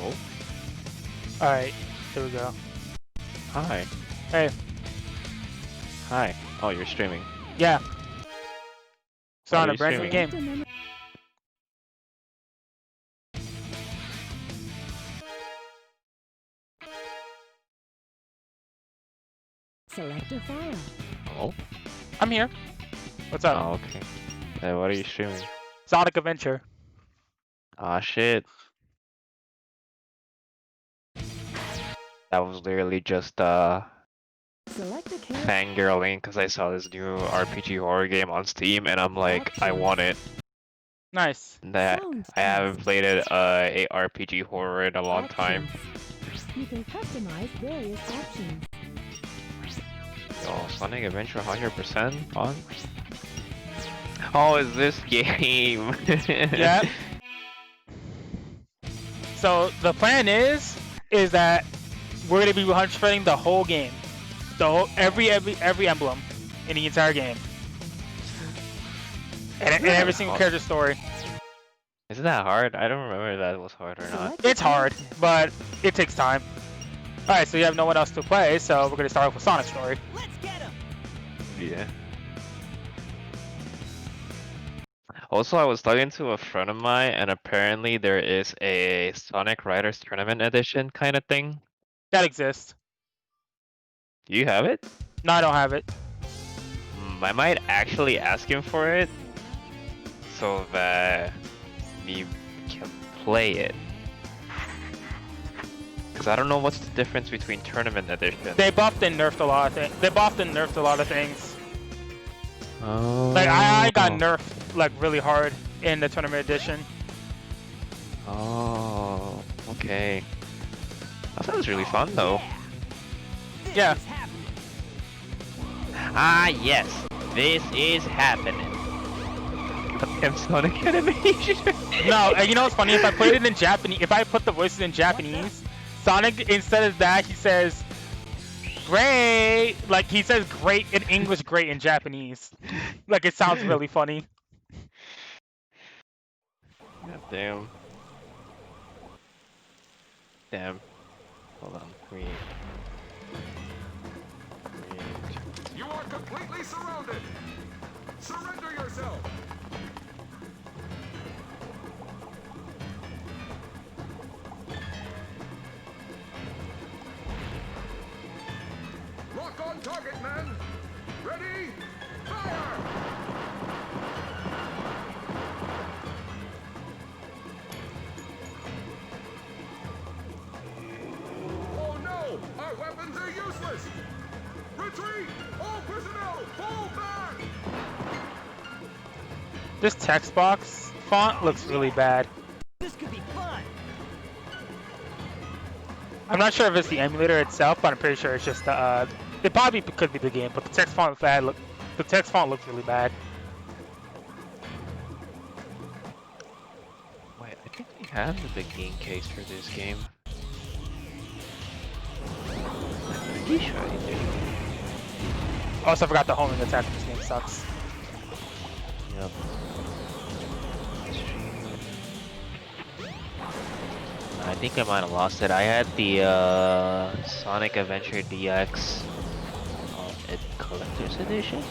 Oh, Alright, here we go. hi. Hey, Hi. Oh, you're streaming. yeah. It's What on are a you brand new streaming? game. Select a file. Oh? I'm here. What's up? Oh, okay. What are you streaming? Sonic Adventure. Ah, shit. That was literally just Select a character. fangirling because I saw this new RPG horror game on Steam and I'm like, I want it. Nice. That Sounds I haven't test. played a RPG horror in a long time. Options. You can customize various options. Yo, Sonic Adventure 100% on? Oh, is this game? Yeah. So the plan is that we're gonna be 100%ing the whole game, every emblem in the entire game, and every single character story. Isn't that hard? I don't remember if that was hard or not. It's hard, but it takes time. All right, so you have no one else to play, so we're gonna start off with Sonic's story. Let's get him. Yeah. Also, I was talking to a friend of mine, and apparently there is a Sonic Riders Tournament Edition kind of thing. That exists. Do you have it? No, I don't have it. I might actually ask him for it, so that we can play it. Because I don't know what's the difference between Tournament Edition. They buffed and nerfed a lot of things. They buffed and nerfed a lot of things. Oh. Like I got nerfed like really hard in the tournament edition. Oh, okay. That sounds really fun though. Yeah. Ah, yes, this is happening. Goddamn Sonic animation. No, and you know what's funny? If I put it in Japanese, if I put the voices in Japanese, Sonic instead of that he says great. Like he says great in English, great in Japanese. Like it sounds really funny. God damn. Damn. Hold on. Wait. You are completely surrounded! Surrender yourself! Lock on target, men! Ready? Fire! Oh no! Our weapons are useless! Retreat! All personnel, fall back! This text box font looks really bad. This could be fun. I'm not sure if it's the emulator itself, but I'm pretty sure it's just it probably could be the game, but the text font the text font looks really bad. Wait, I think we have the game case for this game. I'm pretty sure I do. Also, I forgot the homing attack in this game sucks. Yep. I think I might have lost it. I had the Sonic Adventure DX Collector's Edition.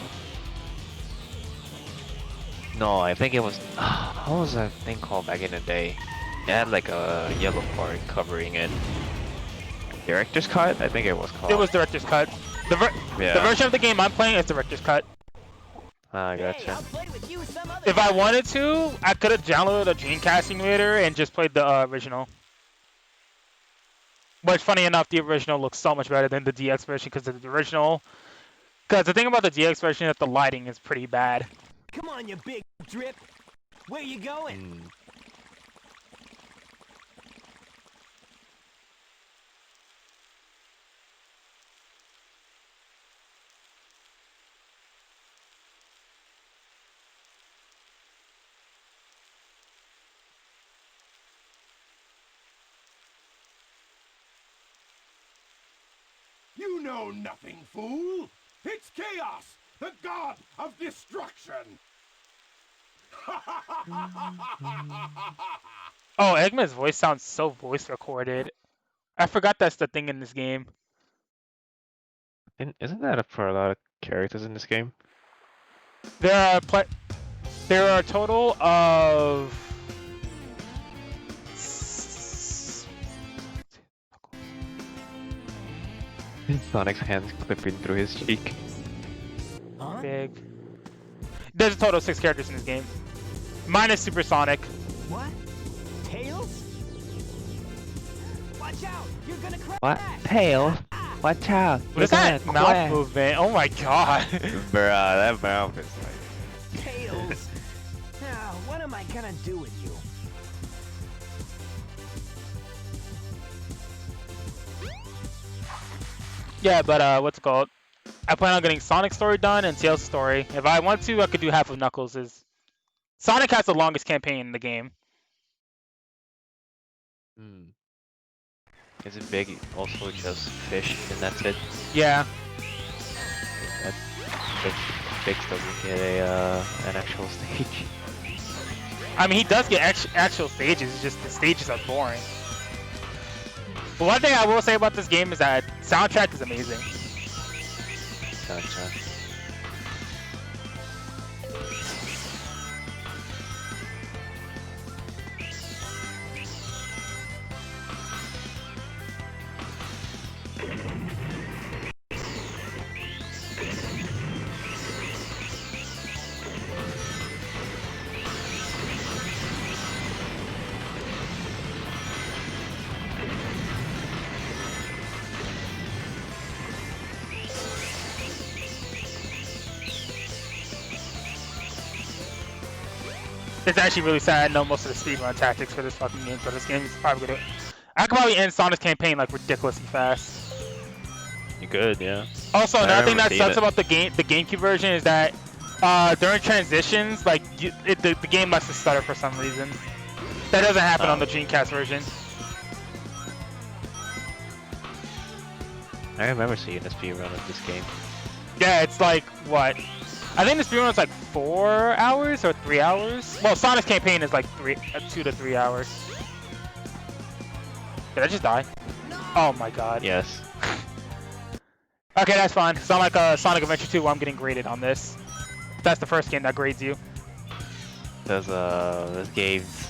No, I think it was. What was that thing called back in the day? It had like a yellow part covering it. Director's cut? I think it was called. It was director's cut. The Yeah. version of the game I'm playing is director's cut. Ah, gotcha. If I wanted to, I could have downloaded a Dreamcast emulator and just played the original. But funny enough, the original looks so much better than the DX version because the original. Because the thing about the DX version is that the lighting is pretty bad. Come on, you big drip. Where you going? Mm. You know nothing, fool. It's Chaos, the god of destruction. Oh, Eggman's voice sounds so voice recorded. I forgot that's the thing in this game. Isn't that for a lot of characters in this game? There are a total of Sonic's hands clipping through his cheek. Huh? big. There's a total of 6 characters in this game, minus Super Sonic. What? Tails? Watch out! You're gonna crash! What? Tails? Watch out! What is that mouth movement? Oh my god! Bruh, that mouth is like... Tails! Now, what am I gonna do with you? Yeah, but what's it called? I plan on getting Sonic's story done and Tails' story. If I want to, I could do half of Knuckles'. Sonic has the longest campaign in the game. Hmm. Is it big? Also just fish and that's it? Yeah. That Bix doesn't get an actual stage. I mean, he does get actual stages, it's just the stages are boring. But one thing I will say about this game is that soundtrack is amazing. Gotcha. It's actually really sad. I know most of the speedrun tactics for this fucking game, so this game is probably gonna... I could probably end Sonic's campaign like ridiculously fast. You good, yeah. Also, I another thing remember that seeing sucks it. about the GameCube version is that during transitions, like the game lets it stutter for some reason. That doesn't happen on the Dreamcast version. I remember seeing a speedrun of this game. Yeah, it's like what? I think the speedrun is like 4 hours or 3 hours. Well, Sonic's campaign is like 2 to 3 hours. Did I just die? Oh my god. Yes. Okay, that's fine. It's not like Sonic Adventure 2 where I'm getting graded on this. That's the first game that grades you. Because this game's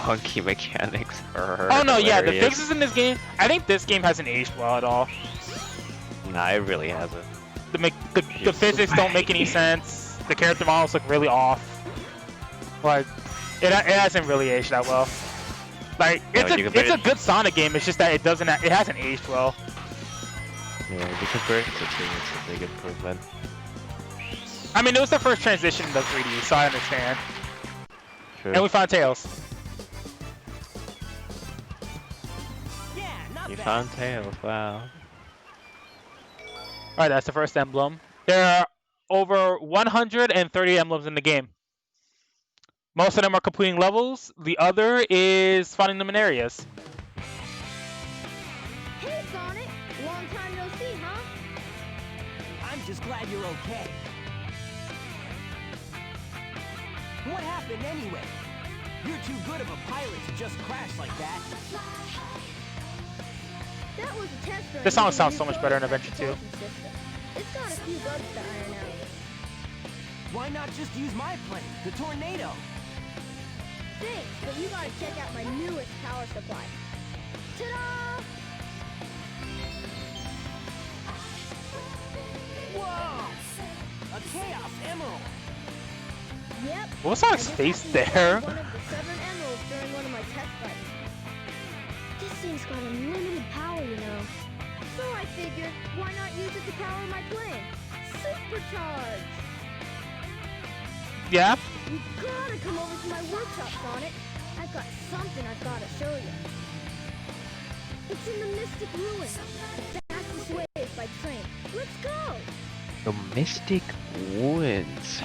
funky mechanics are Oh no, yeah, the hilarious. fixes in this game, I think this game hasn't aged well at all. Nah, it really hasn't. The physics don't make any sense. The character models look really off. Like, it hasn't really aged that well. Like, Yeah, you compare it's a it- good Sonic game, it's just that it hasn't aged well. Yeah, because Birth it's a big improvement. I mean, it was the first transition to 3D, so I understand. True. And we found Tails. Yeah, not You bad. found Tails, wow. Alright, that's the first emblem. There are over 130 emblems in the game. Most of them are completing levels. The other is finding them in areas. Hey, Sonic! Long time no see, huh? I'm just glad you're okay. What happened anyway? You're too good of a pilot to just crash like that. That was a test run. This song using sounds the so new much better in prototype Adventure 2. propulsion system. It's got a few bugs to iron out. Why not just use my plane, the Tornado? Thanks, but you gotta check out my newest power supply. Ta-da! Whoa! A Chaos Emerald! Yep. What was Sonic's I just face happened to there? get one of the 7 emeralds during one of my test fights. This thing's got unlimited power, you know. So I figured, why not use it to power my plane? Supercharge! Yeah? You gotta come over to my workshop, Sonic. I've got something I've gotta show you. It's in the Mystic Ruins. Fastest way is by train. Let's go! The Mystic Ruins.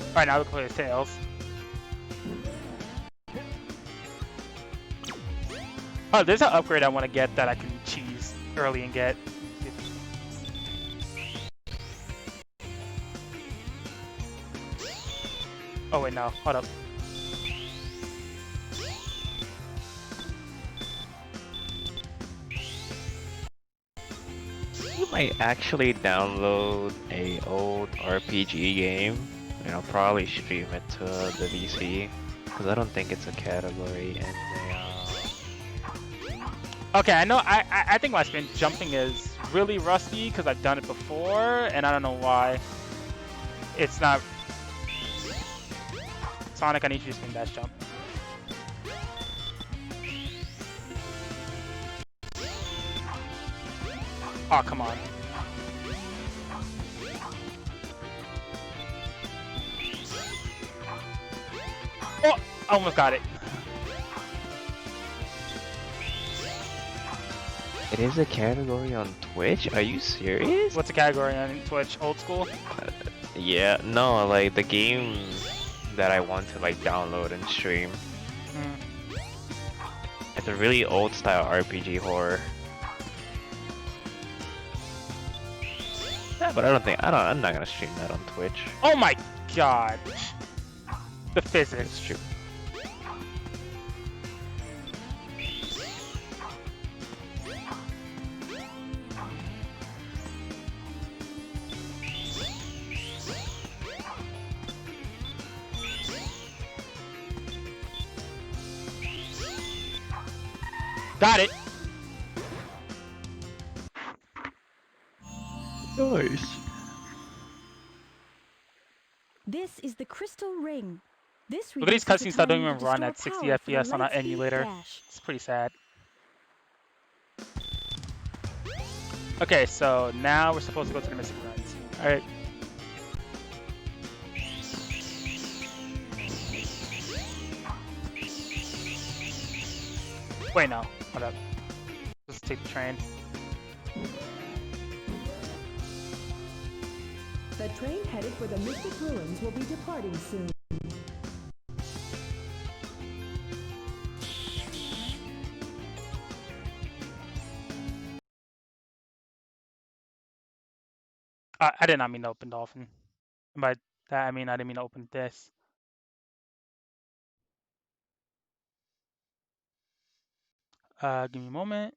Alright, now we can play the Tails. Oh, there's an upgrade I want to get that I can cheese early and get. Oh wait, no. Hold up. You might actually download a old RPG game. You know, probably stream it to the VC. Because I don't think it's a category in the Okay, I know. I think my spin jumping is really rusty because I've done it before, and I don't know why. It's not. Sonic, I need you to spin dash jump. Oh, come on. Oh, I almost got it. It is a category on Twitch? Are you serious? What's the category on Twitch? Old school? Yeah, no, like the game that I want to like download and stream. Hmm. It's a really old style RPG horror. Yeah, but I'm not gonna stream that on Twitch. Oh my god. The physics. It's true. Got it. Nice. This is the Crystal Ring. This Look at these reduces the cutscenes that don't time even to run at store 60 power for the FPS on an Lightspeed emulator. Dash. It's pretty sad. Okay, so now we're supposed to go to the Mystic Ruins. Alright. Wait, no. Hold up. Let's take the train. The train headed for the Mystic Ruins will be departing soon. I did not mean to open Dolphin. By that, I mean I didn't mean to open this. Give me a moment.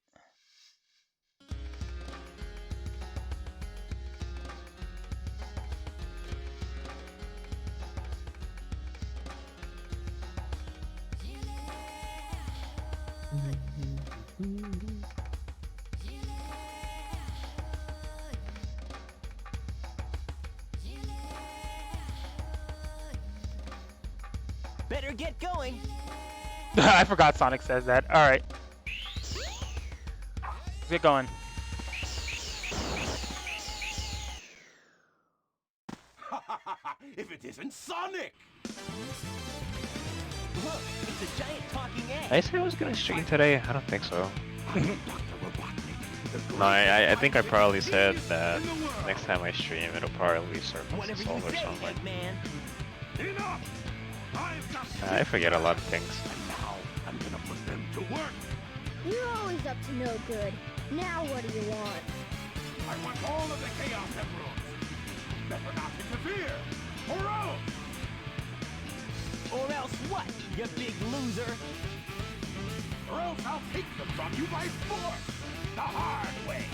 Better get going. I forgot Sonic says that. Alright. Let's get going. If it isn't Sonic! Look, it's a giant talking egg. Did I say I was gonna stream today? I don't think so. No, I think I probably said that next time I stream it'll probably be Circles Whatever of you Soul or say, something. man. Enough! I've got I forget a lot of things. now. I'm gonna put them to work. You're always up to no good. Now what do you want? I want all of the Chaos Emeralds. Better not interfere, or else. Or else what, you big loser? Or else I'll take them from you by force. the hard way.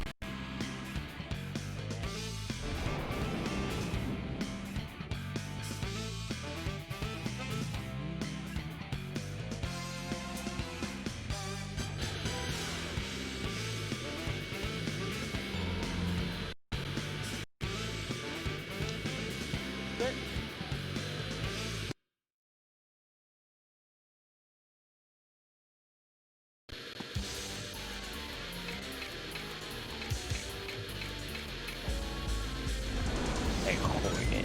Like, holding it.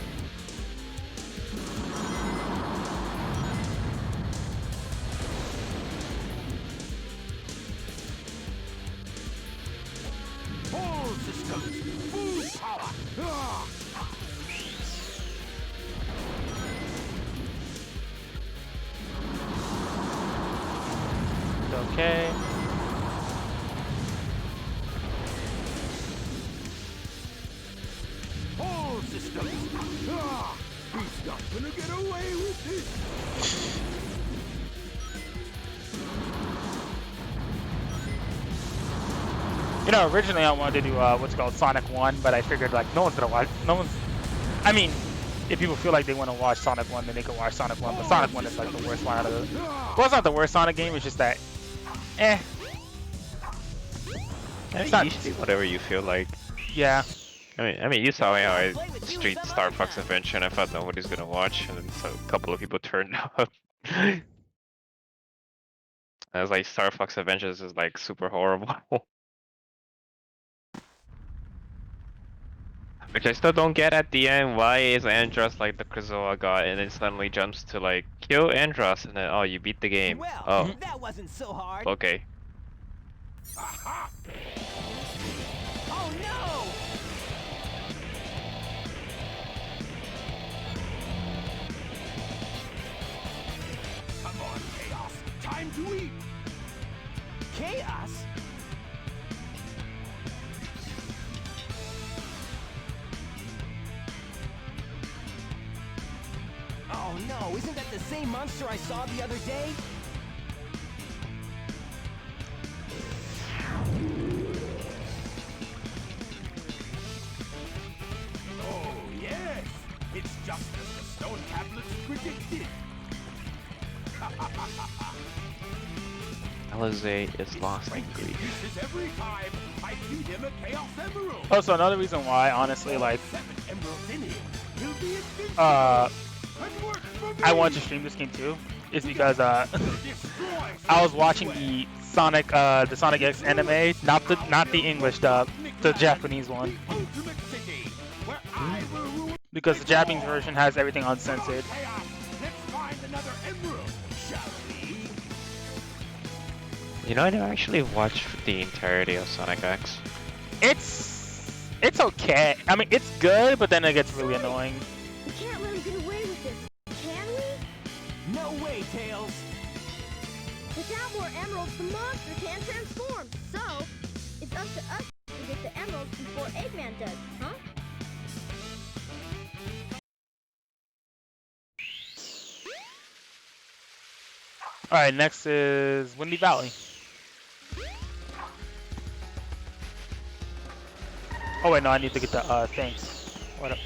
All systems, full power. Ah! It's okay. All systems. Ah! He's not gonna get away with this. You know, originally I wanted to do what's called Sonic 1, but I figured like no one's gonna watch. No one's. I mean, if people feel like they want to watch Sonic 1, then they can watch Sonic 1. But Sonic 1 is like the worst one out of the. Well, it's not the worst Sonic game. It's just that, I mean, not- you should do whatever you feel like. yeah. I mean, you saw me how I streamed Star Fox Adventure, and I thought nobody's gonna watch, and then so a couple of people turned up. I was like, Star Fox Adventures is like super horrible. Which I still don't get at the end. Why is Andros like the Krazoa god, and then suddenly jumps to like kill Andros, and then oh, you beat the game. Well, Oh, that wasn't so hard. okay. Aha! Oh no! Come on, Chaos. Time to eat. Chaos? Oh no, isn't that the same monster I saw the other day? Oh, yes. It's just as the stone tablets predicted. Alizé is lost in grief. Uses every time I feed him a Chaos Emerald. Also, another reason why, honestly, like 7 emeralds in him. He'll be invincible. And work for me. I wanted to stream this game too, is because Destroy I was watching the Sonic X anime, not the English dub, the Japanese one, the ultimate city, where I will rule because the Japanese version has everything uncensored. chaos. Let's find another emerald, shall we? You know, I didn't actually watch the entirety of Sonic X. It's okay. I mean, it's good, but then it gets really annoying. We can't let him get away with this, can we? No way, Tails. Without more emeralds, the monster can't transform. So, it's up to us to get the emeralds before Eggman does, huh? All right, next is Windy Valley. Oh wait, no, I need to get the thing. What up?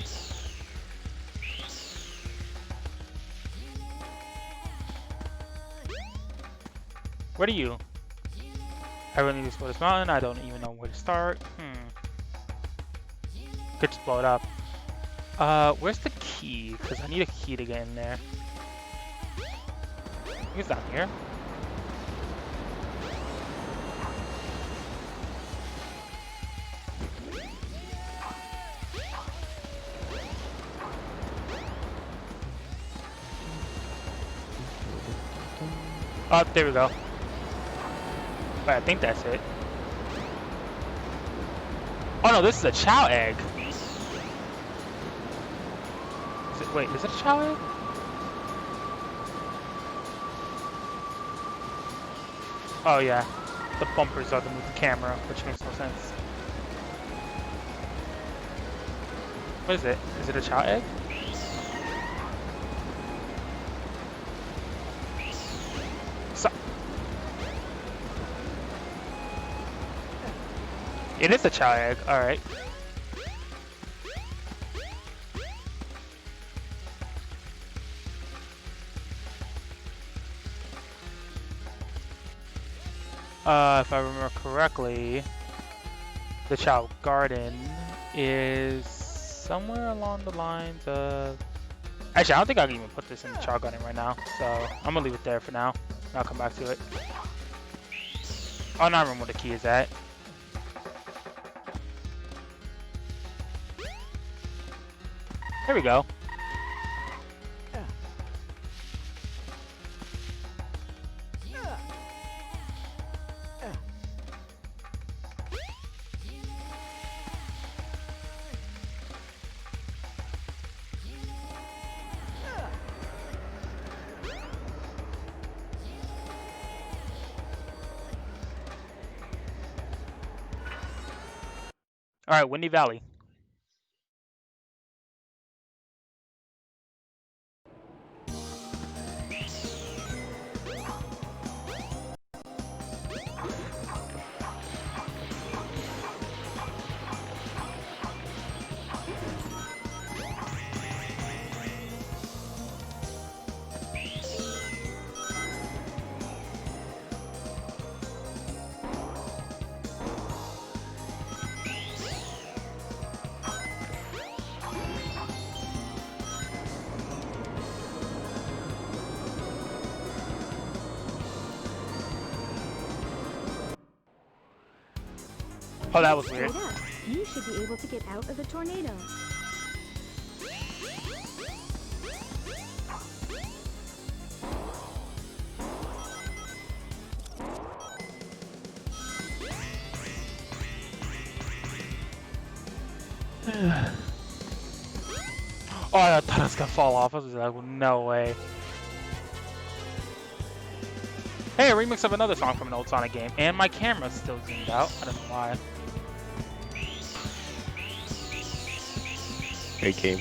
Where are you? I really need to explore this mountain. I don't even know where to start. Could just blow it up. Where's the key? Because I need a key to get in there. I think it's down here. Oh, there we go. But I think that's it. Oh no, this is a Chow egg. Wait, is it a Chow egg? Oh yeah, the bumpers are to move the camera, which makes no sense. What is it? Is it a Chow egg? So It is a chow egg. All right. If I remember correctly, the Chow Garden is somewhere along the lines of... Actually, I don't think I can even put this in the Chow Garden right now, so I'm gonna leave it there for now. I'll come back to it. Oh, now I remember where the key is at. Here we go. All right, Windy Valley. Oh, that was weird. Straight up, you should be able to get out of the tornado. Oh, I thought it was gonna fall off. I was like, no way. Hey, a remix of another song from an old Sonic game, and my camera's still zoomed out. I don't know why. Great game.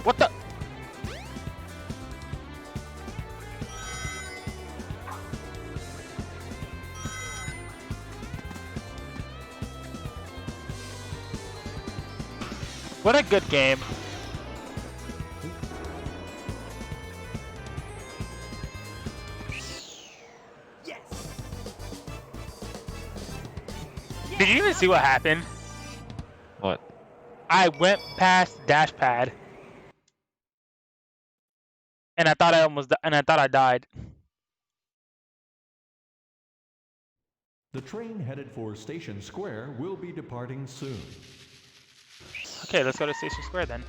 What the? What a good game. Yes. Did you even see what happened? What? I went past dash pad. And I thought I died. The train headed for Station Square will be departing soon. Okay, let's go to Station Square then.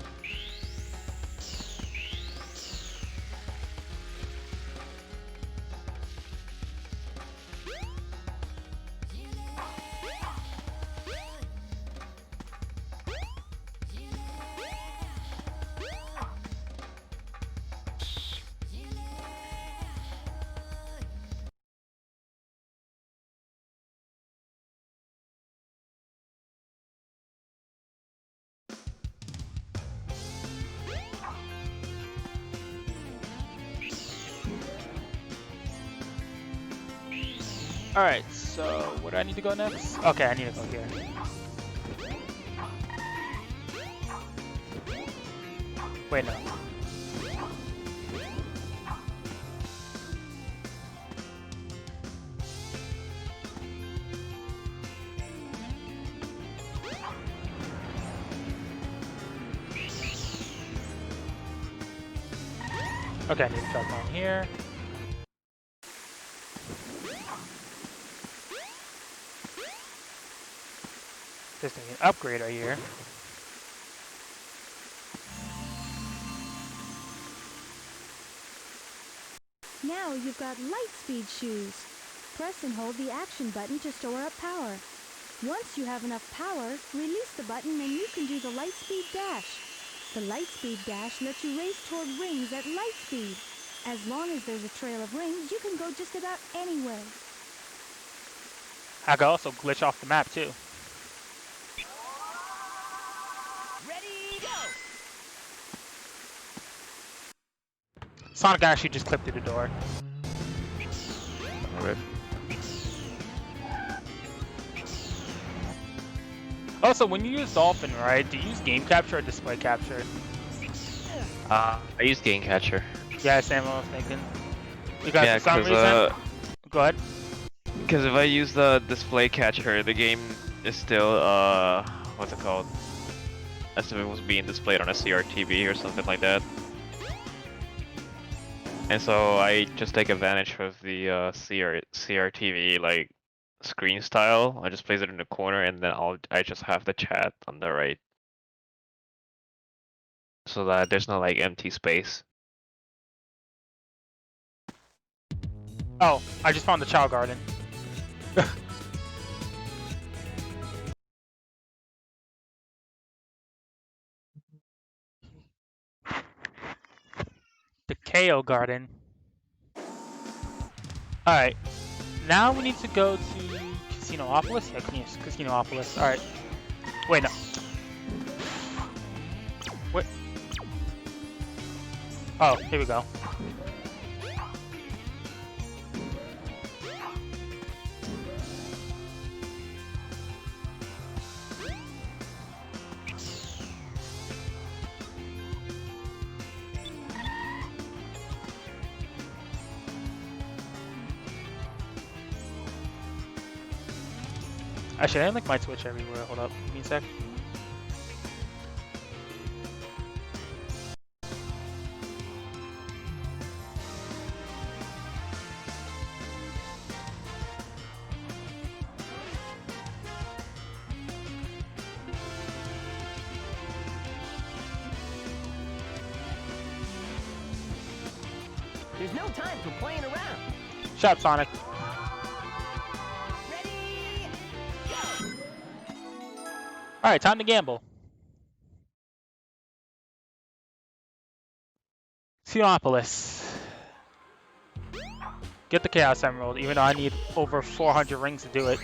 Alright, so where do I need to go next? Okay, I need to go here. Wait, no. Okay, I need to drop down here. There's gonna be an upgrade right here. Now you've got light speed shoes. Press and hold the action button to store up power. Once you have enough power, release the button and you can do the light speed dash. The light speed dash lets you race toward rings at light speed. As long as there's a trail of rings, you can go just about anywhere. I can also glitch off the map too. Ready, go! Sonic actually just clipped through the door. Alright. Also, when you use Dolphin, right, do you use game capture or display capture? I use Game Catcher. Yeah, Sam, I was thinking. Because Yeah, for some reason... because Go ahead. if I use the display catcher, the game is still what's it called? As if it was being displayed on a CRTV or something like that. And so I just take advantage of the CRTV like screen style. I just place it in the corner and then I just have the chat on the right. So that there's no like empty space. Oh, I just found the Chow Garden. The KO Garden. Alright. Now we need to go to Casinopolis? Yeah, Casinopolis. Alright. Wait, no. Wait. Oh, here we go. Actually, I like my Twitch everywhere. Hold up, give me a sec. There's no time for playing around. Shut up, Sonic. Ready, go! Alright, time to gamble. Casinopolis. Get the Chaos Emerald, even though I need over 400 rings to do it.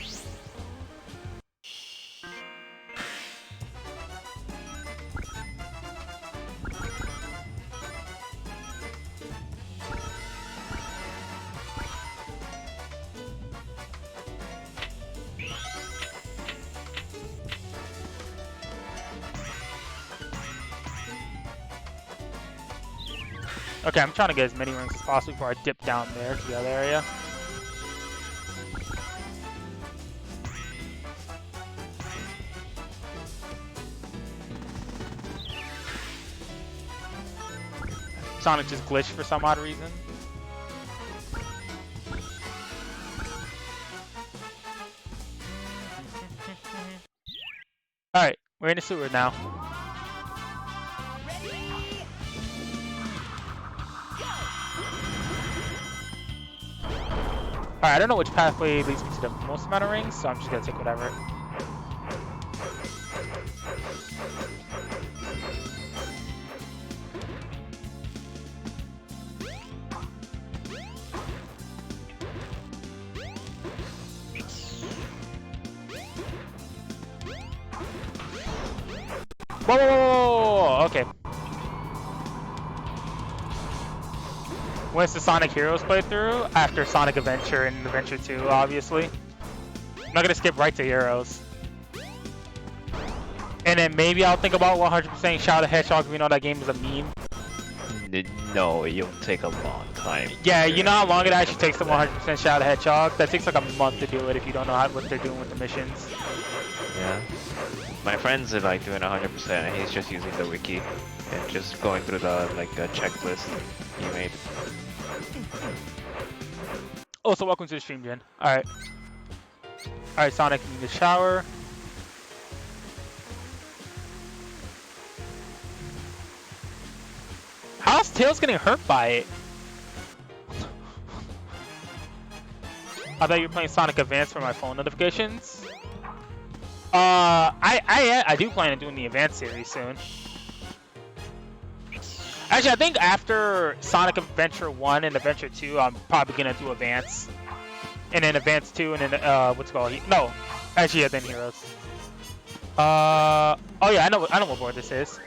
Okay, I'm trying to get as many rings as possible before I dip down there to the other area. Sonic just glitched for some odd reason. Alright, we're in the sewer now. Alright, I don't know which pathway leads me to the most amount of rings, so I'm just gonna take whatever. Whoa, whoa, whoa, whoa, okay. When's the Sonic Heroes playthrough? After Sonic Adventure and Adventure 2, obviously. I'm not gonna skip right to Heroes. And then maybe I'll think about 100% Shadow the Hedgehog, if you know that game is a meme. No, it'll take a long time. Yeah, you know how long it actually takes to 100% Shadow the Hedgehog? That takes like a month to do it if you don't know what they're doing with the missions. Yeah. My friends are like doing 100% and he's just using the wiki and just going through the checklist he made. Oh, so welcome to the stream, Jen. Alright. Alright, Sonic, you need a shower. Tails getting hurt by it. I thought you were playing Sonic Advance for my phone notifications. I do plan on doing the Advance series soon. Actually, I think after Sonic Adventure 1 and Adventure 2, I'm probably gonna do Advance. And then Advance 2 and then, what's it called? No. Actually, yeah, then Heroes. Oh yeah, I know what board this is.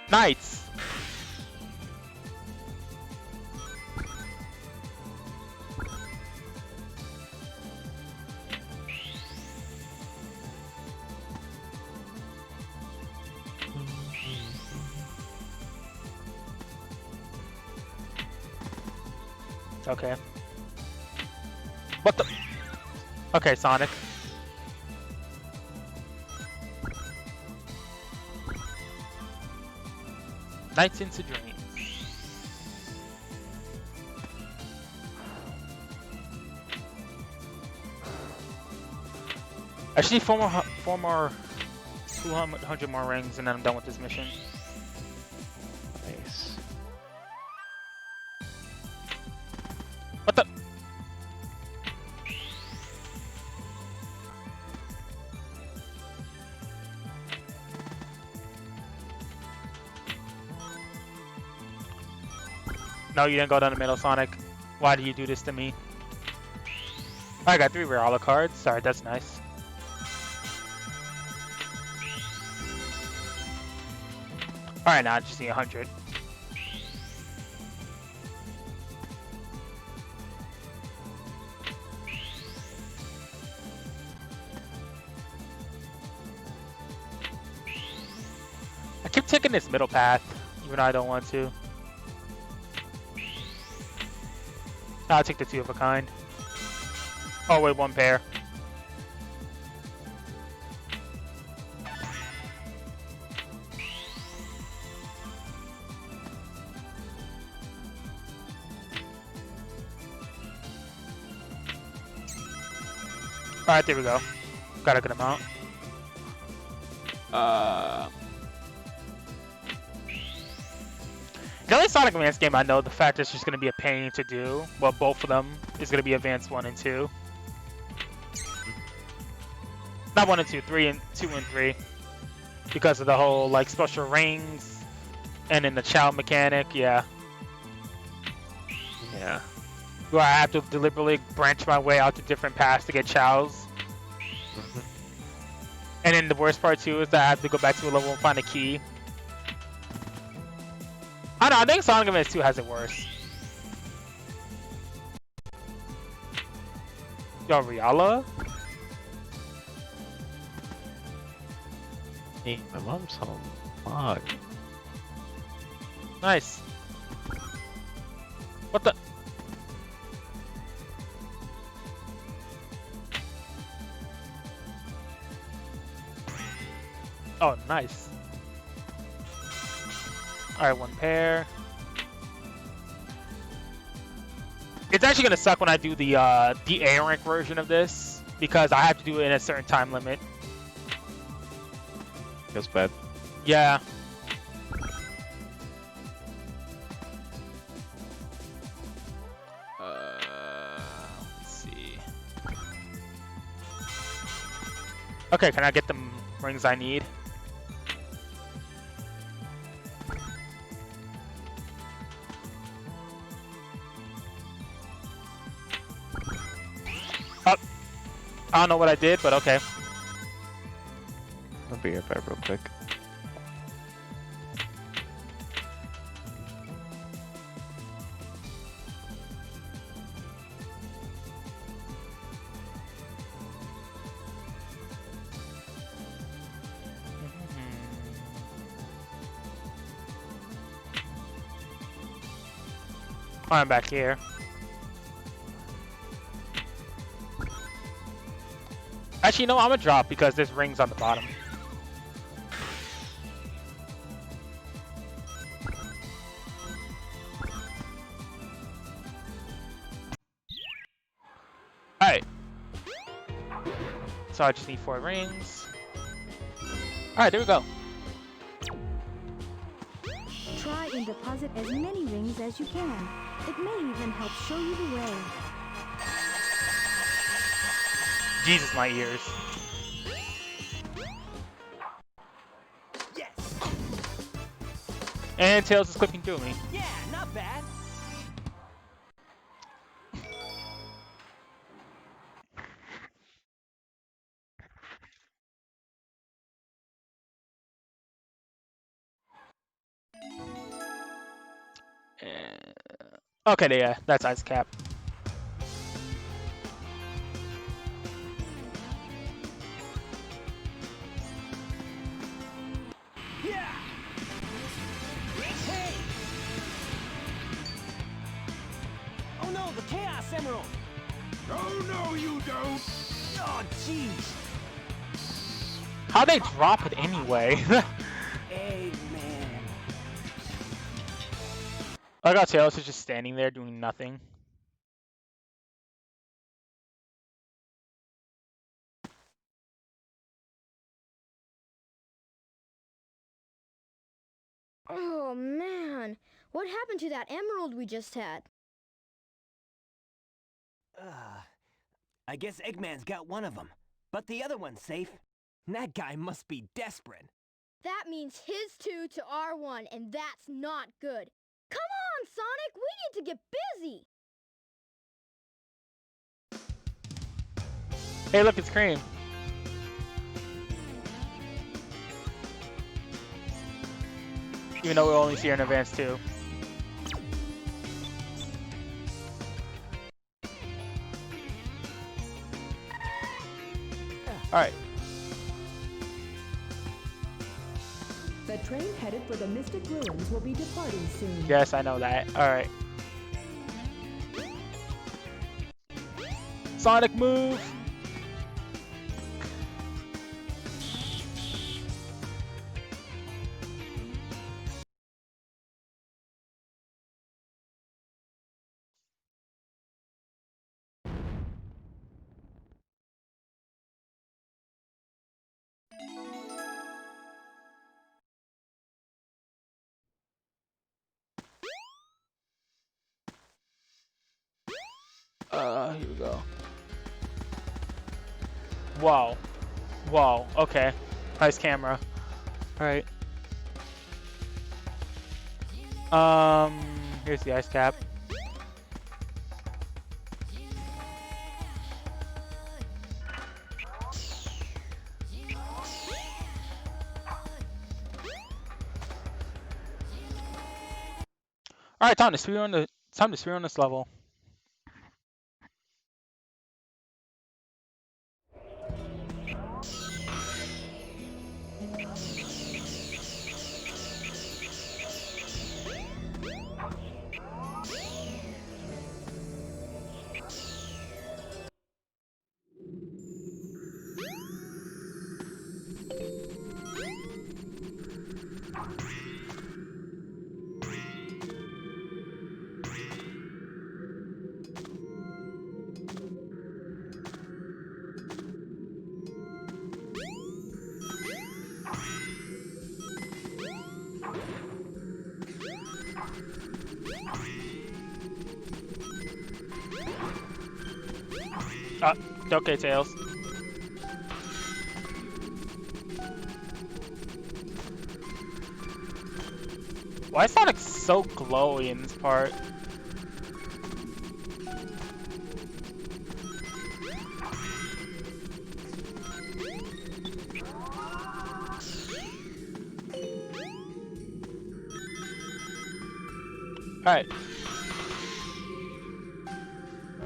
Knights. Okay. What the? Okay, Sonic. Nights into Dreams. I just need four more 200 more rings, and then I'm done with this mission. Nice. What the? No, you didn't go down the middle, Sonic. Why do you do this to me? I got 3 rare Ala cards. Alright, that's nice. Alright, now I just need 100. I keep taking this middle path, even though I don't want to. I'll take the 2 of a kind. Oh wait, 1 pair. Alright, there we go. Got a good amount. The only Sonic Advance game I know, the fact it's just going to be a pain to do, well, both of them is going to be Advance 1 and 2. Not 1 and 2, 2 and 3. Because of the whole, like, special rings, and then the Chow mechanic, yeah. Yeah. Where I have to deliberately branch my way out to different paths to get Chows. And then the worst part, too, is that I have to go back to a level and find a key. I don't know, I think Sonic Advance 2 has it worse. Yo, Riala? Hey, my mom's home. Fuck. Nice. What the? Oh, nice. Alright, 1 pair. It's actually gonna suck when I do the A rank version of this, because I have to do it in a certain time limit. Feels bad. Yeah. Let's see. Okay, can I get the rings I need? I don't know what I did, but okay. I'll be right back real quick. I'm back here. Actually, no, I'm gonna drop because there's rings on the bottom. Alright. So I just need 4 rings. Alright, there we go. and deposit as many rings as you can. It may even help show you the way. Jesus, my ears. Yes! And Tails is clipping through me. Yeah, not bad. Okay, yeah, that's Ice Cap. Yeah! Hey! Oh no, the Chaos Emerald! Oh, no, you don't! Oh, jeez! How'd they drop it anyway? Eggman. I got Tails is just standing there doing nothing. Oh, man. What happened to that emerald we just had? I guess Eggman's got one of them, but the other one's safe. That guy must be desperate. That means his 2 to our 1, and that's not good. Come on, Sonic! We need to get busy! Hey, look, it's Cream. Even though we only see her in advance too. Alright. The train headed for the Mystic Ruins will be departing soon. Yes, I know that. Alright. Sonic move! Here we go. Wow. Wow, okay. Nice camera. Alright. Here's the ice cap. Alright, time to speedrun this level. Okay, Tails. Why is Sonic so glowy in this part? Alright.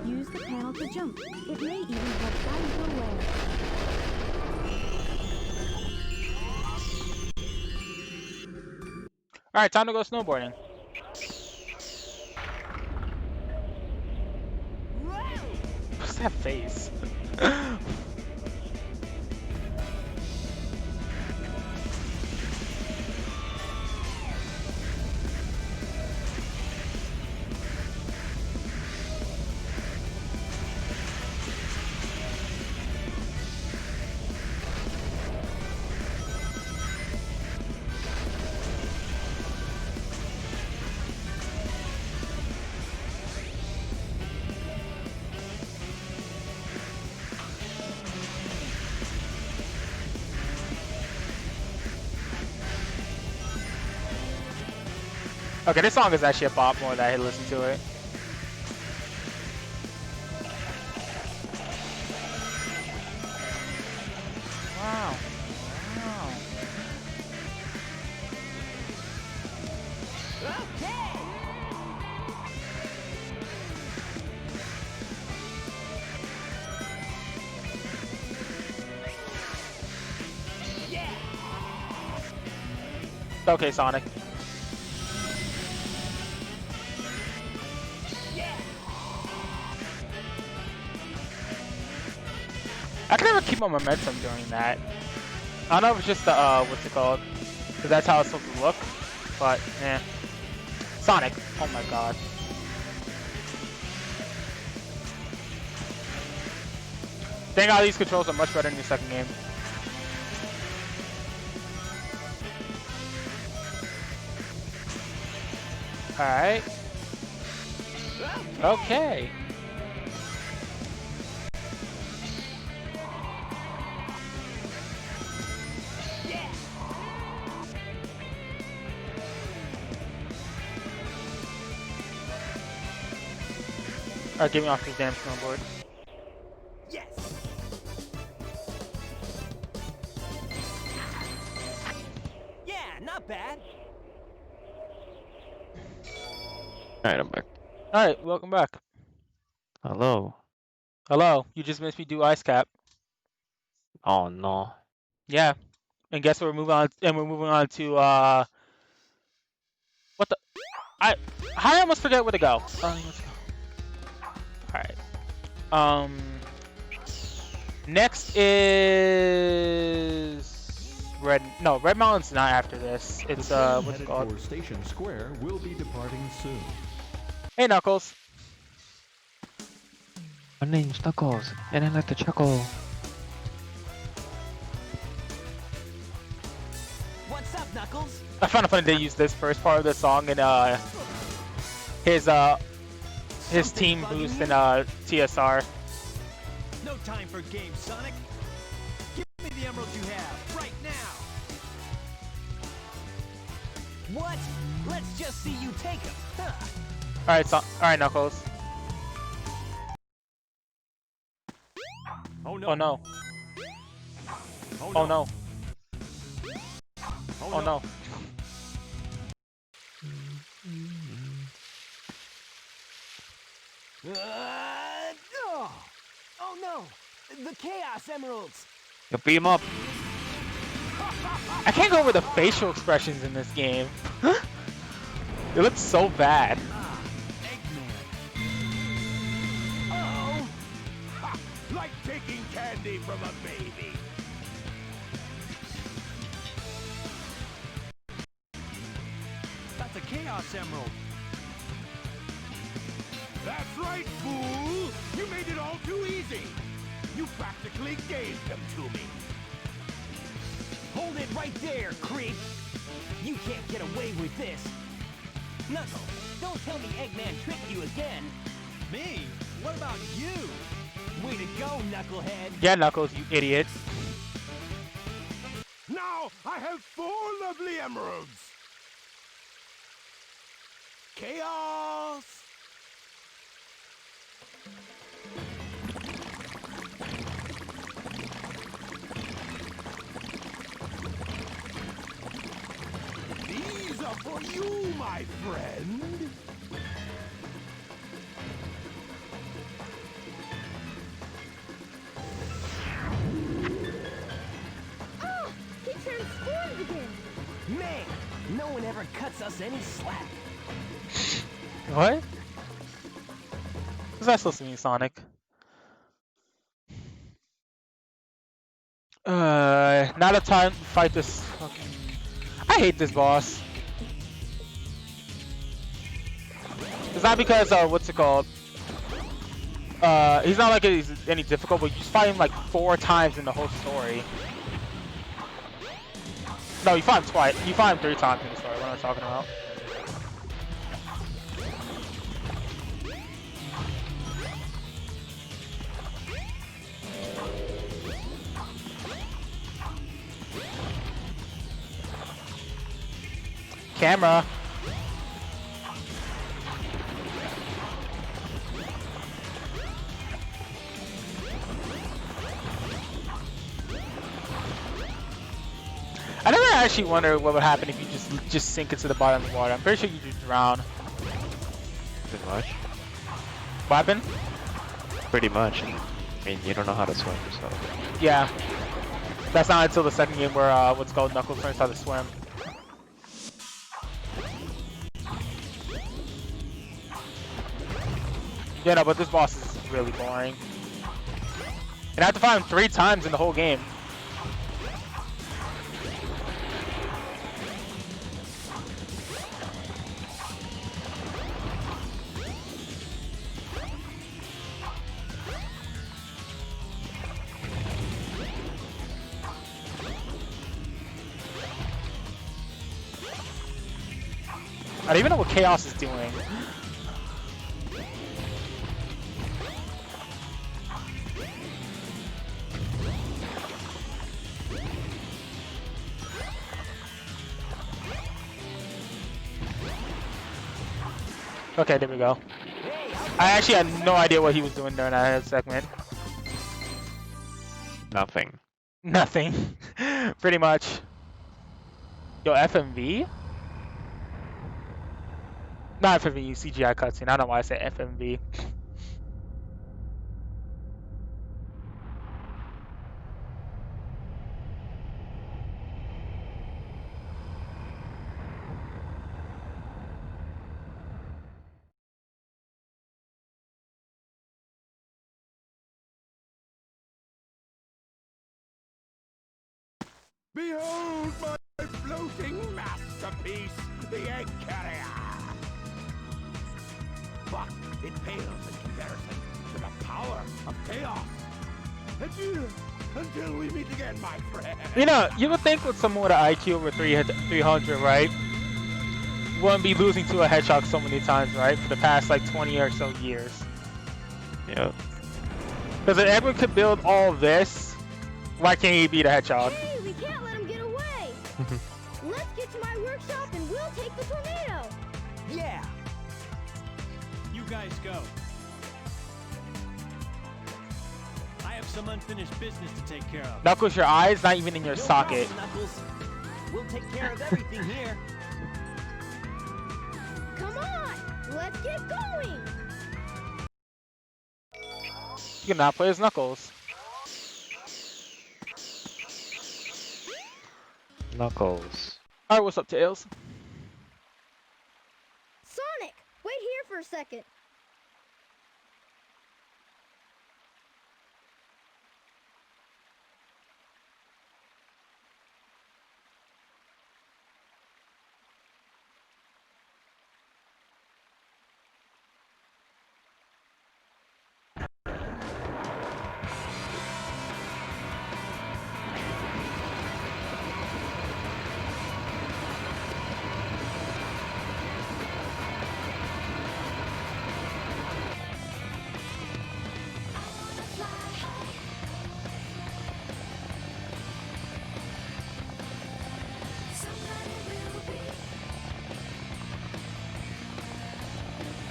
Use the panel to jump. It may even help guide you away. Alright, time to go snowboarding. What's that face? Okay, this song is actually a bop more that I listen to it. Wow. Wow. Okay, Sonic. I can never keep my momentum during that. I don't know if it's just the, what's it called? Because that's how it's supposed to look. But, eh. Sonic. Oh my god. Thank God these controls are much better in the second game. Alright. Okay. Alright, get me off this damn snowboard. Yes. Yeah, not bad. Alright, I'm back. Alright, welcome back. Hello. Hello, you just missed me do Ice Cap. Oh no. Yeah. And guess what we're moving on to what the I almost forget where to go. Alright. Next is Red Mountain's not after this. It's The train what's it headed called? for Station Square will be departing soon. Hey Knuckles. My name's Knuckles, and I like to chuckle. What's up, Knuckles? I found it funny they used this first part of the song in his team boost in TSR. No time for games, Sonic. Give me the emeralds you have right now. What? Let's just see you take them. Huh. Alright, Knuckles. Oh no. Oh no. Oh no. Oh no. Oh no! The Chaos Emeralds! You beat him up. I can't go over the facial expressions in this game. It looks so bad. Eggman. Oh! Ha! Like taking candy from a baby. That's a Chaos Emerald. That's right, fool! You made it all too easy! You practically gave them to me! Hold it right there, creep! You can't get away with this! Knuckles, don't tell me Eggman tricked you again! Me? What about you? Way to go, Knucklehead! Yeah, Knuckles, you idiot. Now I have 4 lovely emeralds! Chaos! These are for you, my friend! Oh! He transformed again! Man, no one ever cuts us any slack. What? What's that supposed to mean, Sonic? Not a time to fight this fucking... I hate this boss. It's not because, what's it called? He's not like he's any difficult, but you just fight him like 4 times in the whole story. No, you fight him twice. You fight him 3 times in the story. What am I talking about? Camera. actually wonder what would happen if you just sink into the bottom of the water. I'm pretty sure you just drown. Pretty much. What happened? Pretty much. I mean, you don't know how to swim, so. Yeah. That's not until the second game where what's called Knuckles learns how to swim. Yeah, no, but this boss is really boring. And I have to fight him 3 times in the whole game. I don't even know what Chaos is doing. Okay, there we go. I actually had no idea what he was doing during that segment. Nothing. Nothing. Pretty much. Yo, FMV? Not FMV, CGI cutscene. I don't know why I said FMV. Behold my floating masterpiece, the Egg Carrier! But it pales in comparison to the power of chaos. Adieu, until we meet again, my friend. You know, you would think with someone with an IQ over 300, right? Wouldn't be losing to a hedgehog so many times, right? For the past like 20 or so years. Yep. Because if Edward could build all this, why can't he beat a hedgehog? Hey, we can't let him get away. Let's get to my workshop and we'll take the tornado. Yeah. You guys go. I have some unfinished business to take care of. Knuckles, your eye's not even in your No socket. problem, Knuckles. We'll take care of everything here. Come on, let's get going. You cannot play as Knuckles. Knuckles. Alright, what's up, Tails? Sonic, wait here for a second.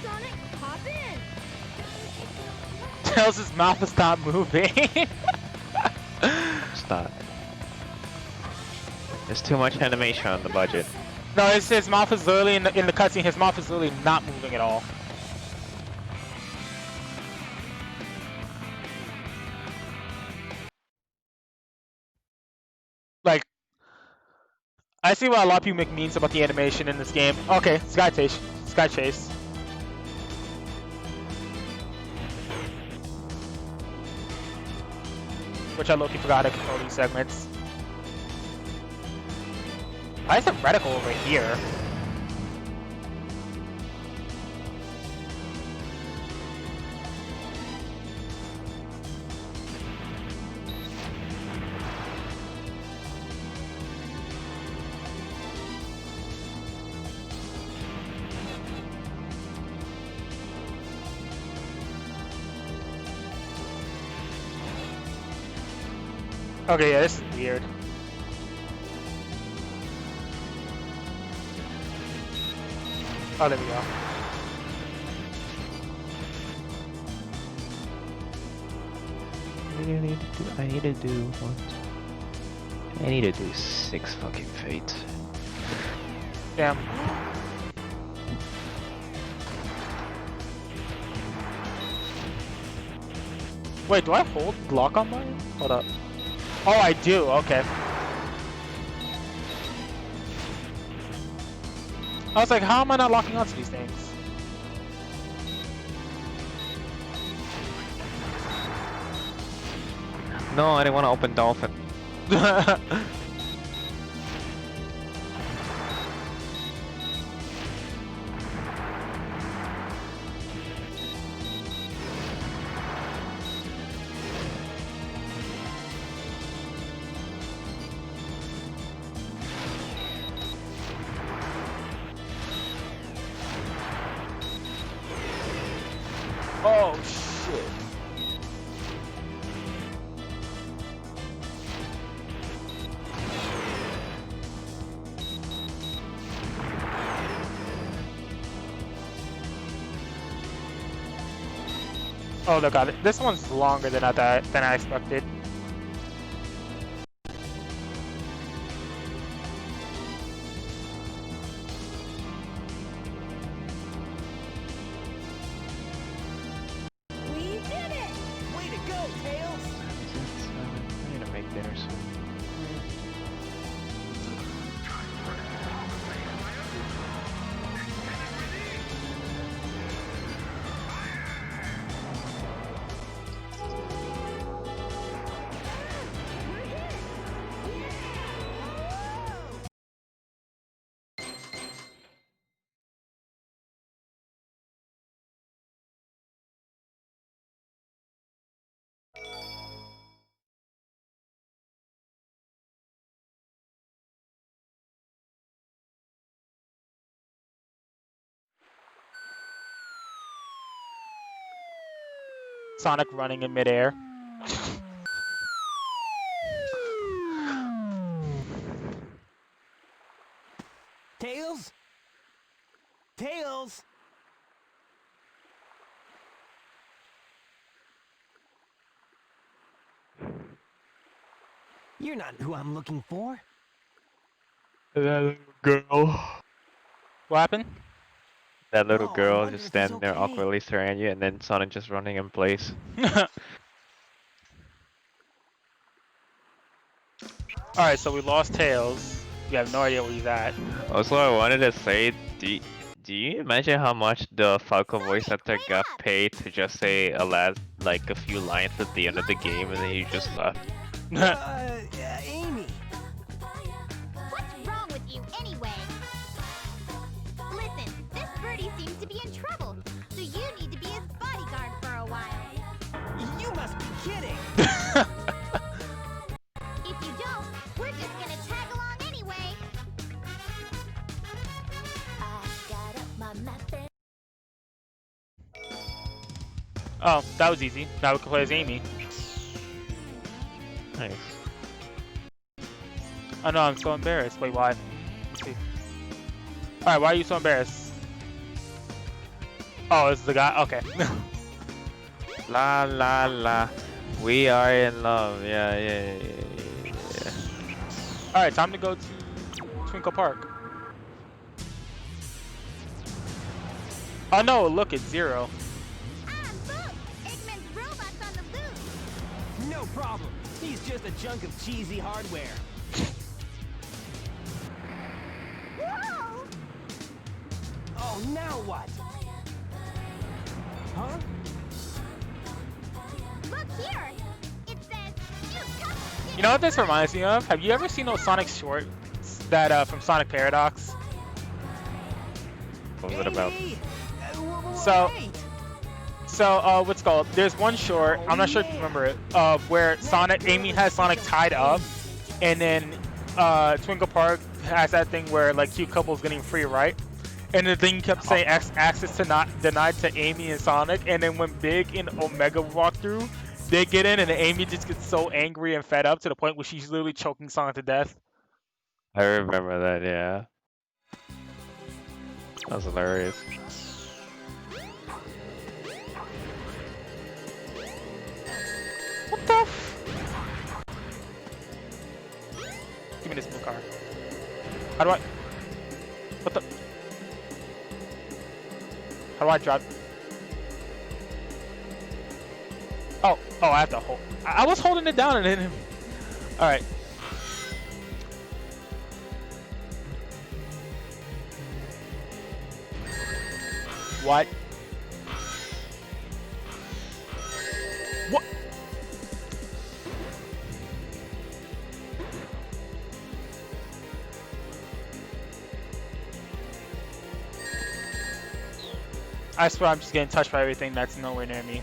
Sonic, hop in. Tails' mouth is not moving. Stop. There's too much animation on the budget. No, it's his mouth is literally in the cutscene. His mouth is literally not moving at all. Like, I see what a lot of people make memes about the animation in this game. Okay, Sky Chase. Sky Chase. Which I low-key forgot how to control these segments. Why is the reticle over here? Okay, yeah, this is weird. Oh, there we go. I need to do what? I need to do 6 fucking fates. Damn. Wait, do I hold lock on mine? Hold up. Oh, I do. Okay. I was like, how am I not locking onto these things? No, I didn't want to open Dolphin. Oh shit. Oh, look at it. This one's longer than I expected. We did it! Way to go, Tails! I need to make dinner soon. Sonic running in midair. Tails? Tails? You're not who I'm looking for. That little girl. What happened? That little Oh, I girl wonder just if he's standing there okay. awkwardly staring at you, and then Sonic just running in place. Alright, so we lost Tails. We have no idea where he's at. Also, I wanted to say, do you imagine how much the Falco voice actor got paid to just say like a few lines at the end of the game, and then he just left? Amy. What's wrong with you anyway? Listen, this birdie seems to be in trouble, so you need to be his bodyguard for a while. You must be kidding. If you don't, we're just gonna tag along anyway. I got up my map and Oh, that was easy. Now we can play as Amy. Nice. Oh no, I'm so embarrassed. Wait, why? Let's see. Alright, why are you so embarrassed? Oh, it's the guy? Okay. La la la. We are in love. Yeah. Alright, time to go to Twinkle Park. Oh no, look, it's Zero. look! Eggman's robot's on the loose! No problem. He's just a chunk of cheesy hardware. Whoa! Oh, now what? Huh? Look here! It says, you come You know what this reminds me of? Have you ever seen those Sonic shorts that from Sonic Paradox? What was it about? Amy! So- wait. So, what's it called? There's one short, I'm not sure if you remember it, where Amy has Sonic tied up, and then Twinkle Park has that thing where like cute couples getting free, right? And the thing kept saying access to not denied to Amy and Sonic, and then when Big and Omega walk through, they get in, and Amy just gets so angry and fed up to the point where she's literally choking Sonic to death. I remember that. Yeah. That was hilarious. What the f- Give me this blue car. How do I? What the? How do I drop? Oh, I have to hold. I was holding it down and then. All right. What? What? I swear I'm just getting touched by everything that's nowhere near me.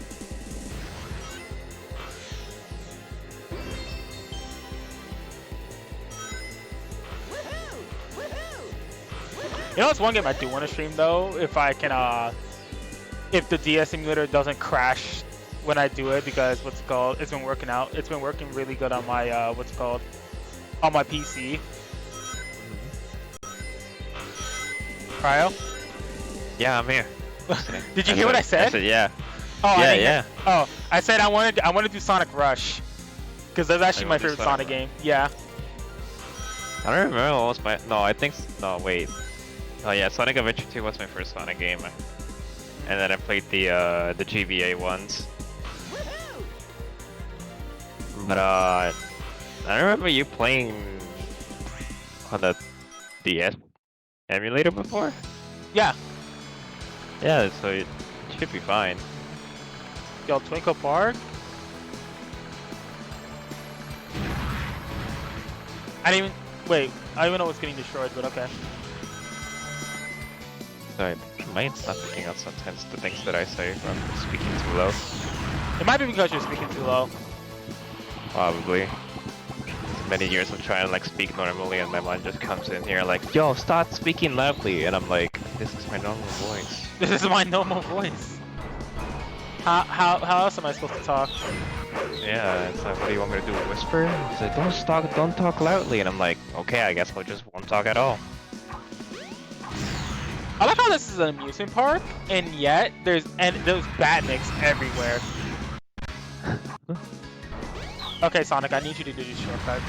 You know what's one game I do want to stream though? If I can, if the DS emulator doesn't crash when I do it, because what's it called? It's been working out. It's been working really good on my, what's it called? On my PC. Cryo? Yeah, I'm here. Did you hear what I said? I said yeah. Oh, Yeah, I didn't yeah. hear- Oh, I said I wanted to do Sonic Rush. Because that's actually you my wanna do favorite Sonic Sonic game. Yeah. I don't remember what was my. No, I think. No, wait. Oh yeah, Sonic Adventure 2 was my first Sonic game, and then I played the GBA ones. But I don't remember you playing on the DS emulator before. Yeah. Yeah, so it should be fine. Yo, Twinkle Park? I didn't even... Wait, I don't even know what's getting destroyed, but okay. Sorry, mine's not picking up sometimes the things that I say from speaking too low. It might be because you're speaking too low. Probably. Many years of trying to like speak normally, and my mind just comes in here like, "Yo, stop speaking loudly," and I'm like, "This is my normal voice." This is my normal voice. How else am I supposed to talk? Yeah, it's like, what do you want me to do? Whisper? He's like, don't talk loudly, and I'm like, okay, I guess I just won't talk at all. I like how this is an amusement park, and yet there's badniks everywhere. Okay, Sonic, I need you to do this shortcut.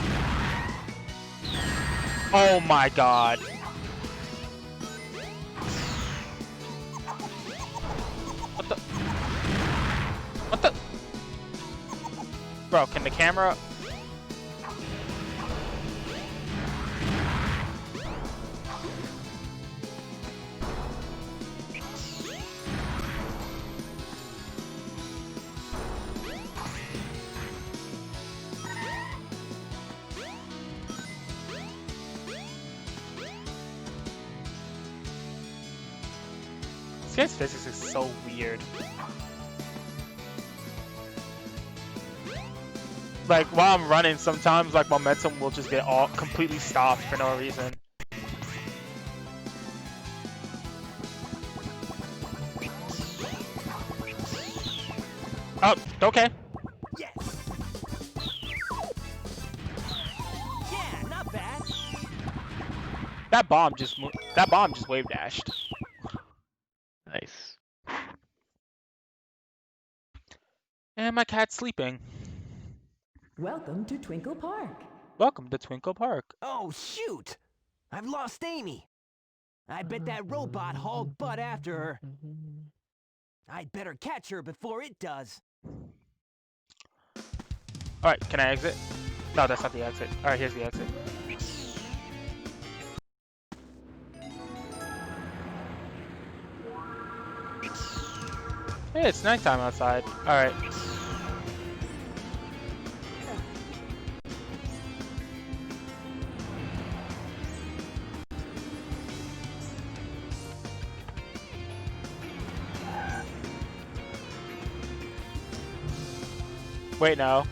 Oh my god. What the? What the? Bro, can the camera... This game's physics is so weird. Like, while I'm running, sometimes, like, momentum will just get all completely stopped for no reason. Oh, okay. Yes. Yeah, not bad. That bomb just wave dashed. Nice. And my cat's sleeping. Welcome to Twinkle Park. Welcome to Twinkle Park. Oh, shoot! I've lost Amy. I bet that robot hauled butt after her. I'd better catch her before it does. Alright, can I exit? No, that's not the exit. Alright, here's the exit. Hey, it's nighttime outside. Alright. Wait, no.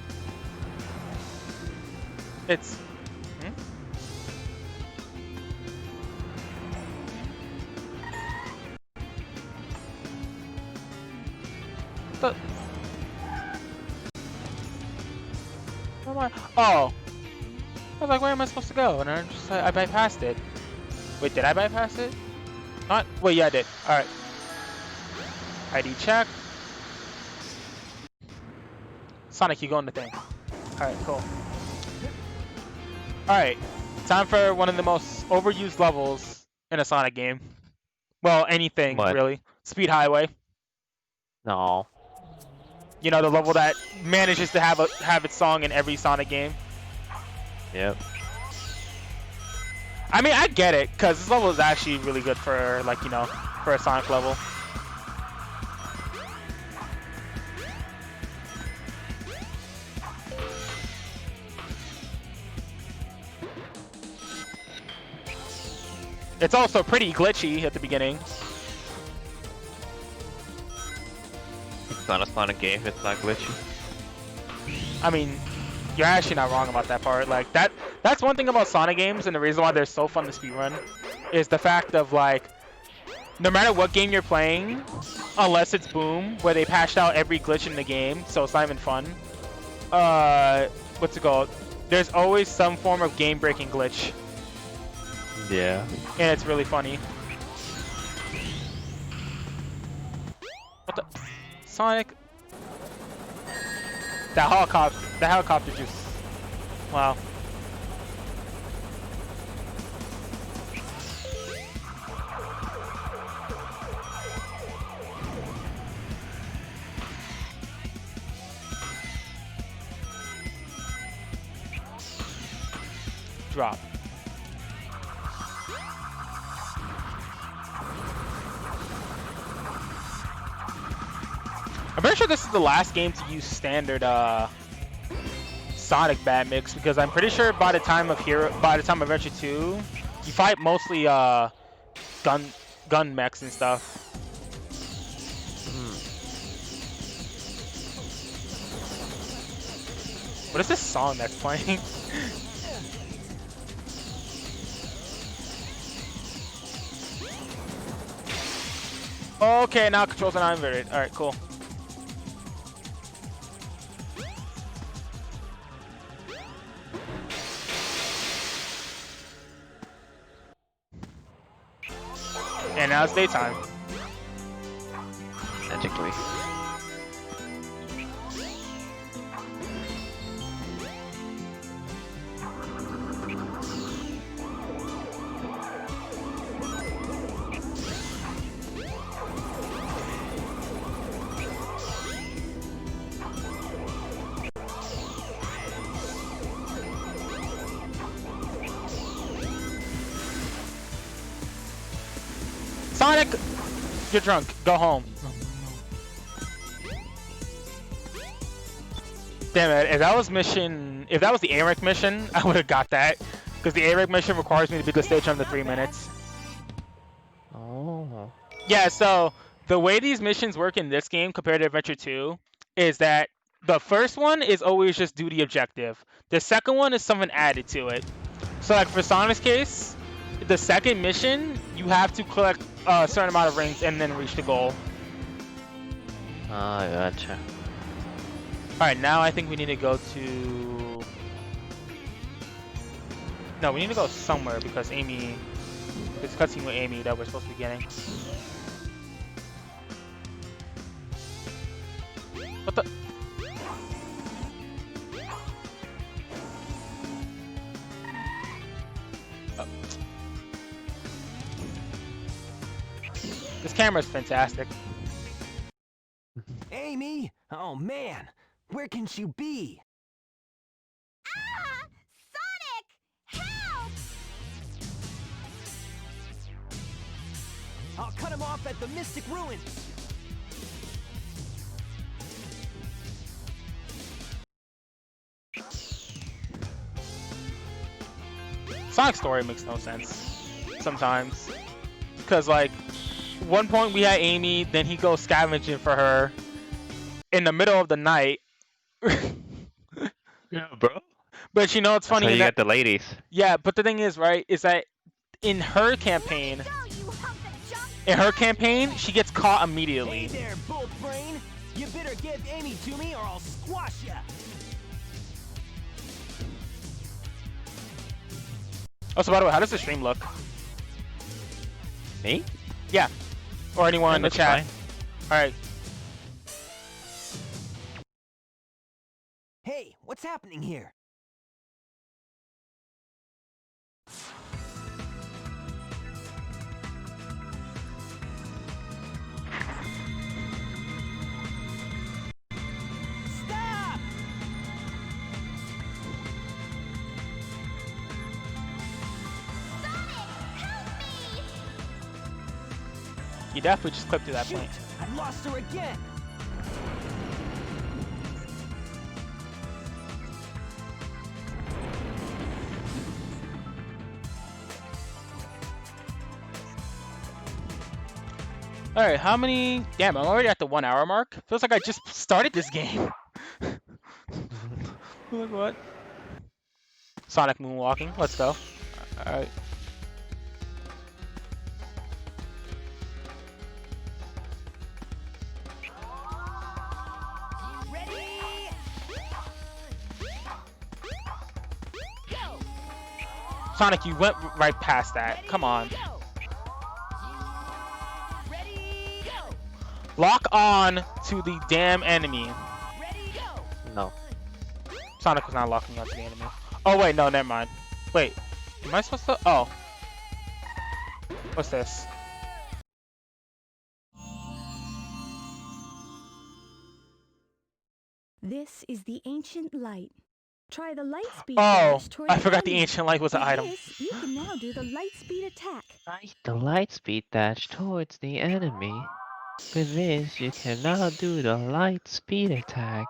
It's... Hmm? The... Where am I? Oh! I was like, where am I supposed to go? And I bypassed it. Wait, did I bypass it? Not? Wait, yeah, I did. Alright. ID check. Sonic, you go in the thing. Alright, cool. Alright. Time for one of the most overused levels in a Sonic game. Well, anything What? really. Speed Highway. No. You know, the level that manages to have its song in every Sonic game. Yep. I mean, I get it, because this level is actually really good for, like, you know, for a Sonic level. It's also pretty glitchy at the beginning. It's not a Sonic game. It's not glitchy. I mean, you're actually not wrong about that part. Like, that's one thing about Sonic games, and the reason why they're so fun to speedrun is the fact of, like, no matter what game you're playing, unless it's Boom, where they patched out every glitch in the game, so it's not even fun. What's it called? There's always some form of game-breaking glitch. Yeah. And it's really funny. What the? Sonic? That helicopter juice. Wow. Drop. I'm pretty sure this is the last game to use standard Sonic bat mix, because I'm pretty sure by the time of Adventure 2, you fight mostly gun mechs and stuff. What is this song that's playing? Okay, now controls are not inverted. Alright, cool. And now it's daytime. Magically. Sonic, you're drunk. Go home. Damn it! If that was the AREC mission, I would have got that, because the AREC mission requires me to beat the stage under 3 minutes. Oh. Yeah. So the way these missions work in this game compared to Adventure 2 is that the first one is always just do the objective. The second one is something added to it. So like for Sonic's case, the second mission you have to collect a certain amount of rings and then reach the goal. Ah, gotcha. Alright, now I think we need to go to... No, we need to go somewhere because Amy... It's cutscene with Amy that we're supposed to be getting. What the... Oh. This camera's fantastic. Amy? Oh man, where can she be? Ah! Sonic! Help! I'll cut him off at the Mystic Ruins. Sonic's story makes no sense sometimes. Because, like, one point we had Amy, then he goes scavenging for her in the middle of the night. Yeah, bro. But you know, it's funny. So you that, got the ladies. yeah, but the thing is, right, is that in her campaign, she gets caught Hey immediately. there, Bolt Brain. You better give Amy to me or I'll squash ya. Oh, so by the way, how does the stream look? Me? Yeah. Or anyone That in the looks chat. fine. Alright. Hey, what's happening here? You definitely just clipped through that Shoot! point. I lost her again. Alright, how many... Damn, I'm already at the 1 hour mark. Feels like I just started this game. Like what? Sonic moonwalking. Let's go. Alright. Ready? Go! Sonic, you went right past that. Come on. Go! Ready? Go! Lock on to the damn enemy. Ready? Go! No. Sonic was not locking onto the enemy. Oh wait, no, never mind. Wait, am I supposed to? Oh, what's this? This is the ancient light. Try the light speed Oh, dash toward I forgot the enemy. ancient light was an With item. this, you can now do the light speed attack. The light speed dash towards the enemy. With this, you can now do the light speed attack.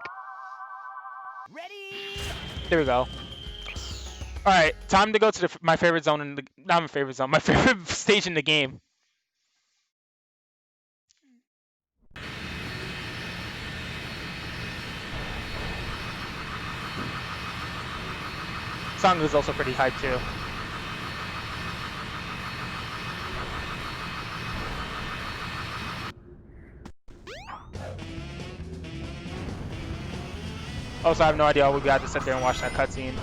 Ready? There we go. All right, time to go to my favorite zone in the not my favorite zone, my favorite stage in the game. Song is also pretty hype too. Also, I have no idea we got to sit there and watch that cutscene.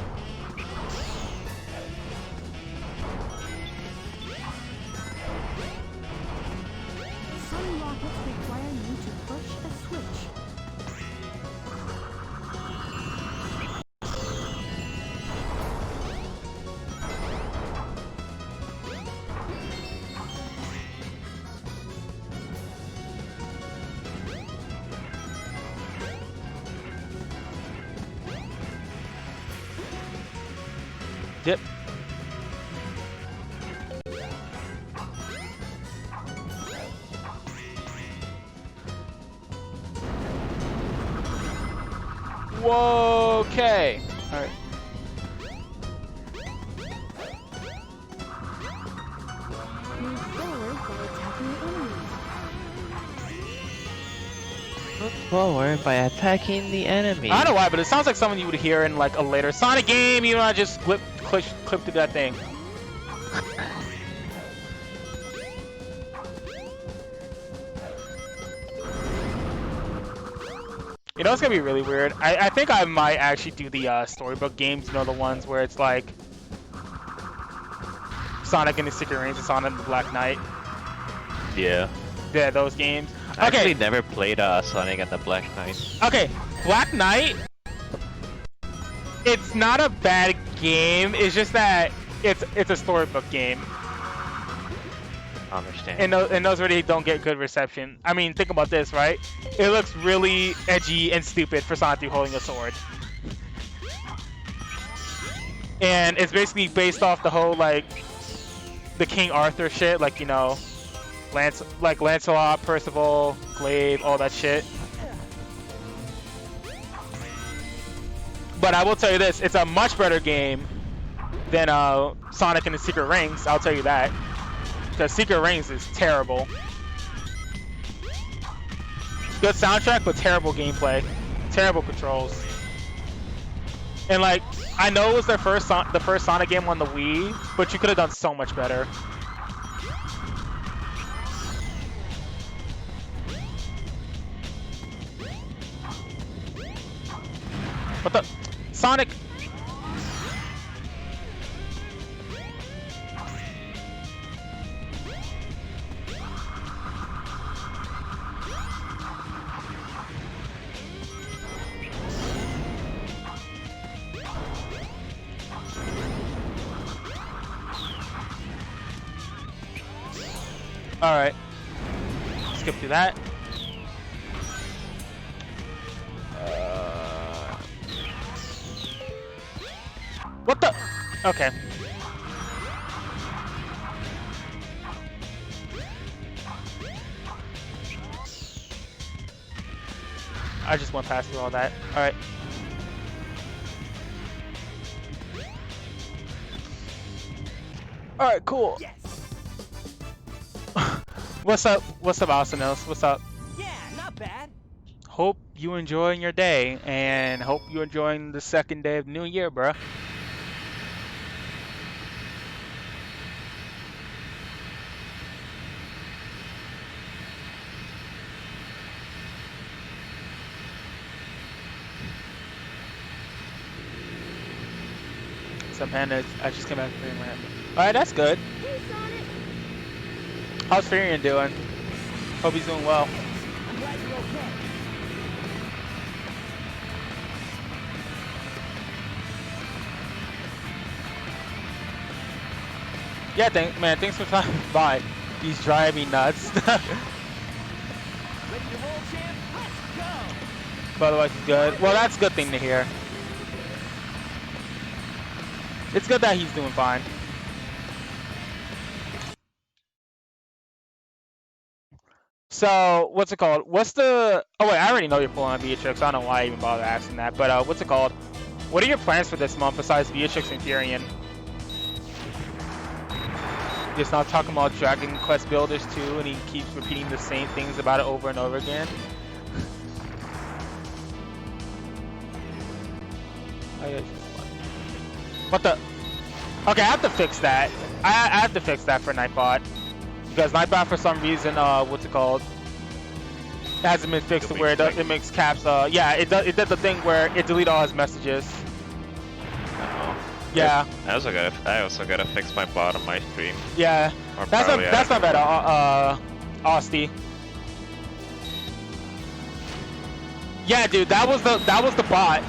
Some rockets require you to push a switch. Yep. Whoa, okay. All right. Move forward by attacking enemies. Move forward by attacking the enemy. I don't know why, but it sounds like something you would hear in like a later Sonic game. You know, I just clip through that thing. You know, it's gonna be really weird. I think I might actually do the storybook games. You know, the ones where it's like Sonic and the Secret Rings and Sonic and the Black Knight. Yeah. Yeah, those games. I Okay. actually never played Sonic and the Black Knight. Okay, Black Knight. It's not a bad game. It's just that it's a storybook game, I understand. and those really don't get good reception. I mean, think about this, right? It looks really edgy and stupid for Sonic 3 holding a sword, and it's basically based off the whole like the King Arthur shit, like you know, Lancelot, Percival, Glaive, all that shit. But I will tell you this, it's a much better game than Sonic and the Secret Rings, I'll tell you that. Because Secret Rings is terrible. Good soundtrack, but terrible gameplay. Terrible controls. And like, I know it was the first Sonic game on the Wii, but you could have done so much better. What the? Sonic! Alright. Skip through that. What the? Okay. I just went past through all that. All right. All right, cool. Yes. What's up? What's up, Alcinos? What's up? Yeah, not bad. Hope you enjoying your day, and hope you enjoying the second day of New Year, bruh. So, Panda, I just came back from my head. All right, that's good. Hey, Sonic. How's Furion doing? Hope he's doing well. I'm glad you're okay. Yeah, thanks for stopping by. He's driving me nuts. Ready to roll, champ? Let's go. But otherwise, he's good. Well, that's a good thing to hear. It's good that he's doing fine. So, what's it called? What's the... Oh, wait, I already know you're pulling on Beatrix. I don't know why I even bother asking that. But, what's it called? What are your plans for this month besides Beatrix and Furion? Just not talking about Dragon Quest Builders 2, and he keeps repeating the same things about it over and over again. What the? Okay, I have to fix that. I have to fix that for Nightbot. Because Nightbot, for some reason, what's it called? It hasn't been fixed to where it makes caps, yeah, it did the thing where it deleted all his messages. Oh. Yeah. I also gotta fix my bot on my stream. Yeah. Or That's not bad, Austy. Yeah, dude, that was the bot.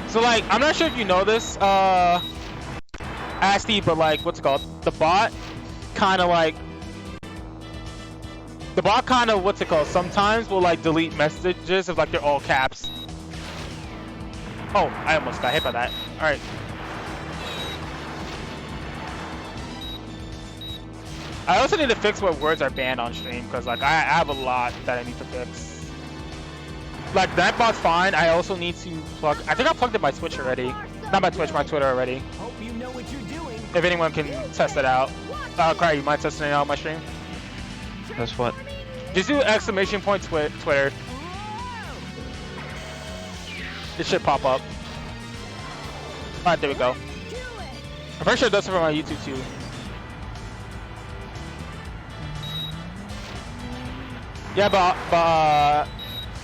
So like, I'm not sure if you know this, Asti, but like, what's it called? The bot kind of, what's it called? Sometimes will like delete messages if like they're all caps. Oh, I almost got hit by that. All right. I also need to fix what words are banned on stream because like I have a lot that I need to fix. Like that bot's fine. I also need to plug. I think I plugged in my Twitch already. Not my Twitch, my Twitter already. Hope you know what you're doing. If anyone can test it out. Cry, you mind testing it out on my stream? That's what? Just do exclamation point Twitter. It should pop up. Alright, there we go. I'm pretty sure it does it for my YouTube too. Yeah, but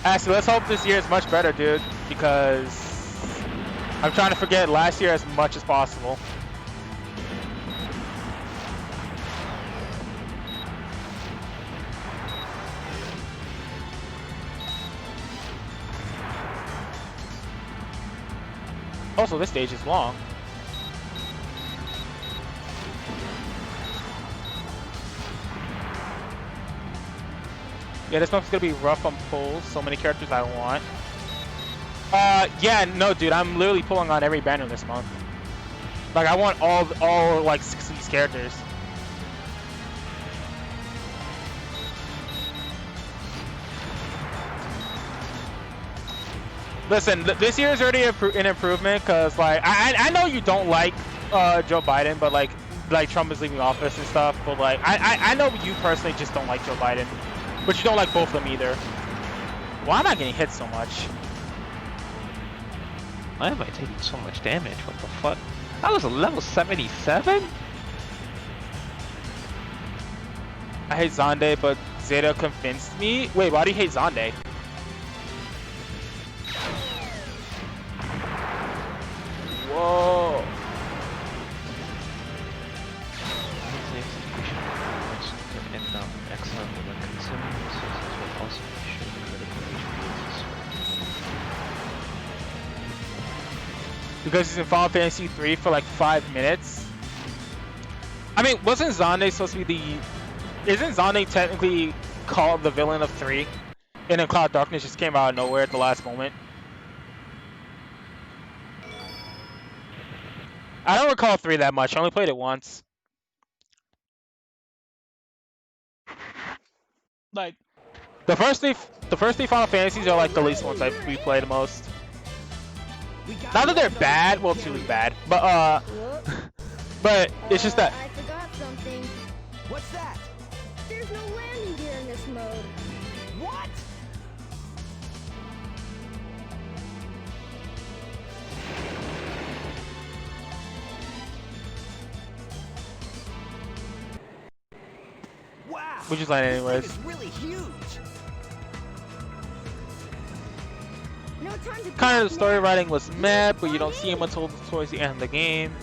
actually, let's hope this year is much better, dude, because I'm trying to forget last year as much as possible. Also, this stage is long. Yeah, this month's gonna be rough on pulls. So many characters I want. Yeah, no, dude, I'm literally pulling on every banner this month. Like, I want all like 6 of these characters. Listen, this year is already an improvement because, like, I know you don't like Joe Biden, but like Trump is leaving office and stuff. But like, I know you personally just don't like Joe Biden. But you don't like both of them either. Why am I getting hit so much? Why am I taking so much damage? What the fuck? I was a level 77? I hate Zonde, but Zeta convinced me. Wait, why do you hate Zonde? Whoa. Because he's in Final Fantasy 3 for like 5 minutes. I mean, wasn't Zonde supposed to be the... Isn't Zonde technically called the villain of 3? And then Cloud Darkness just came out of nowhere at the last moment. I don't recall 3 that much. I only played it once. Like the first three Final Fantasies are like the least ones I replay the most. Not that they're bad, well, 2 is bad, but but it's just that. I forgot something. What's that? There's no landing gear in this mode. What? Wow. We just land this anyways. thing is really huge. No time to Kind of the grab story now. writing was meh, but you don't see him until towards the end of the game.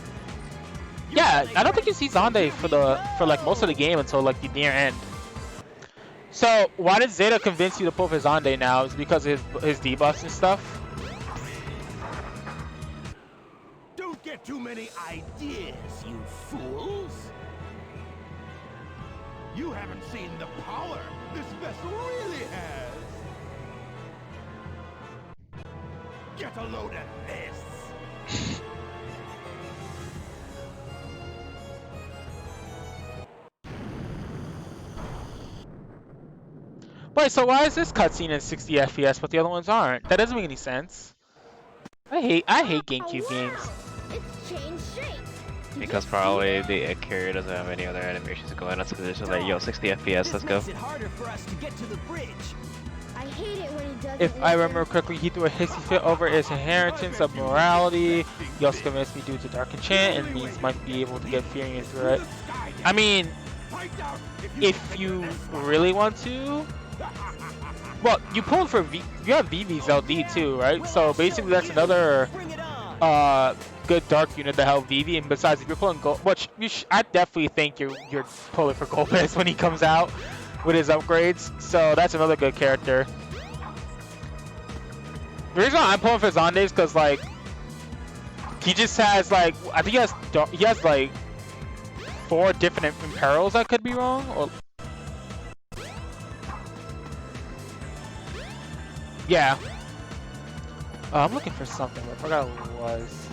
Yeah, I don't think you see Xande for like most of the game until like the near end. So why did Zeta convince you to pull for Xande now? Is it because of his debuffs and stuff? Don't get too many ideas, you fools! You haven't seen the power this vessel really has! Get a load of this! Wait, so why is this cutscene in 60 FPS but the other ones aren't? That doesn't make any sense. I hate GameCube Oh, games. wow. It's changed shape. Because probably the carrier doesn't have any other animations going on, so they're just like, yo, 60 FPS, let's go. This makes it harder for us to get to the bridge. I hate it when he doesn't If I listen. remember correctly, he threw a hissy fit over his inheritance of morality. He also convinced me due to Dark Enchant and means might be able to get Furion through it. I mean, if you really want to, well, you pulled for you have Vivi's LD too, right? So basically that's another Bring it on. good dark unit to help Vivi. And besides, if you're pulling Gold, which I definitely think you're pulling for Golbez when he comes out with his upgrades. So that's another good character. The reason why I'm pulling for Xande is because like he just has like I think he has like 4 different imperils. I could be wrong, or yeah. I'm looking for something. I forgot what it was.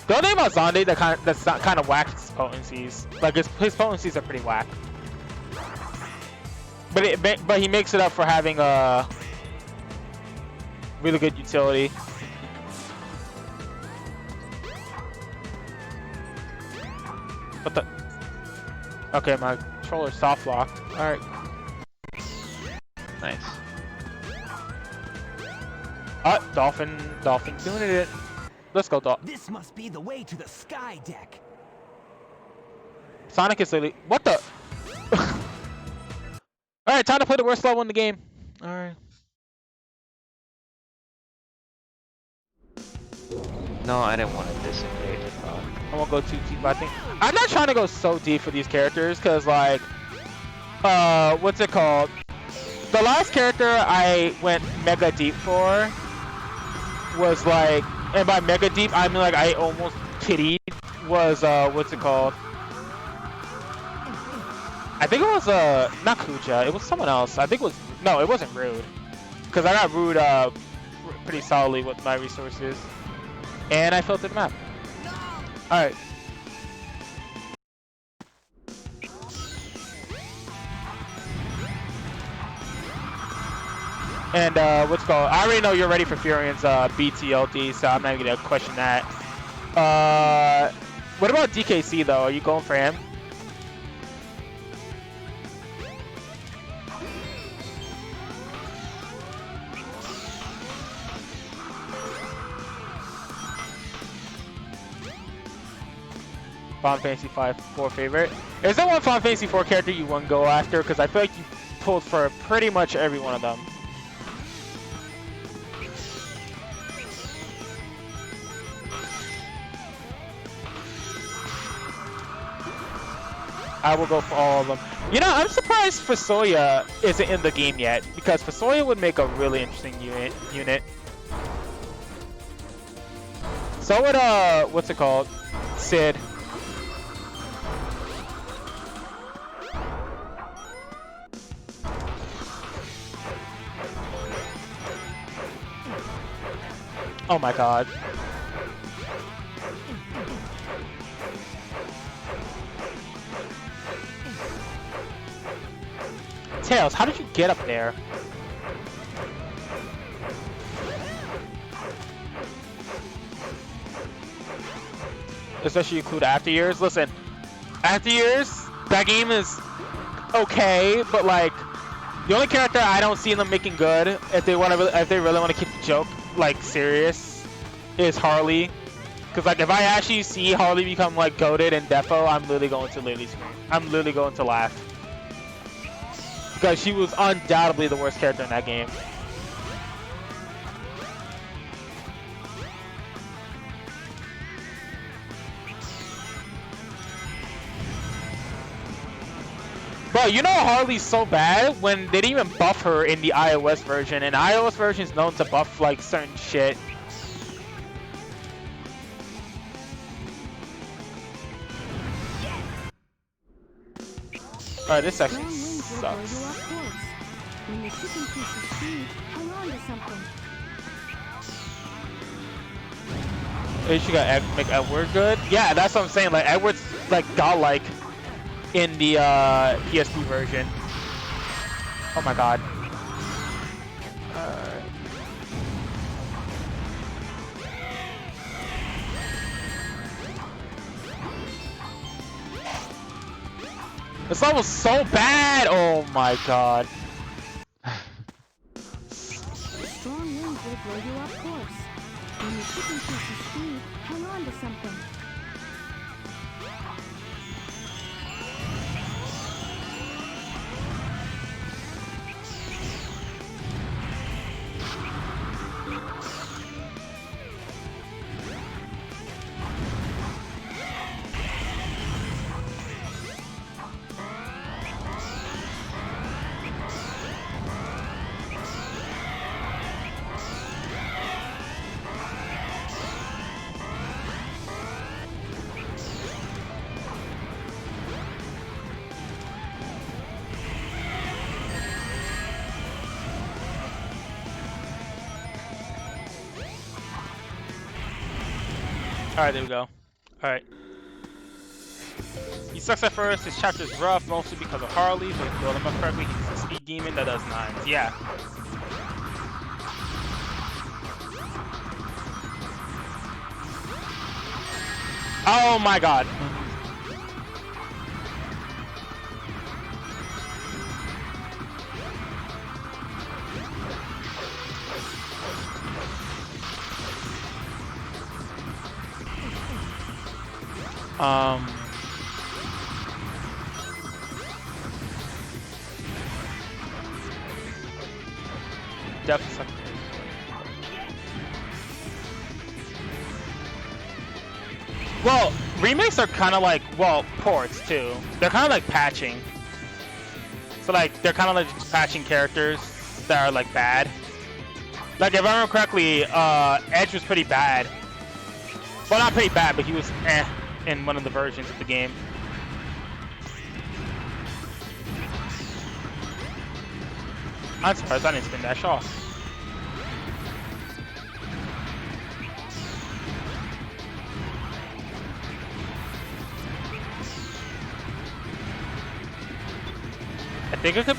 The only thing about Xande that's not kind of whack is his potencies. Like his potencies are pretty whack. But he makes it up for having a really good utility. What the? Okay, my controller's soft locked. All right. Nice. Dolphin doing it. Let's go, Dolphin. This must be the way to the sky deck. Sonic is literally what the? All right, time to play the worst level in the game. All right. No, I didn't want to disengage. I won't go too deep. I think I'm not trying to go so deep for these characters, cause like, what's it called? The last character I went mega deep for was like, and by mega deep I mean like I almost pitied was what's it called? I think it was not Kuja. It was someone else. I think it was no, it wasn't Rude, cause I got Rude pretty solidly with my resources, and I filtered the map. All right. And what's it called? I already know you're ready for Furion's BTLD, so I'm not even gonna question that. What about DKC though? Are you going for him? Final Fantasy 4 favorite. Is there one Final Fantasy 4 character you wouldn't go after? Because I feel like you pulled for pretty much every one of them. I will go for all of them. You know, I'm surprised Fusoya isn't in the game yet, because Fusoya would make a really interesting unit. So would, what's it called? Sid. Oh my god. Tails, how did you get up there? Especially include After Years. Listen, After Years, that game is okay, but like the only character I don't see them making good if they really want to keep the joke like serious is Harley. Cause like if I actually see Harley become like goated in Defo, I'm literally going to scream. I'm literally going to laugh. Because she was undoubtedly the worst character in that game. Bro, you know Harley's so bad when they didn't even buff her in the iOS version, and iOS version is known to buff like certain shit. Alright, this section sucks. When the chicken increases speed, hang on to something. At least you got make Edward good. Yeah, that's what I'm saying. Like Edward's like godlike in the PSP version. Oh my god. This level's so bad! Oh my god. Strong winds will blow you off course. When the ship increases speed, hang on to something. Alright, there we go. Alright. He sucks at first, his chapter's rough, mostly because of Harley, but if you build him up correctly, he's a speed demon that does 9s. Yeah. Oh my god. Definitely suck. Well, remakes are kind of like, well, ports too. They're kind of like patching. So like, they're kind of like just patching characters that are like bad. Like if I remember correctly, Edge was pretty bad. Well, not pretty bad, but he was in one of the versions of the game. I'm surprised I didn't spin dash off. I think it could.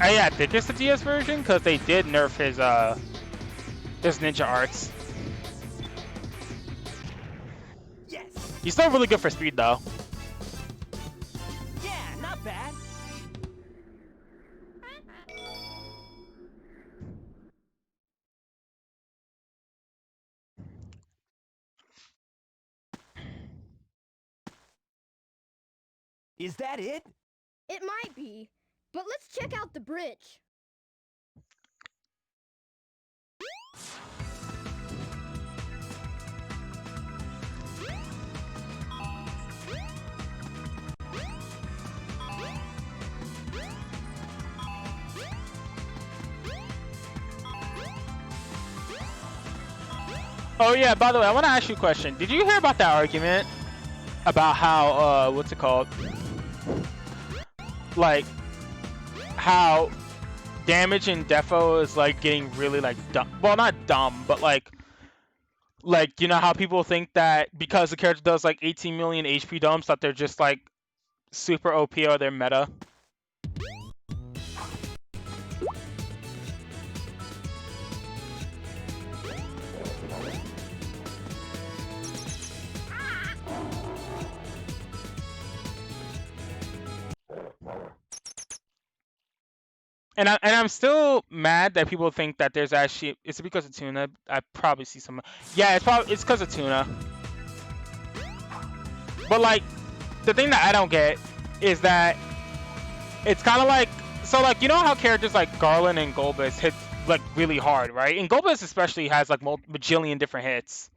Yeah, I think it's the DS version because they did nerf his ninja arts. Yes. He's still really good for speed though. Yeah, not bad. Is that it? It might be, but let's check out the bridge. Oh yeah, by the way, I want to ask you a question. Did you hear about that argument about how, what's it called? Like, how damage in Defo is like getting really like dumb. Well, not dumb, but like you know how people think that because the character does like 18 million HP dumps that they're just like super OP or they're meta? And I'm still mad that people think that there's actually. Is it because of Tuna? I probably see some. Yeah, it's because of Tuna. But like, the thing that I don't get is that it's kind of like, so like, you know how characters like Garland and Golbez hit like really hard, right? And Golbez especially has like bajillion different hits.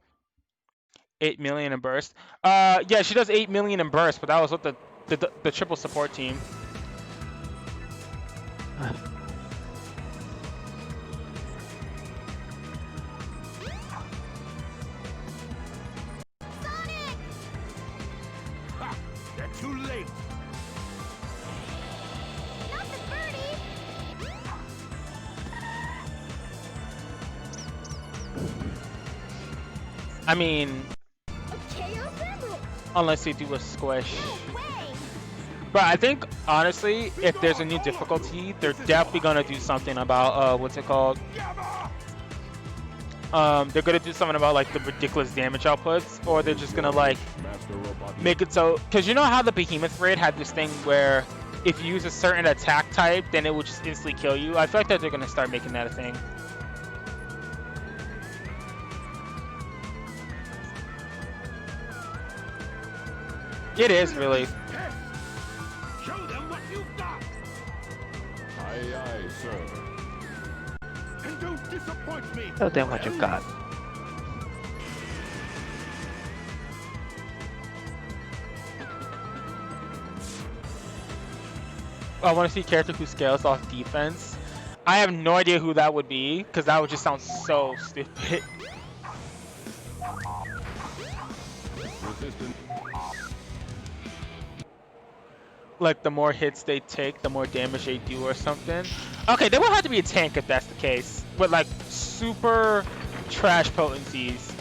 8 million in burst. Yeah, she does 8 million in burst, but that was with the triple support team. Ha! They're too late. Not the birdie! I mean, A Chaos Emerald! unless they do a squish. No way! But I think honestly, if there's a new difficulty, they're definitely gonna do something about what's it called? They're gonna do something about like the ridiculous damage outputs, or they're just gonna like make it so, because you know how the Behemoth raid had this thing where if you use a certain attack type, then it would just instantly kill you. I feel like that they're gonna start making that a thing. It is really. Show them what you've got. Aye, aye, sir. And don't disappoint me. Show them what you've got. I want to see a character who scales off defense. I have no idea who that would be, because that would just sound so stupid. Resistant. Like, the more hits they take, the more damage they do or something. Okay, they would have to be a tank if that's the case. With, like, super trash potencies.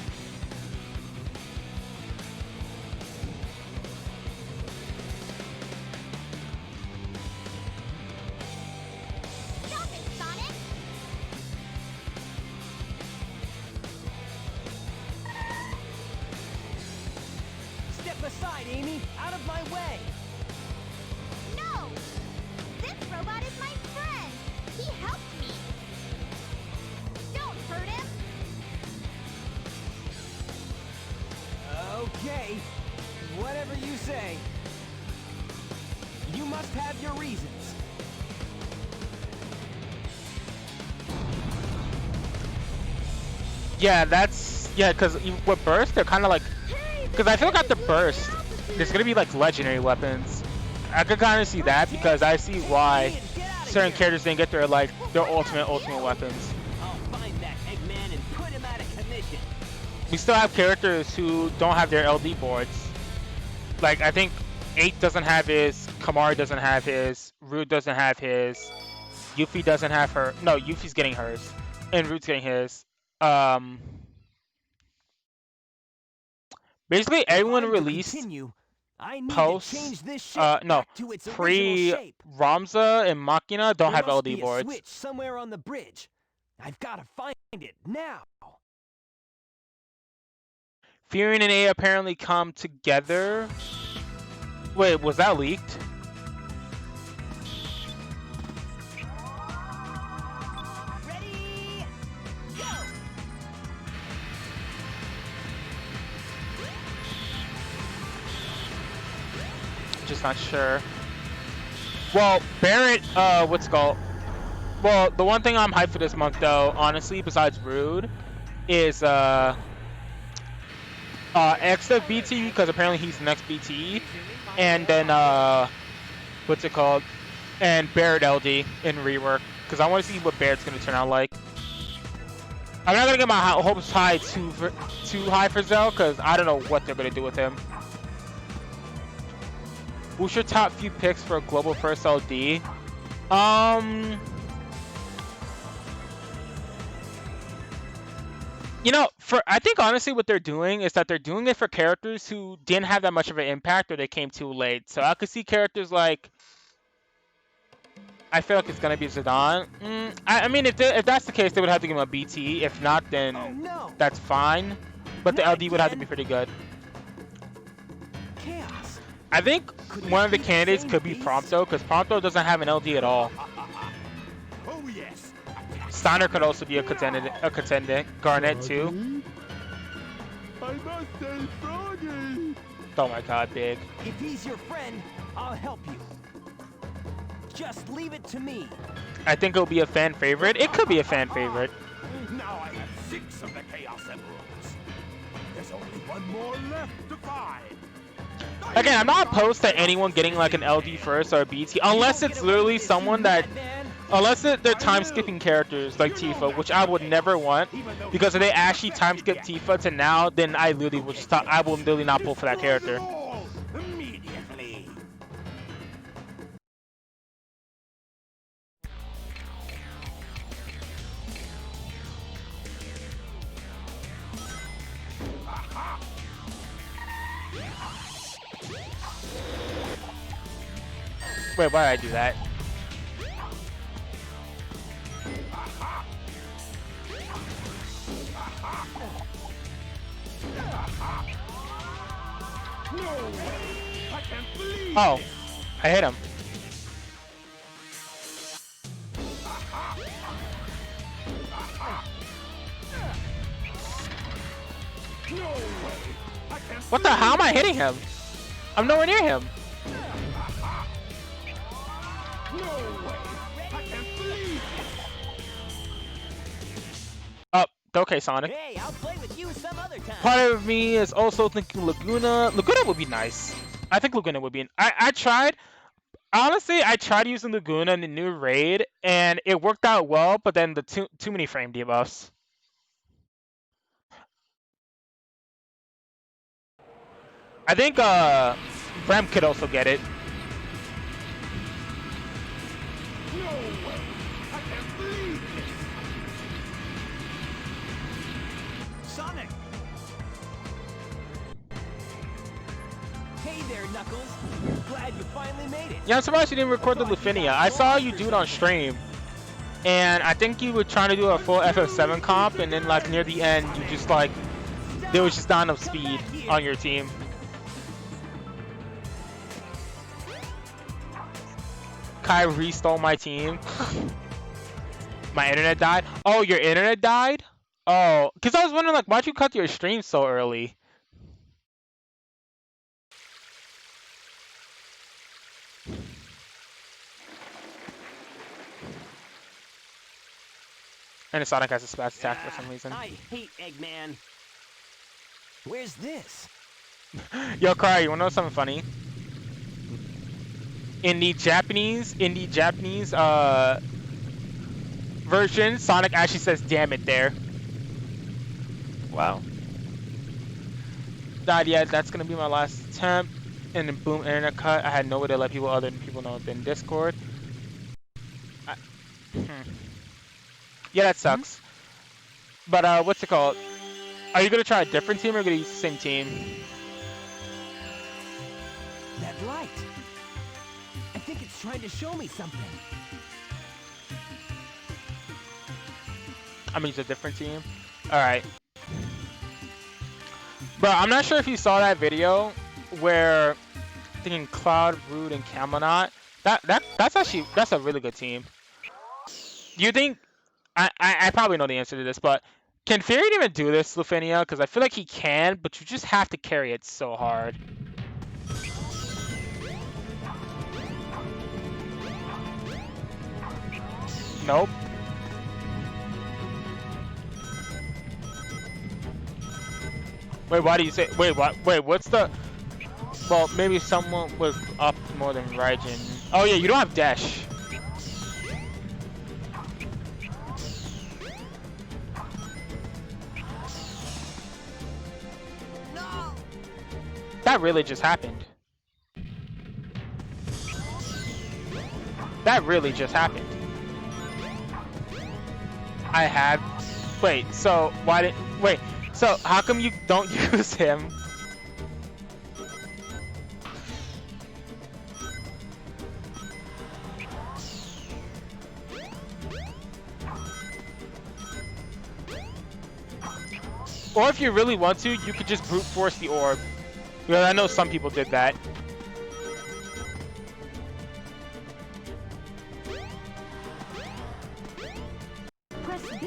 Stop it, Sonic! Step aside, Amy! Out of my way! No! This robot is my friend! He helped me! Don't hurt him! Okay, whatever you say. You must have your reasons. Yeah, that's... Yeah, because with burst, they're kind of like... Because I feel like after burst, there's going to be, like, legendary weapons. I could kind of see that, because I see why certain characters didn't get their, like, their ultimate weapons. I'll find that Eggman and put him out of commission. We still have characters who don't have their LD boards. Like, I think 8 doesn't have his, Kamari doesn't have his, Rude doesn't have his, Yuffie doesn't have her. No, Yuffie's getting hers, and Rude's getting his. Basically, everyone released post, no, pre-Ramza and Machina don't have LD boards. Switch somewhere on the bridge. I've got to find it now. Furion and A apparently come together. Wait, was that leaked? Ready, go! Just not sure. Well, Barrett, what's it called? Well, the one thing I'm hyped for this month, though, honestly, besides Rude, is Extra BT, because apparently he's the next BT, and then what's it called? And Barrett LD in rework, because I want to see what Barrett's gonna turn out like. I'm not gonna get my hopes high too high for Zell, because I don't know what they're gonna do with him. Who's your top few picks for a global first LD? You know, I think honestly what they're doing is that they're doing it for characters who didn't have that much of an impact or they came too late. So I could see characters like, I feel like it's gonna be Zidane. I mean, if that's the case, they would have to give him a BT. If not, then that's fine. But the LD would have to be pretty good. Chaos. I think one of the candidates could be Prompto, because Prompto doesn't have an LD at all. Sonic could also be a contender. Garnet too. I must say, Froggy. Oh my god, Big. If he's your friend, I'll help you. Just leave it to me. I think it'll be a fan favorite. It could be a fan favorite. Now I have 6 of the Chaos Emeralds. There's only one more left to find. Again, I'm not opposed to anyone getting like an LD first or a BT, unless it's literally someone that, unless they're time skipping characters like Tifa, which I would never want, because if they actually time skip Tifa to now, then I literally will just I will literally not pull for that character. Immediately. Wait, why did I do that? Oh, I hit him. What the? How am I hitting him? I'm nowhere near him. Oh, okay, Sonic. Hey, I'll play with you some other time. Part of me is also thinking Laguna. Laguna would be nice. I think Laguna would be. I tried. Honestly, I tried using Laguna in the new raid, and it worked out well. But then the too many frame debuffs. I think Rem could also get it. Sonic. Hey there, Knuckles. Glad you finally made it. Yeah, I'm surprised you didn't record the Lufinia. I saw you do it on stream, and I think you were trying to do a full FF7 comp, and then like near the end, you just like there was just not enough speed on your team. Kyrie stole my team. My internet died. Oh, your internet died? Oh, because I was wondering, like, why'd you cut your stream so early? And Sonic has a splash attack for some reason. I hate Eggman. Where's this? Yo, Cry, you wanna know something funny? In the Japanese version, Sonic actually says "damn it" there. Wow. Died yet? That's gonna be my last attempt. And then boom, internet cut. I had no way to let people other than people know than Discord. Yeah, that sucks. But what's it called? Are you gonna try a different team or gonna use the same team? That light. I think it's trying to show me something. I'm gonna use a different team. All right. Bro, I'm not sure if you saw that video where I'm thinking Cloud, Rude, and Camelot. That's a really good team. Do you think? I probably know the answer to this, but can Furion even do this, Lufinia? Because I feel like he can, but you just have to carry it so hard. Nope. Wait, why do you say? Wait, what? Wait, what's the? Well, maybe someone with up more than Raijin. Oh yeah, you don't have dash. No. That really just happened. That really just happened. I had. Wait, so why did? Wait, so how come you don't use him? Or if you really want to, you could just brute force the orb. Because I know some people did that.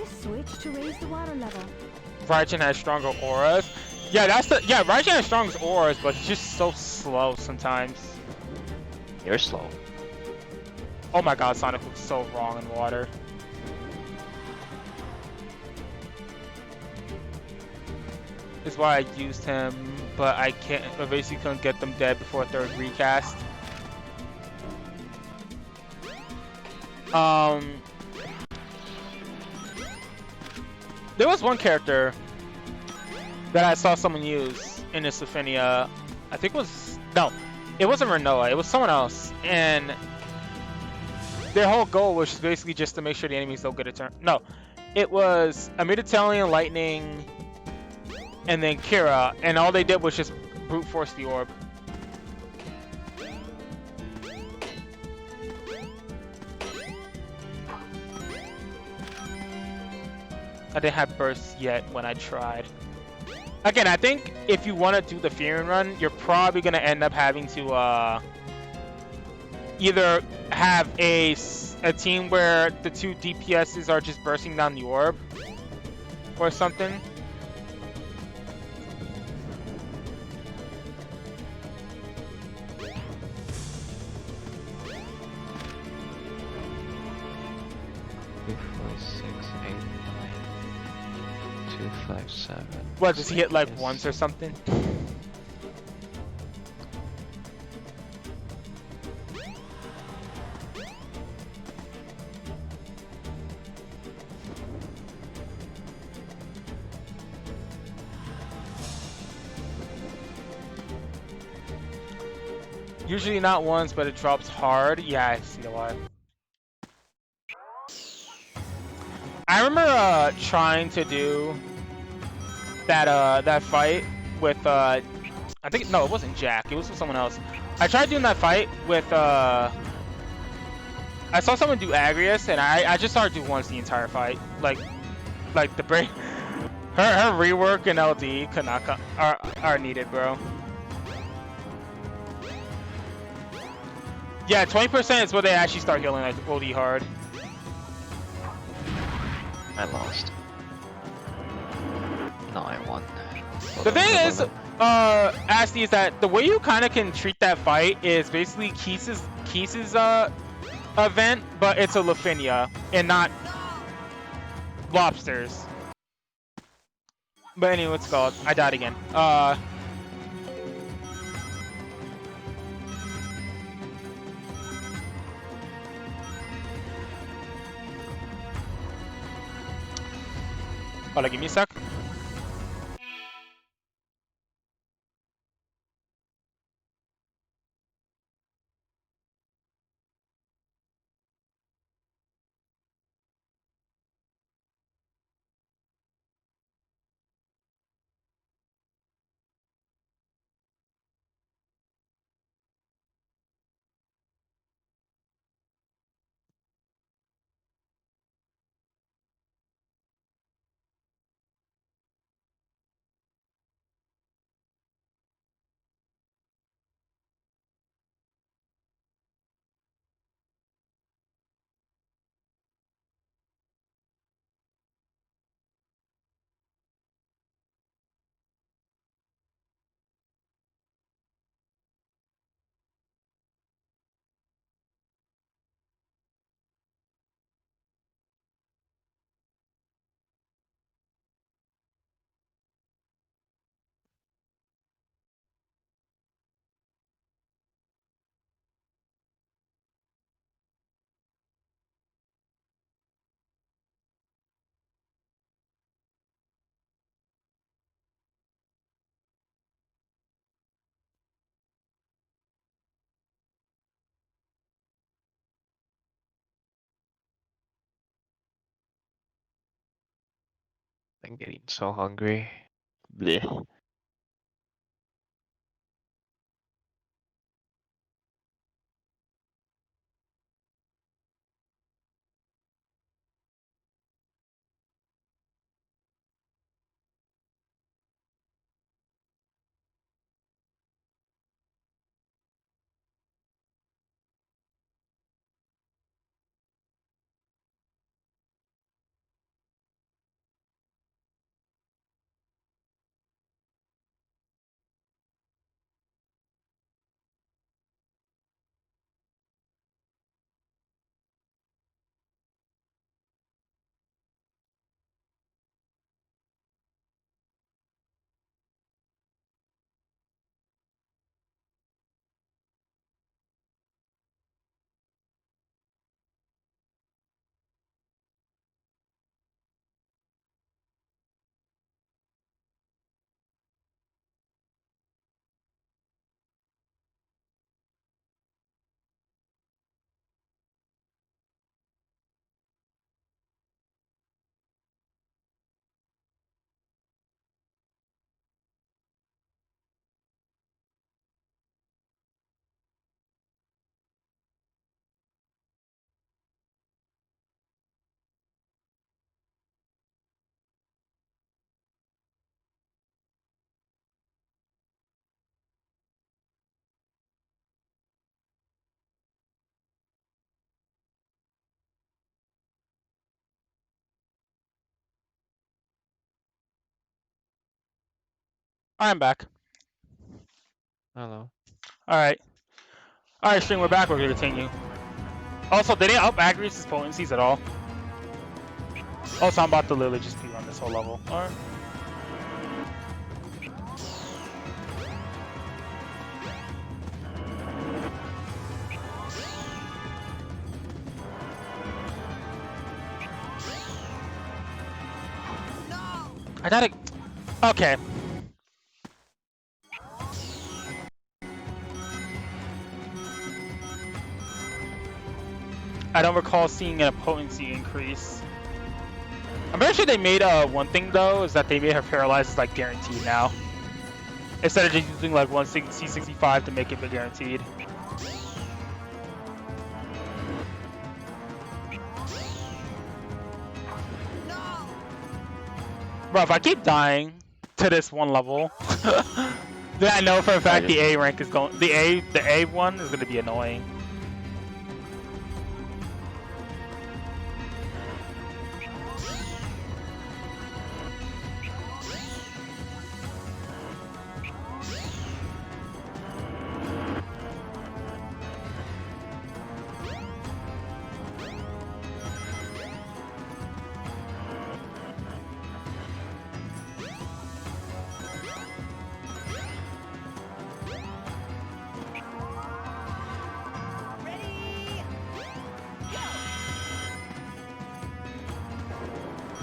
this switch to raise the water level. Raijin has stronger auras. Yeah, Raijin has strongest auras, but he's just so slow sometimes. You're slow. Oh my god, Sonic looks so wrong in water. Is why I used him, but I basically couldn't get them dead before third recast. There was one character that I saw someone use in this Lufenia. I think it was, no, it wasn't Renoa, it was someone else. And their whole goal was basically just to make sure the enemies don't get a turn. No, it was a Mid-Italian Lightning and then Kira, and all they did was just brute force the orb. I didn't have bursts yet when I tried. Again, I think if you want to do the Fearing run, you're probably going to end up having to either have a team where the two DPSs are just bursting down the orb or something. What, does he hit like once or something? Usually not once, but it drops hard. Yeah, I see why. I remember trying to do that fight with I think, no, it wasn't Jack, it was with someone else. I tried doing that fight with I saw someone do Agrius, and I just started to do once the entire fight. Like the break, her rework and LD Kanaka are needed, bro. Yeah, 20% is where they actually start healing like OD hard. I lost. No, I won. The thing is, Asti, is that the way you kind of can treat that fight is basically Keese's event, but it's a Lufenia and not Lobsters. But anyway, what's it called? I died again. Hold on, give me a sec. I'm getting so hungry. Blech. I'm back. Hello. Alright. Alright, stream, we're back. We're gonna continue. Also, they didn't up Agrius' potencies at all. Also, I'm about to literally just run this whole level. Alright. I gotta... Okay. I don't recall seeing a potency increase. I'm pretty sure they made one thing though, is that they made her paralyzed like guaranteed now. Instead of just using like one C65 to make it guaranteed. Bro, if I keep dying to this one level, then I know for a fact the A rank is going. The A one is going to be annoying.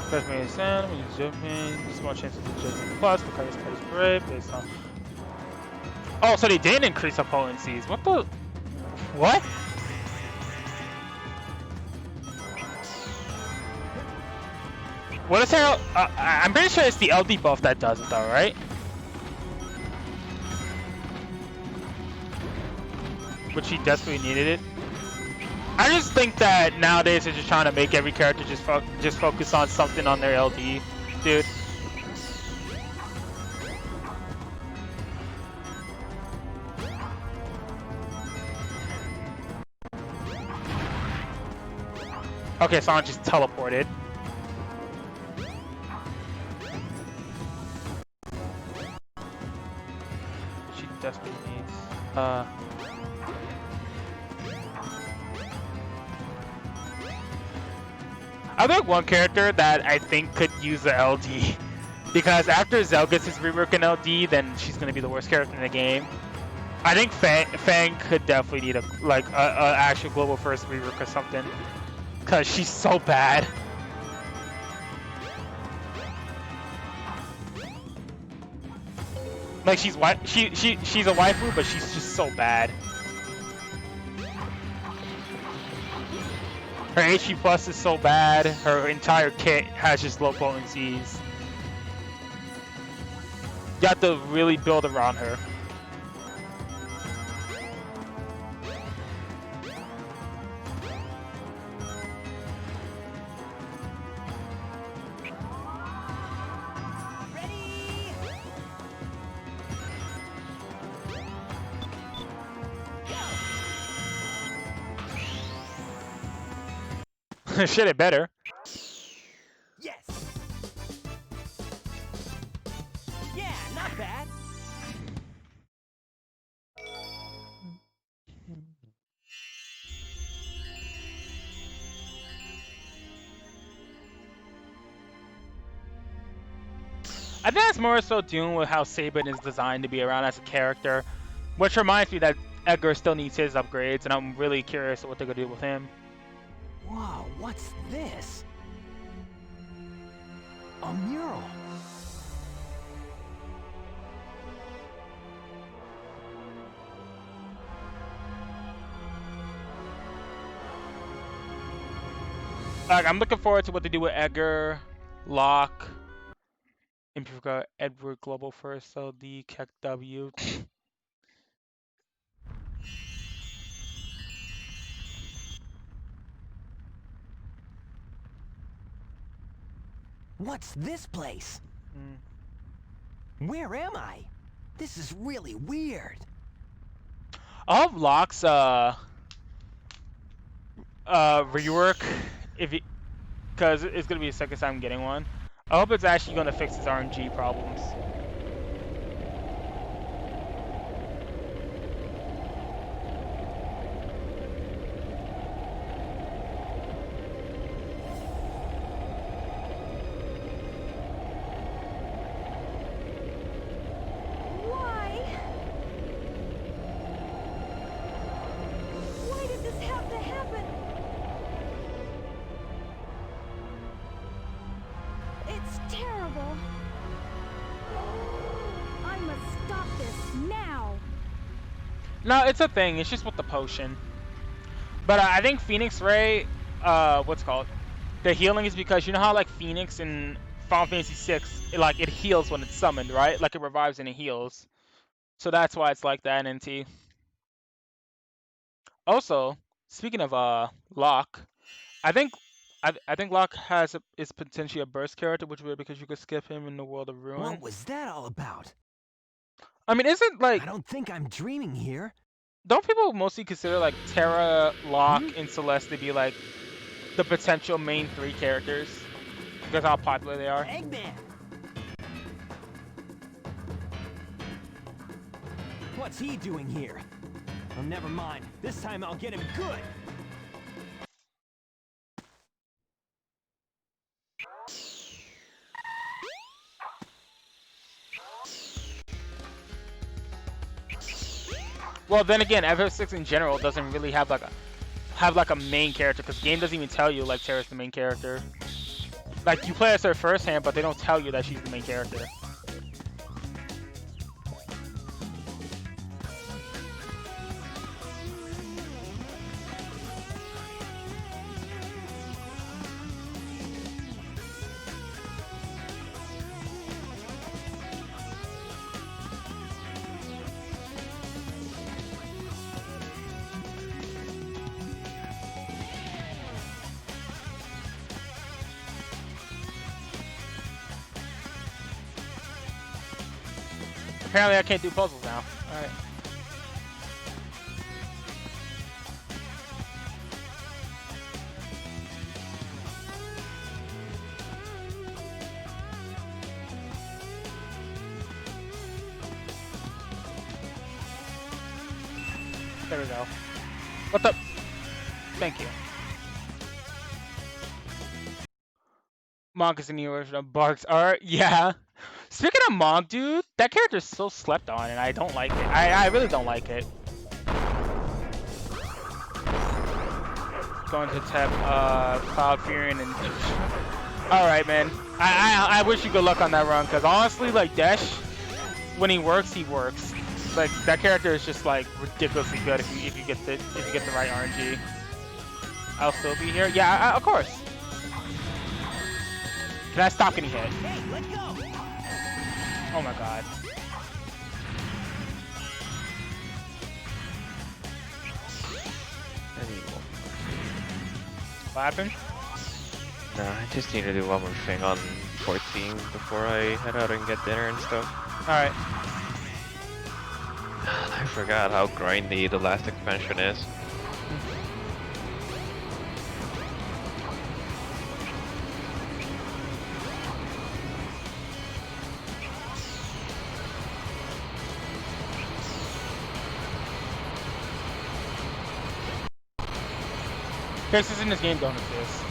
First main sound, when you jumping, small chance of jumping plus because it's brave based on. Oh, so they didn't increase the potencies. What the? What? What is there? I'm pretty sure it's the LD buff that does it though, right? But she desperately needed it. I just think that nowadays they're just trying to make every character just focus on something on their LD, dude. Okay, someone just teleported. She desperately needs. I think one character that I think could use the LD, because after Zell gets his rework in LD, then she's gonna be the worst character in the game. I think Fang could definitely need a actual global first rework or something, cause she's so bad. Like she's a waifu, but she's just so bad. Her HP plus is so bad, her entire kit has just low potencies. You have to really build around her. Shit, it better. Yes. Yeah, not bad. I think that's more so doing with how Sabin is designed to be around as a character, which reminds me that Edgar still needs his upgrades, and I'm really curious what they're gonna do with him. Whoa, what's this? A mural. Like, I'm looking forward to what they do with Edgar, Locke, Improve Edward Global First LD, Keck W. What's this place? Where am I? This is really weird. I'll have Locke's rework because it's gonna be the second time I'm getting one. I hope it's actually gonna fix his RNG problems. horrible. I must stop this now. No, it's a thing. It's just with the potion. But I think Phoenix Ray, what's it called? The healing is because you know how like Phoenix in Final Fantasy VI, it heals when it's summoned, right? Like it revives and it heals. So that's why it's like that in NT. Also, speaking of Locke, I think Locke is potentially a burst character, which is weird because you could skip him in the World of Ruin. What was that all about? I mean, isn't like I don't think I'm dreaming here. don't people mostly consider like Terra, Locke, and Celeste to be like the potential main 3 characters because how popular they are? Eggman! What's he doing here? Oh, never mind. This time I'll get him good. Well, then again, FF6 in general doesn't really have like a main character because the game doesn't even tell you like Terra's the main character. Like you play as her firsthand, but they don't tell you that she's the main character. Apparently I can't do puzzles now. Alright. There we go. What the? Thank you. Monk is a new version of Bark's art. Yeah. Speaking of Monk, dude, that character is so slept on, and I don't like it. I really don't like it. Going to tap Cloud Fury and alright, man. I wish you good luck on that run, because honestly, like Desh, when he works, he works. Like that character is just like ridiculously good if you get the right RNG. I'll still be here. Yeah, of course. Can I stop getting hit? Hey, let go! Oh my god. What happened? Nah, I just need to do one more thing on 14 before I head out and get dinner and stuff. Alright. I forgot how grindy the last expansion is. Cases in this game don't exist.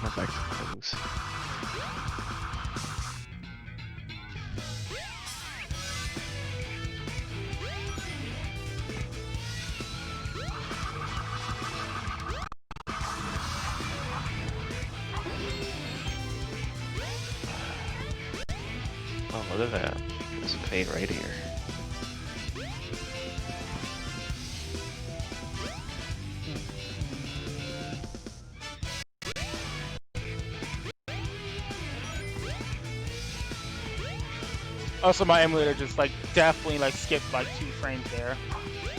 Not back to things. Oh, look at that. There's a fade right here. Also, my emulator just like definitely like skipped like 2 frames there.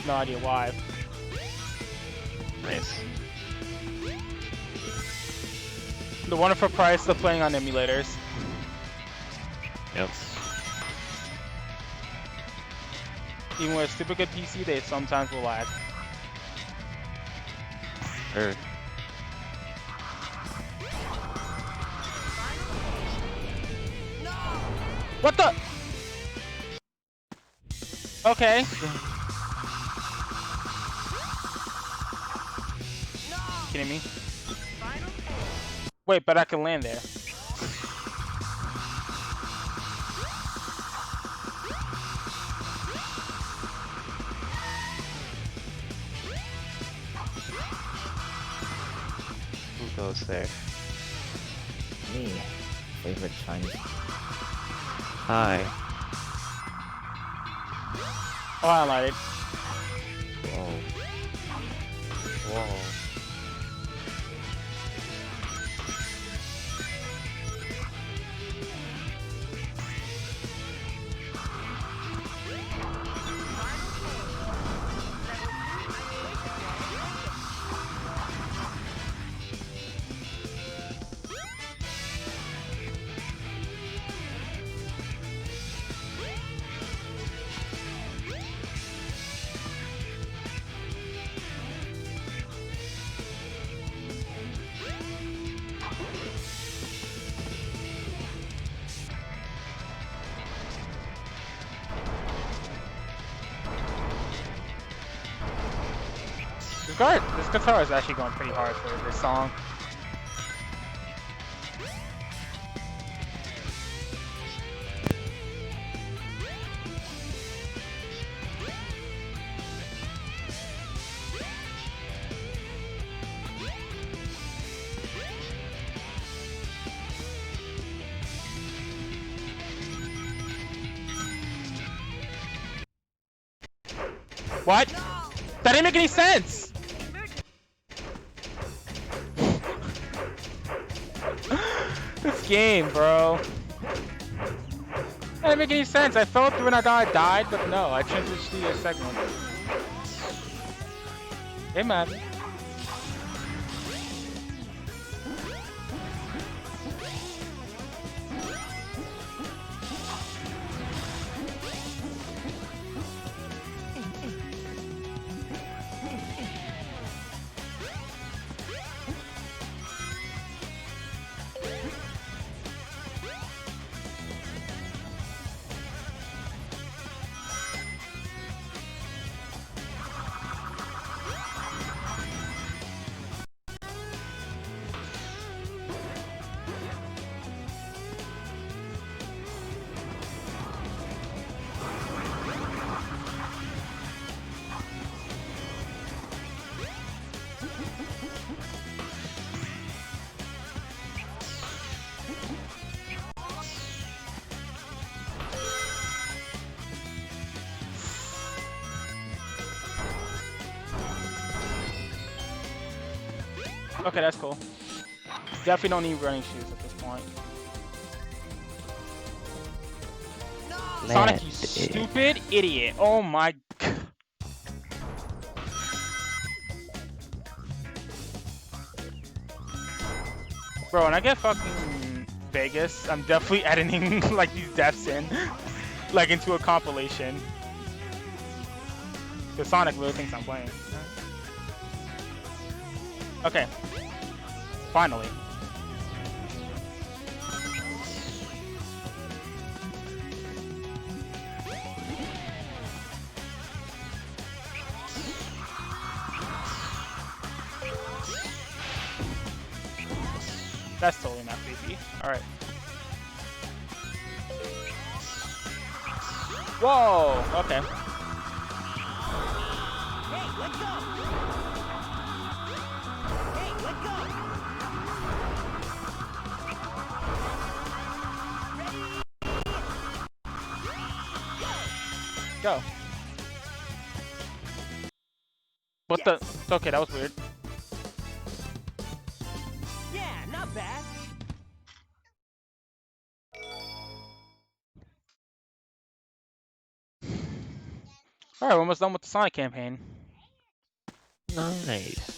No idea why. Nice. The wonderful price of playing on emulators. Yep. Even with a super good PC, they sometimes will lag. Sure. What the? Okay. Kidding me? Wait, but I can land there. Who goes there? Me. Favorite Chinese. Hi. Oh, I lied. Whoa. Whoa. This guitar is actually going pretty hard for this song. What? That didn't make any sense! This game, bro. That didn't make any sense. I fell through and I thought I died, but no, I changed to the segment. Hey, man. Okay, that's cool. Definitely don't need running shoes at this point. Sonic, you stupid idiot. Oh my god. Bro, when I get fucking Vegas, I'm definitely editing like these deaths in. Like into a compilation. Because Sonic really thinks I'm playing. Okay. Finally. That's totally not creepy. Alright. Whoa! Okay. Hey, let go! Hey, let go! Go. What the? Okay, that was weird. Yeah, not bad. Alright, we're almost done with the Sonic campaign. Nice.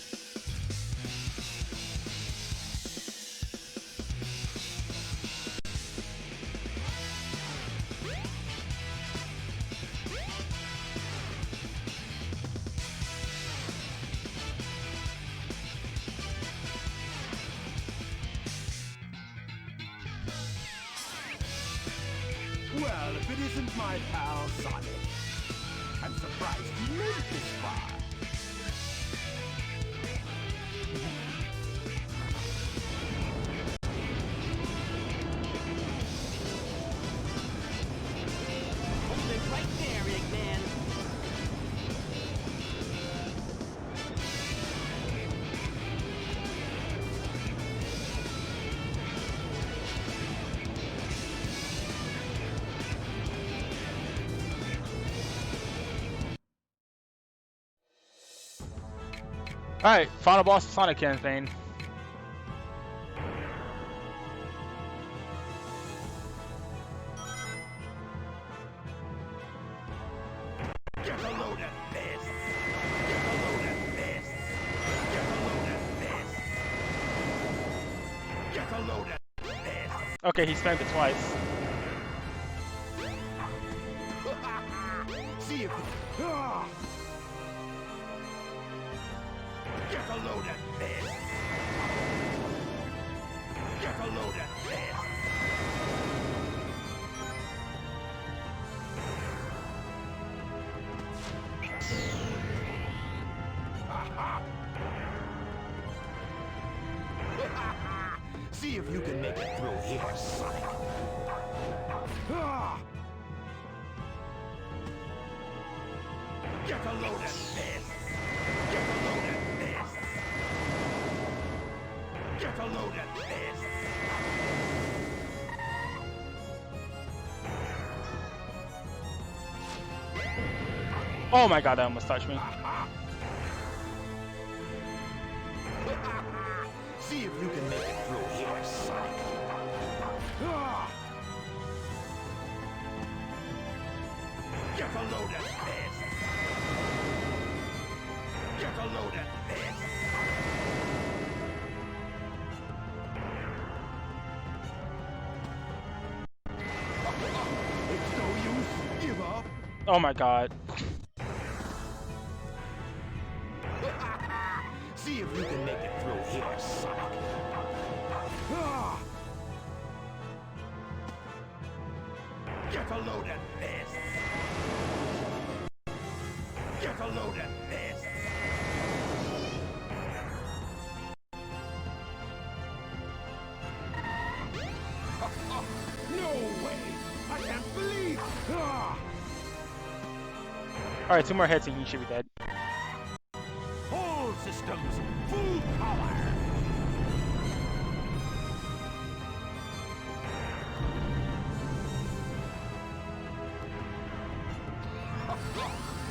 Well, if it isn't my pal Sonic, I'm surprised you made it this far. Alright, final boss of Sonic campaign. Get a load of this. Get a load of this. Get a load of this. Get a load of this. Okay, he spanked it twice. See if ah! Get a load of this. Get a load of this. See if you can make it through here, Sonic. Ah! Get a load of this. Get a load of this. Get a load of this. Oh my god, that almost touched me. See if you can make it through here, Sonic. Ah! Get a load of this. Get a load of this. It's no use. Give up. Oh my god. See if you can make it through here, Sonic. Ah! Get a load of this. Get a load of this. No way! I can't believe! Ah! Alright, 2 more hits and he should be dead. All systems, full power!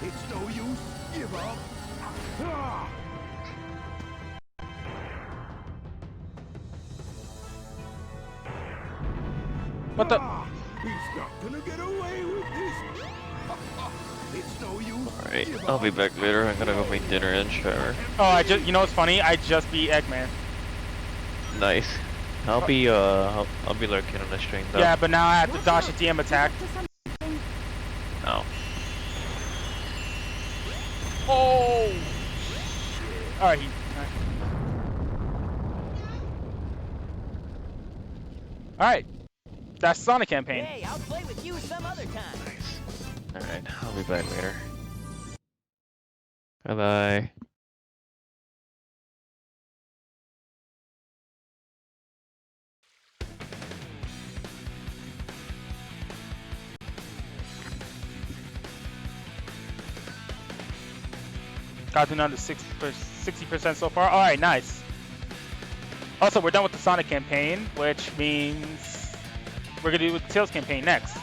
It's no use. Give up. Ah! What the? Ah! He's not gonna get away with this. It's no use. Alright, Give I'll up. be back later. I'm gonna go make dinner and shower. Oh, you know what's funny? I just beat Eggman. Nice. I'll be lurking on the stream though. Yeah, but now I have to dodge the DM attack. Oh. Oh! Alright, Alright. That's Sonic campaign. Hey, I'll play with you some other time. Nice. Alright, I'll be back later. Bye bye. Gotten down to 60% so far. Alright, nice. Also, we're done with the Sonic campaign, which means we're gonna do the Tails campaign next.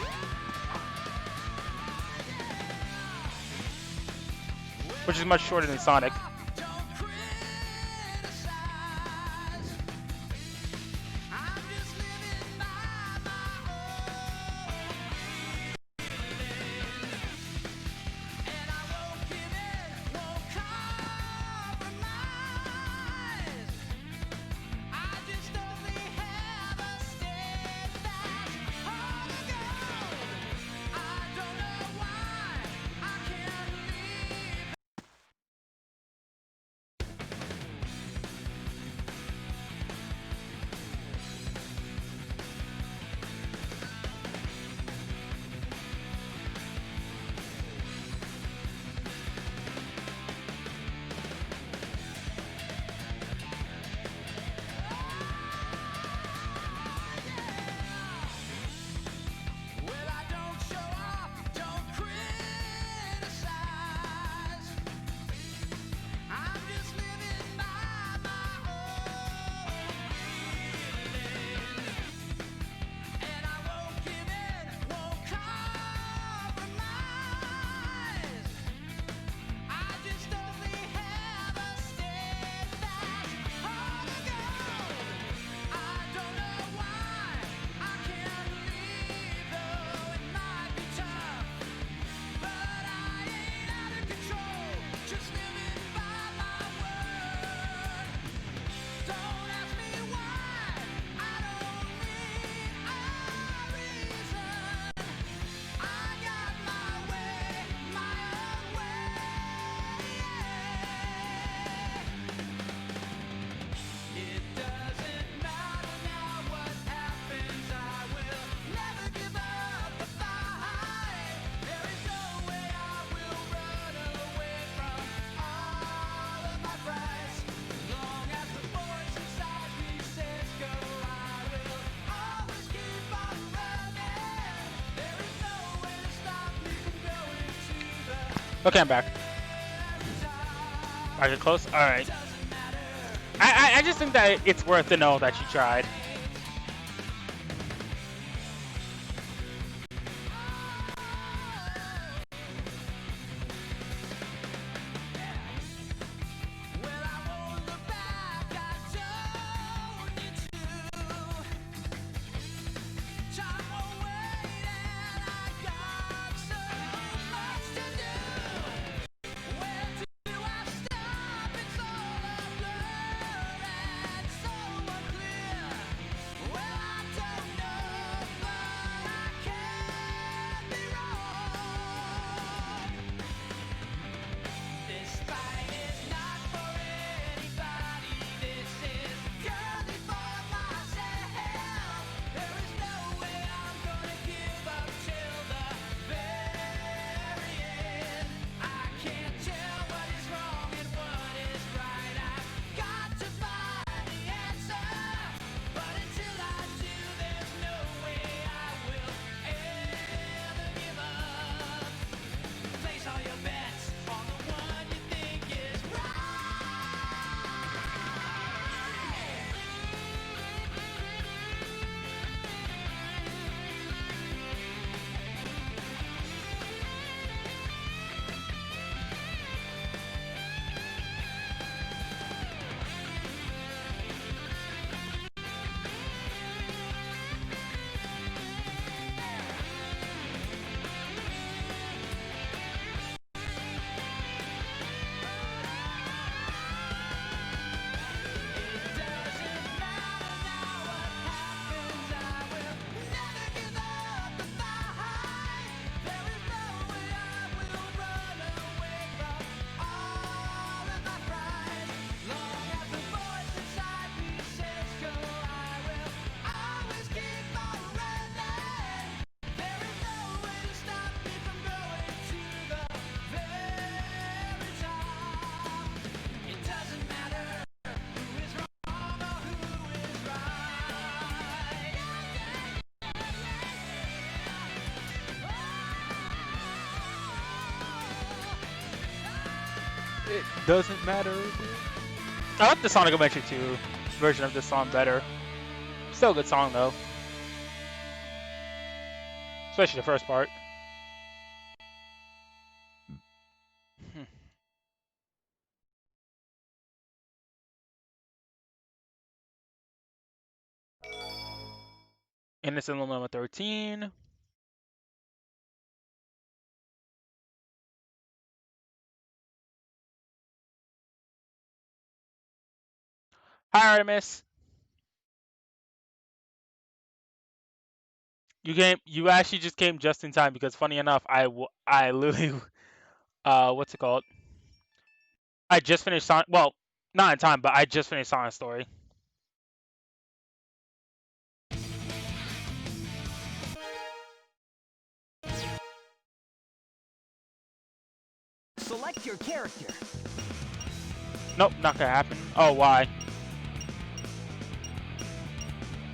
Which is much shorter than Sonic. Okay, I'm back. Are you close? All right. I just think that it's worth to know that you tried. It doesn't matter. I like the Sonic Adventure 2 version of this song better. Still a good song though. Especially the first part. Innocent number 13. Hi Artemis. You actually just came just in time because funny enough, I literally what's it called? I just finished Sonic, well, not in time, but I just finished Sonic Story. Select your character. Nope, not gonna happen. Oh, why?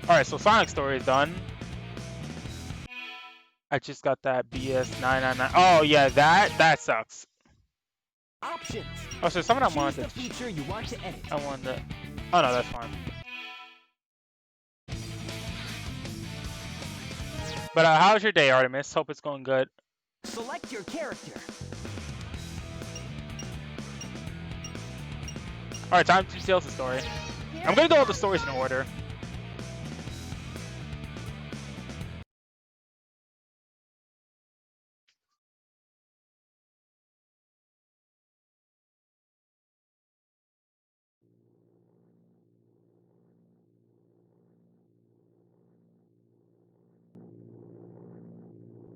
Alright, so Sonic Story is done. I just got that BS999. Oh yeah, that sucks. Options. Oh, so someone I wanted Choose the feature you want to edit. I wanted to... Oh no, that's fine. But how's your day, Artemis? Hope it's going good. Select your character. Alright, time to tell the story. I'm gonna go with the stories in order.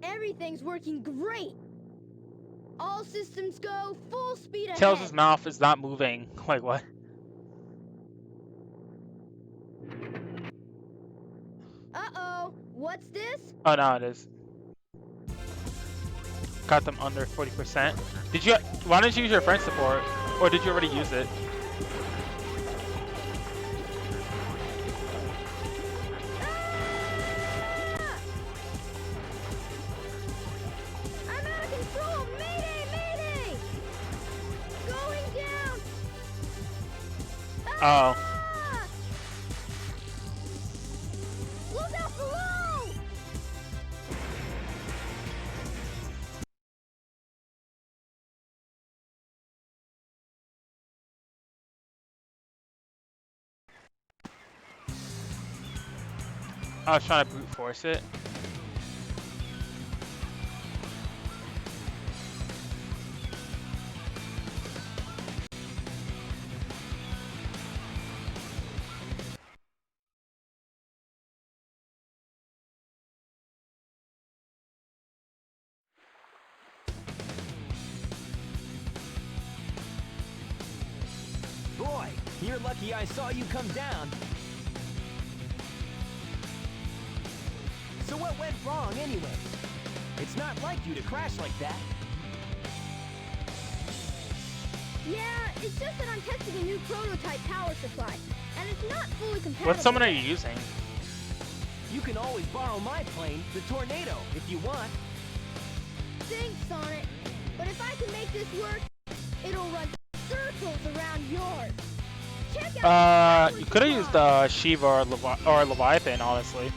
Everything's working great. All systems go, full speed ahead. Tails' mouth is not moving. Like what? Uh-oh, what's this? Oh no, it is. Got them under 40%. Did you? Why didn't you use your friend support, or did you already use it? I'm out of control! Mayday, mayday! Oh. Look out below! I was trying to brute force it. Boy, you're lucky I saw you come down. So what went wrong anyway? It's not like you to crash like that. Yeah, it's just that I'm testing a new prototype power supply, and it's not fully compatible. What summon are you using? You can always borrow my plane, the Tornado, if you want. Thanks, Sonic. But if I can make this work, it'll run circles around yours. Check out You could have used Shiva or, Leviathan, honestly.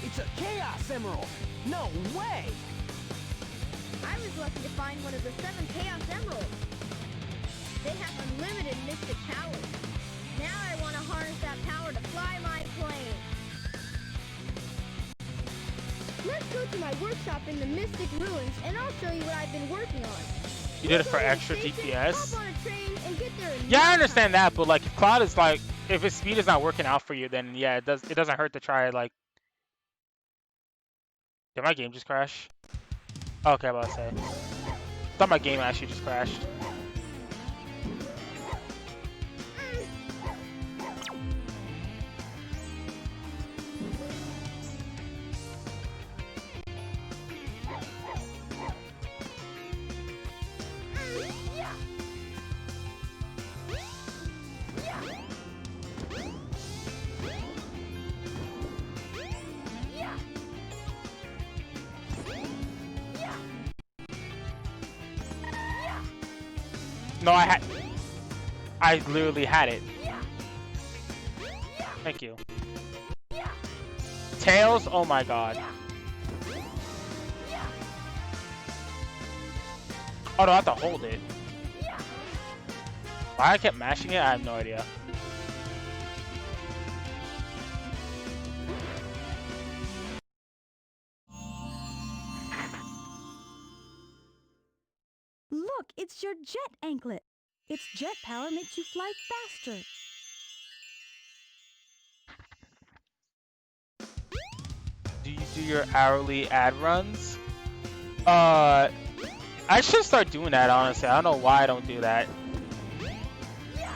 It's a Chaos Emerald! No way! I was lucky to find one of the 7 Chaos Emeralds. They have unlimited mystic powers. Now I want to harness that power to fly my plane. Let's go to my workshop in the Mystic Ruins, and I'll show you what I've been working on. You did it for We'll go to the extra station, DPS? hop on a train, and get there in Yeah, no I time. understand that, but like if Cloud is like, if his speed is not working out for you, then yeah, it doesn't hurt to try like. Did my game just crash? Okay, I'm about to say. Thought my game actually just crashed. No, I literally had it. Thank you. Tails? Oh my god. Oh, do I have to hold it? Why I kept mashing it? I have no idea. Look, it's your jet anklet. Its jet power makes you fly faster. Do you do your hourly ad runs? I should start doing that, honestly. I don't know why I don't do that.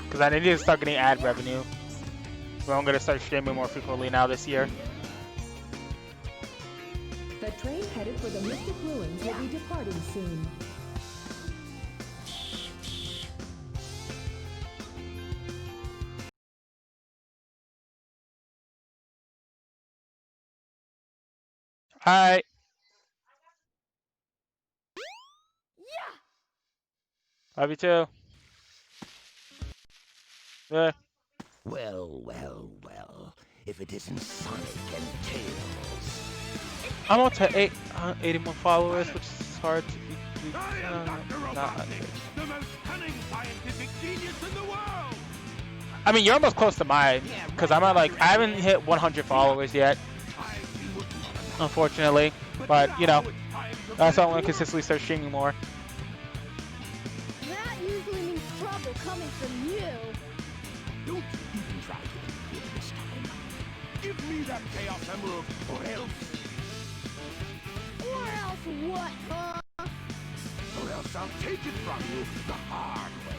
Because I need to start getting ad revenue. Well, I'm going to start streaming more frequently now this year. The train headed for the Mystic Ruins will be departing soon. Hi. Love you too. Yeah. Well, well, well. If it isn't Sonic and Tails. I'm up to 81 followers, which is hard to be. I am Dr. Robotnik, the most cunning scientific genius in the world! I mean, you're almost close to mine, because I'm at like, I haven't hit 100 followers yet, unfortunately. But, you know, that's why I want to consistently start streaming more. That usually means trouble coming from you. Don't even try to interfere this time. Give me that Chaos Emerald, or else... Or else what, huh? Or else I'll take it from you the hard way.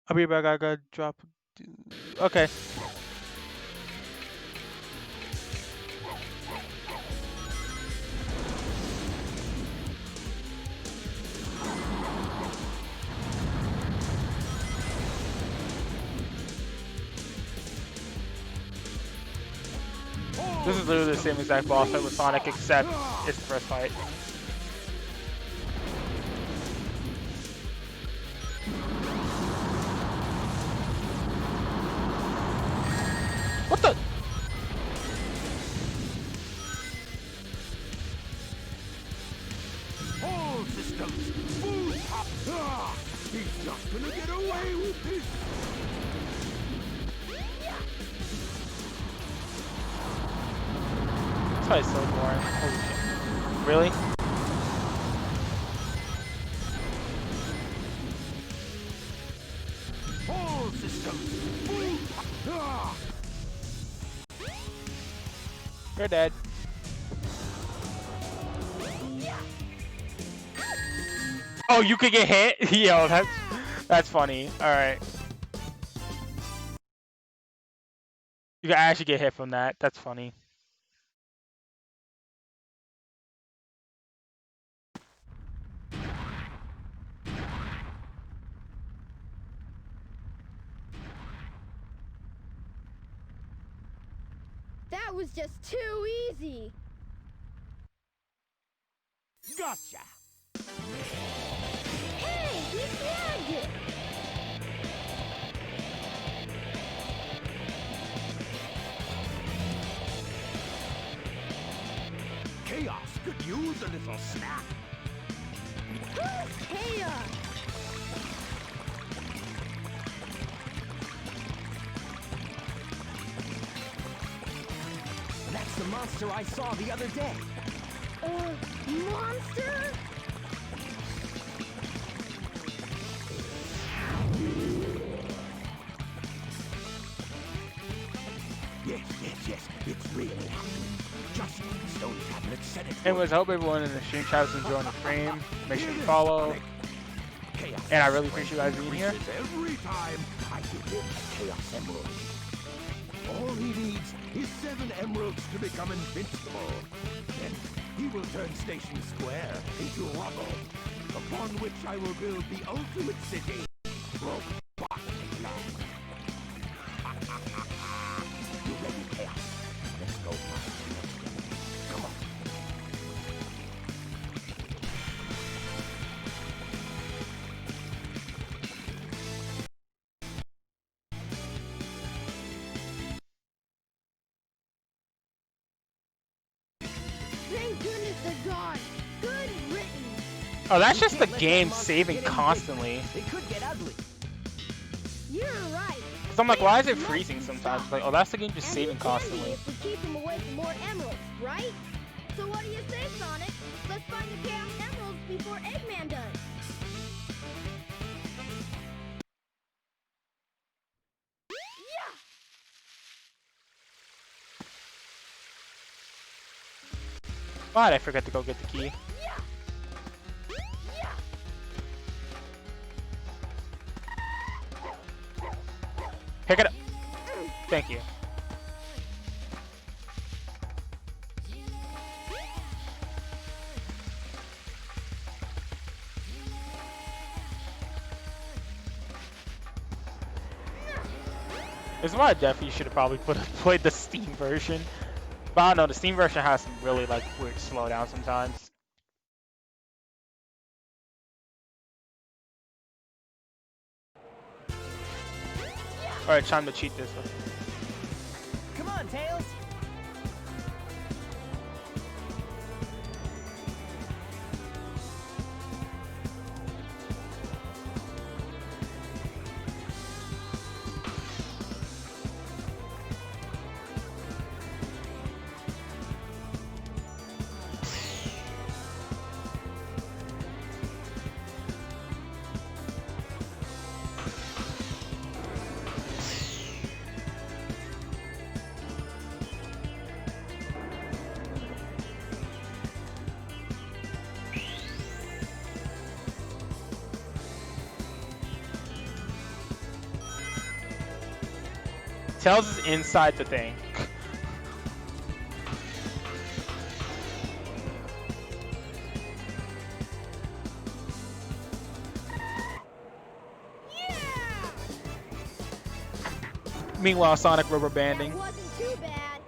I'll be back. I gotta drop. Okay. This is literally the same exact boss fight with Sonic, except it's the first fight. What the? All systems, full top. Ah, he's not gonna get away with this. This fight's so boring. Holy shit. Really? All systems, full top. Ah. You're dead. Oh, you could get hit? Yo, that's funny. Alright. You can actually get hit from that. That's funny. That was just too easy. Gotcha. Hey, he snagged it. Chaos could use a little snack. Who's Chaos? That's the monster I saw the other day. Monster? Yes, it's really happening. Just like the stone tablet said it. Anyways, I hope everyone in the stream chat is enjoying the stream. Make sure you follow. And I really appreciate you guys being here. Every time I give him a Chaos Emerald. All he needs is 7 emeralds to become invincible. Then he will turn Station Square into rubble, upon which I will build the ultimate city, Robotic Land. You ready, Chaos? Let's go find the next one. Come on. Thank goodness they're gone. Good written. Oh, that's just the game saving constantly. It could get ugly. You're right. So I'm like, why is it freezing sometimes? It's like, oh, that's the game just saving constantly. If we keep him away from more emeralds, right? So what do you say, Sonic? Let's find the Chaos Emeralds before Eggman does. Why'd I forget to go get the key? Pick it up. Thank you. This is why I definitely should have probably played the Steam version. But I don't know, the Steam version has some really like weird slowdown sometimes. Alright, time to cheat this one. Come on, Tails. Tails is inside the thing. Meanwhile, Sonic rubber banding. That wasn't too bad.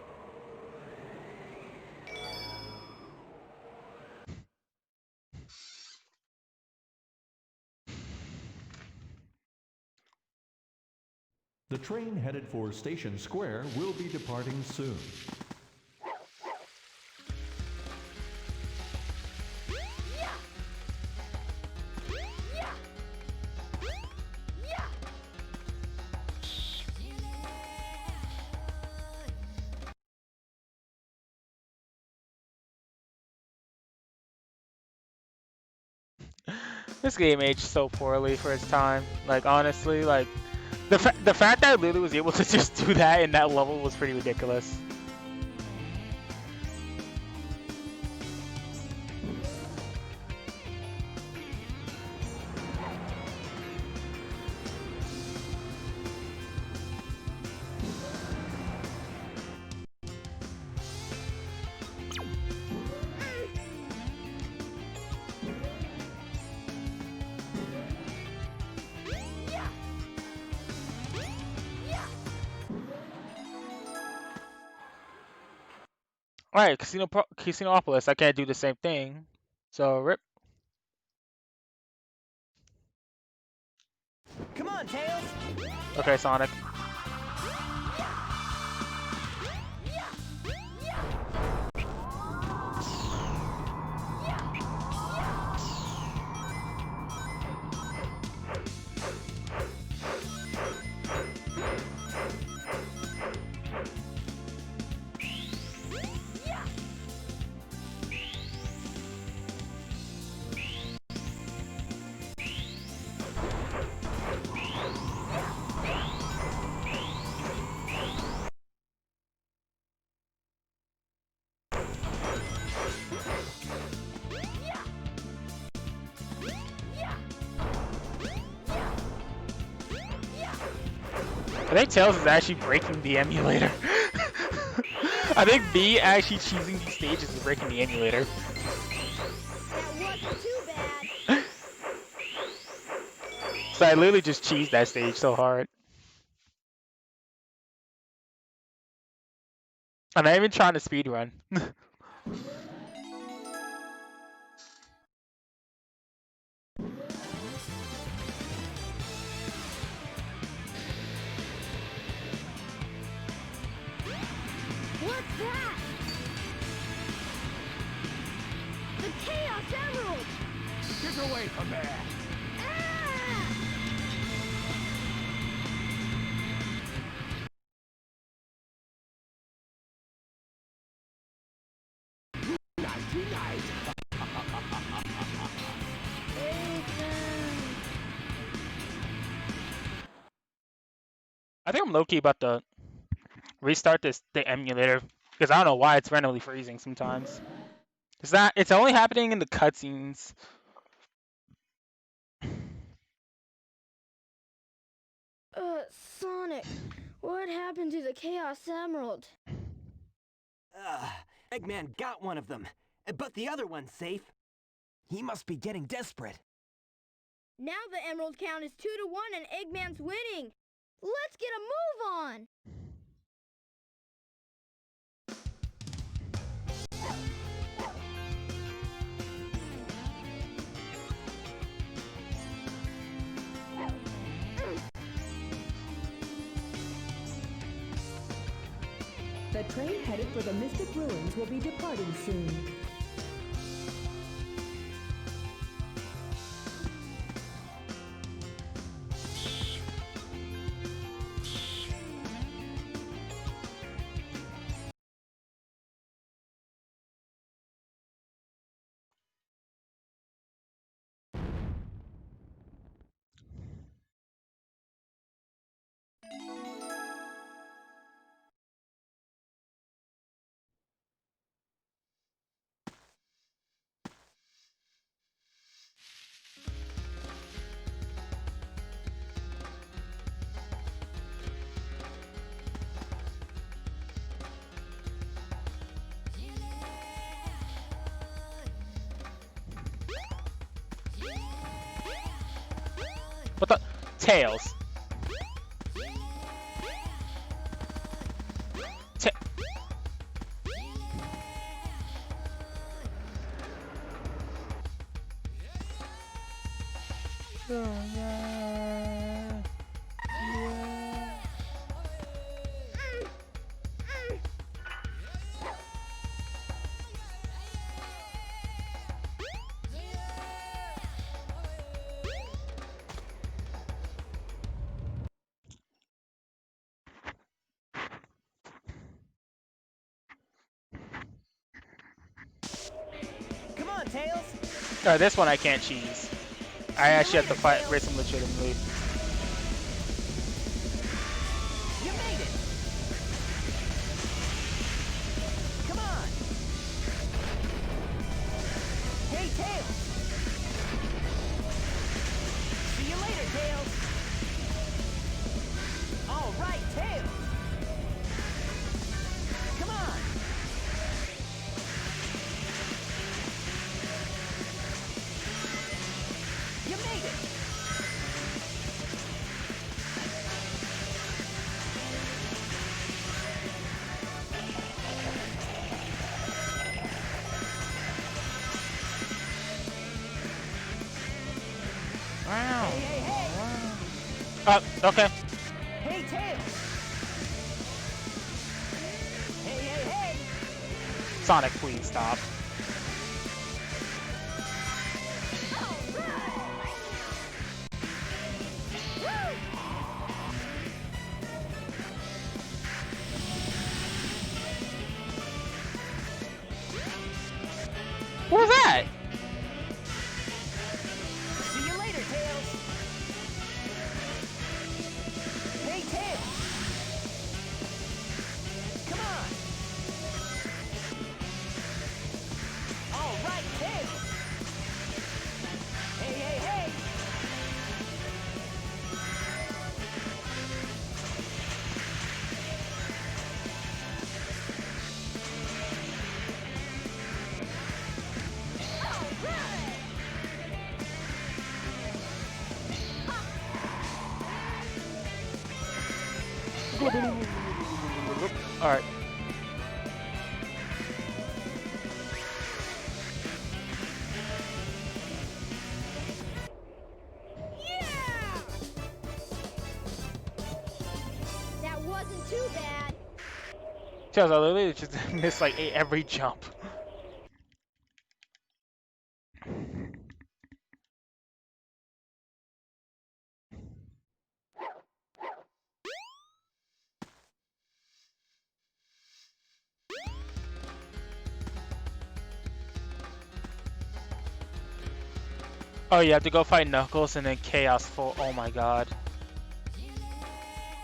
The train headed for Station Square will be departing soon. This game aged so poorly for its time. Like honestly, like the fact that Lulu was able to just do that in that level was pretty ridiculous. Alright, Casinopolis, I can't do the same thing. So, rip. Come on, Tails! Okay, Sonic. I think Tails is actually breaking the emulator. I think B actually choosing these stages is breaking the emulator. That wasn't too bad. So I literally just cheesed that stage so hard. I'm not even trying to speedrun. What's that? The Chaos Emerald! Get away from there! Ah! Nighty night! I think I'm low-key about to restart the emulator because I don't know why it's randomly freezing sometimes. It's only happening in the cutscenes. Sonic, what happened to the Chaos Emerald? Eggman got one of them, but the other one's safe. He must be getting desperate. Now the Emerald count is 2-1 and Eggman's winning. Let's get a move on. The train headed for the Mystic Ruins will be departing soon. What the? Tails. Tails? This one I can't cheese. I actually have to fight race him legitimately. You made it! Come on! Hey, Tails! See you later, Tails! All right, Tails! Come on! You made it! Wow. Hey, hey, hey! Okay. Hey, Tails! Hey, hey, hey! Sonic, please stop. What was that? See you later, Tails! Hey, Tails! Come on! All right, Tails! Hey, hey, hey! All right. Yeah! That wasn't too bad. Tails, I literally just missed like every jump. Oh, you have to go fight Knuckles and then Chaos 4. Oh my god.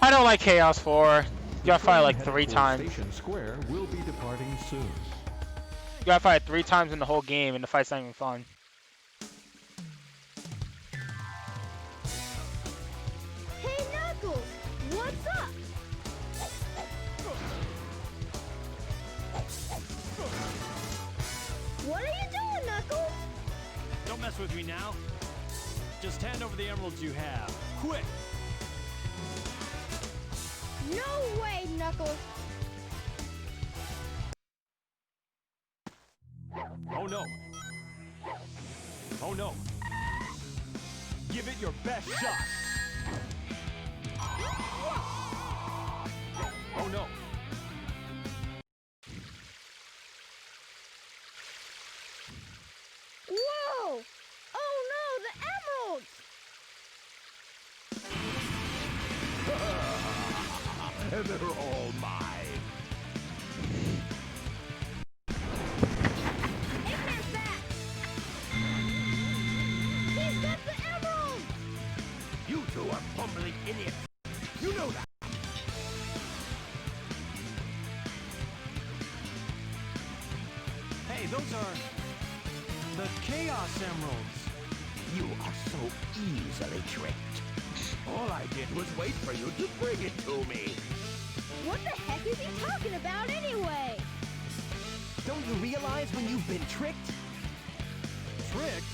I don't like Chaos 4. You gotta fight like 3 times. Station Square will be departing soon. You gotta fight 3 times in the whole game and the fight's not even fun. Hey, Knuckles! What's up? What are you doing, Knuckles? Don't mess with me now. Just hand over the emeralds you have. Quick! No way, Knuckles! Oh no! Oh no! Give it your best shot! Oh no! Whoa! Oh no, the emeralds! They're all mine. Eggman's back! He's got the emeralds! You two are bumbling idiots. You know that. Hey, those are the Chaos Emeralds. You are so easily tricked. All I did was wait for you to bring it to me. What the heck is he talking about anyway? Don't you realize when you've been tricked? Tricked?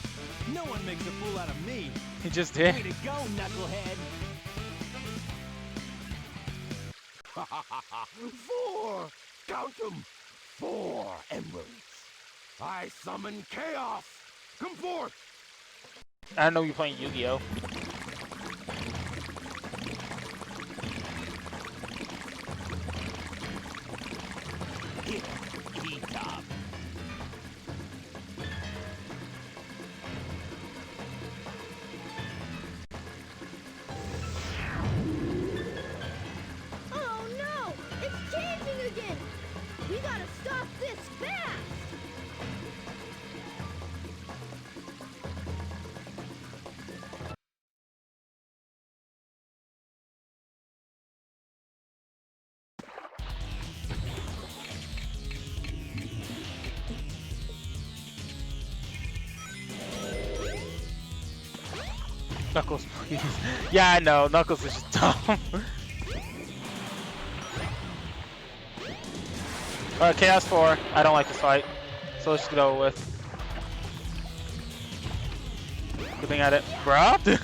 No one makes a fool out of me. He just did. Way to go, Knucklehead! 4! Count them! 4 emeralds. I summon chaos. Come forth! I don't know you're playing Yu-Gi-Oh! Eat up. Oh no! It's changing again! We gotta stop this fast! Knuckles, please. Yeah, I know. Knuckles is just dumb. Alright, Chaos 4. I don't like this fight. So let's just get over with. Good thing at it. Bruh?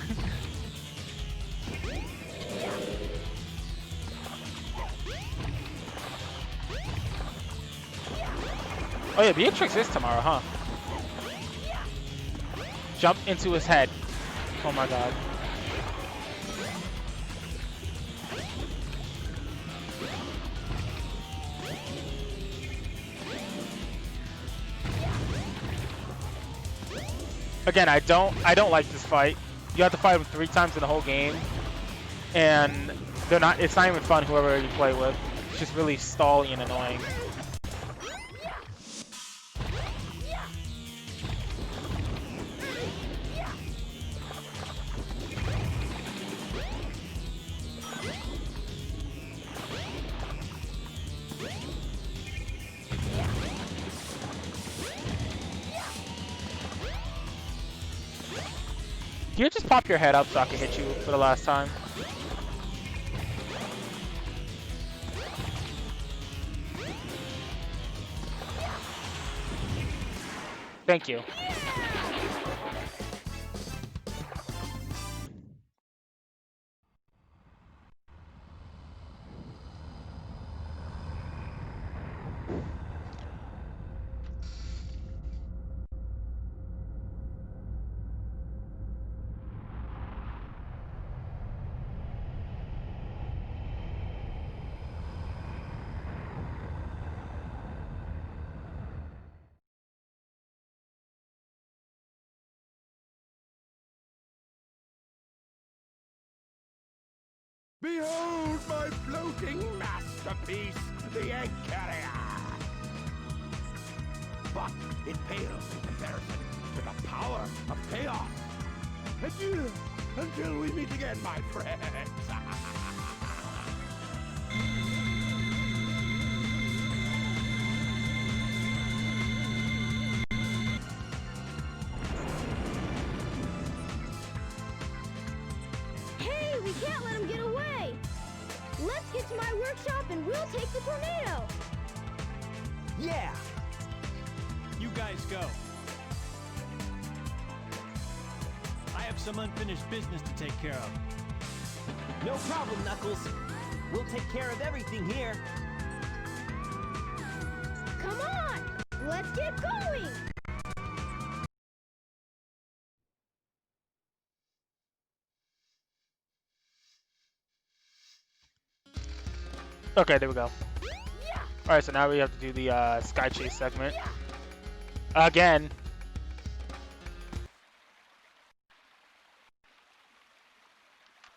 Oh yeah, Beatrix is tomorrow, huh? Jump into his head. Oh my god. Again, I don't like this fight. You have to fight them 3 times in the whole game, and it's not even fun whoever you play with. It's just really stally and annoying. Can you just pop your head up so I can hit you for the last time? Thank you. Behold my floating masterpiece, the Egg Carrier! But it pales in comparison to the power of chaos. Adieu, until we meet again, my friends. Hey, we can't let him get away! Let's get to my workshop and we'll take the tornado! Yeah! You guys go. I have some unfinished business to take care of. No problem, Knuckles. We'll take care of everything here. Come on! Let's get going! Okay, there we go. Alright, so now we have to do the Sky Chase segment. Again.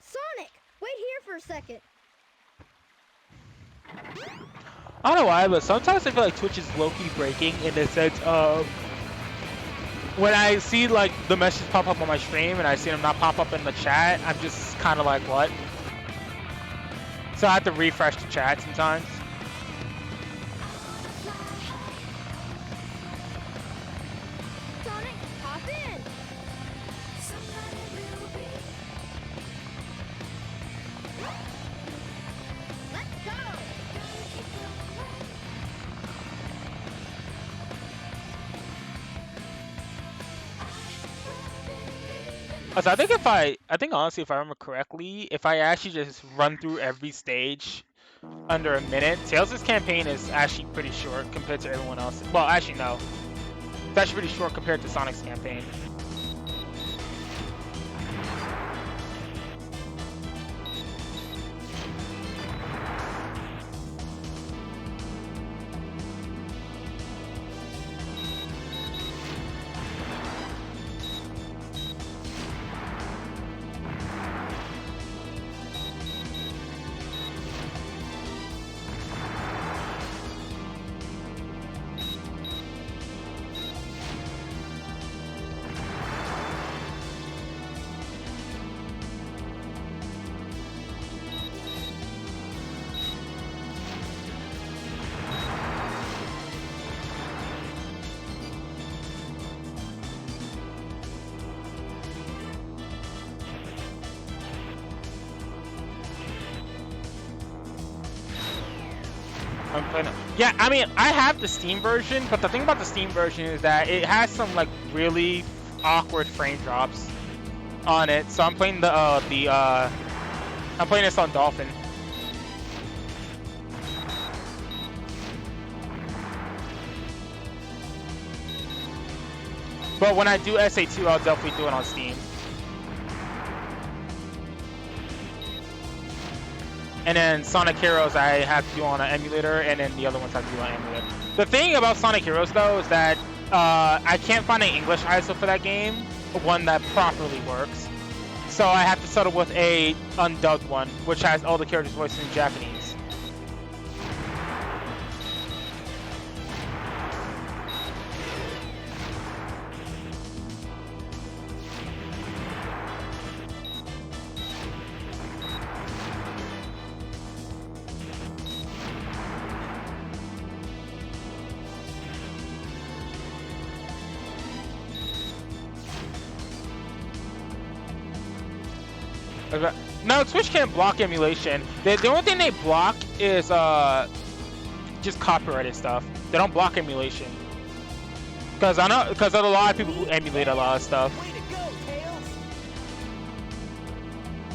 Sonic, wait here for a second. I don't know why, but sometimes I feel like Twitch is low-key breaking in the sense of when I see like the messages pop up on my stream and I see them not pop up in the chat, I'm just kind of like, what? So I have to refresh the chat sometimes. Sonic, hop in! Let's go! So I think honestly, if I remember correctly, if I actually just run through every stage under a minute, Tails' campaign is actually pretty short compared to everyone else. Well, actually no, it's actually pretty short compared to Sonic's campaign. I'm playing it. Yeah, I mean, I have the Steam version, but the thing about the Steam version is that it has some like really awkward frame drops on it. So I'm playing I'm playing this on Dolphin. But when I do SA2, I'll definitely do it on Steam. And then Sonic Heroes I have to do on an emulator, and then the other ones I have to do on an emulator. The thing about Sonic Heroes though is that I can't find an English ISO for that game, one that properly works. So I have to settle with a undubbed one, which has all the characters voiced in Japanese. No, Twitch can't block emulation. The only thing they block is just copyrighted stuff. They don't block emulation. Because there's a lot of people who emulate a lot of stuff.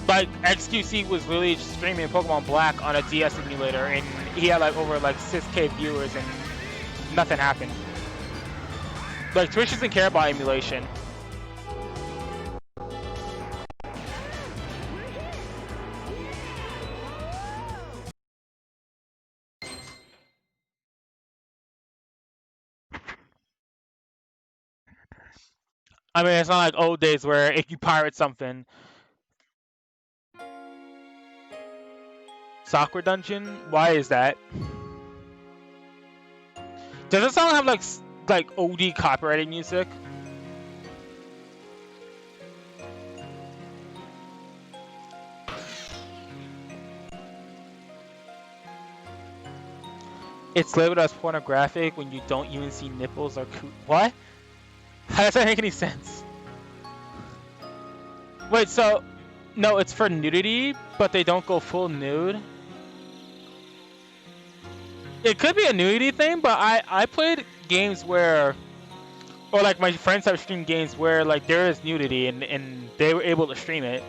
Like XQC was really streaming Pokemon Black on a DS emulator, and he had like over like 6K viewers, and nothing happened. Like Twitch doesn't care about emulation. I mean, it's not like old days where if you pirate something. Sakura Dungeon? Why is that? Does it sound have like OD copyrighted music? It's labeled as pornographic when you don't even see nipples or what? How does that make any sense? Wait, so no, it's for nudity, but they don't go full nude. It could be a nudity thing, but I played games where, or like my friends have streamed games where like there is nudity and they were able to stream it.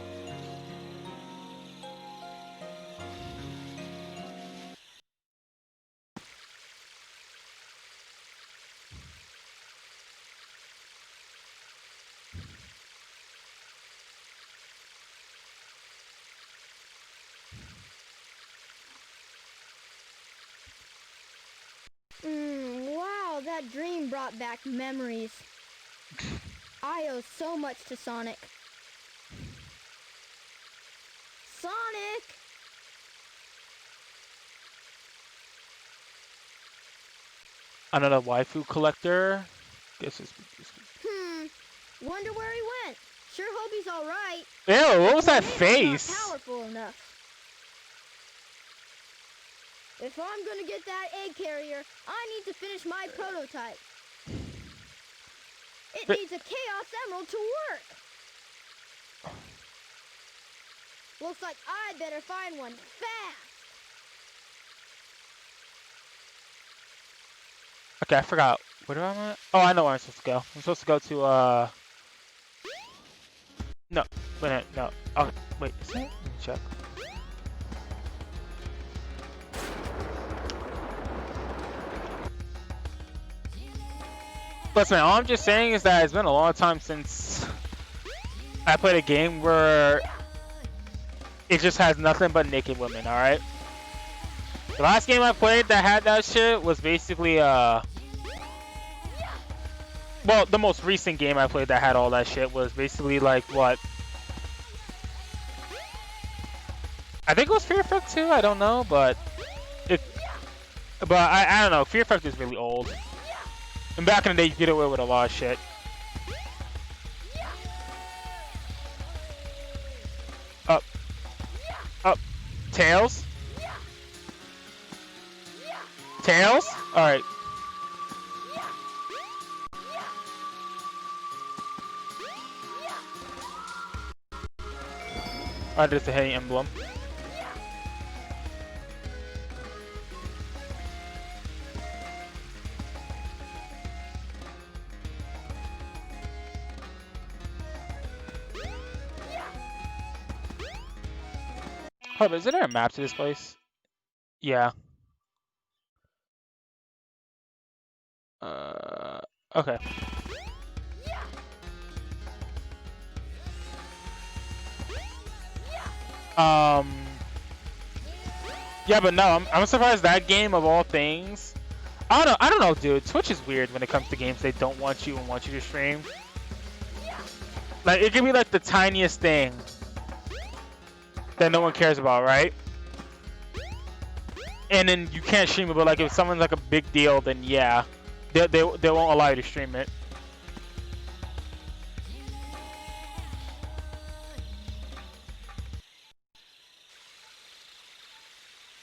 Wow, that dream brought back memories. I owe so much to Sonic. Sonic! Another waifu collector. Guess it's. Wonder where he went. Sure hope he's all right. Ew, what was that Maybe face? Not powerful enough. If I'm gonna get that egg carrier, I need to finish my prototype. It needs a Chaos Emerald to work. Looks like I better find one fast. Okay, I forgot. Where am I at? Oh, I know where I'm supposed to go. I'm supposed to go to no, wait, no. Oh, wait, is it? Let me check. Listen, all I'm just saying is that it's been a long time since I played a game where it just has nothing but naked women, alright? The last game I played that had that shit was basically, well, the most recent game I played that had all that shit was basically like, what? I think it was Fear Effect 2, I don't know, but I don't know, Fear Effect is really old. And back in the day, you could get away with a lot of shit. Up. Up. Tails? Tails? Alright. Alright, there's the heading emblem. Hold up, is there a map to this place? Yeah. Okay. Yeah, but no, I'm surprised that game of all things. I don't know, dude. Twitch is weird when it comes to games they don't want you and want you to stream. Like, it can be like the tiniest thing that no one cares about, right? And then you can't stream it, but like if someone's like a big deal, then yeah, they won't allow you to stream it.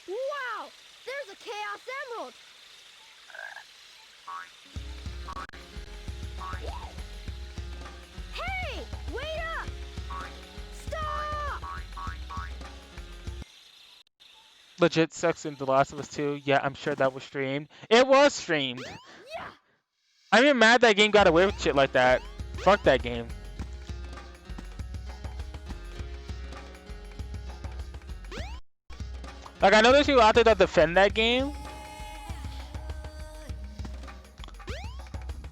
Wow! There's a Chaos Emerald! Hey! Wait up! Stop! Legit sucks in The Last of Us 2. Yeah, I'm sure that was streamed. It was streamed. I'm even mad that game got away with shit like that. Fuck that game. Like, I know there's people out there that defend that game.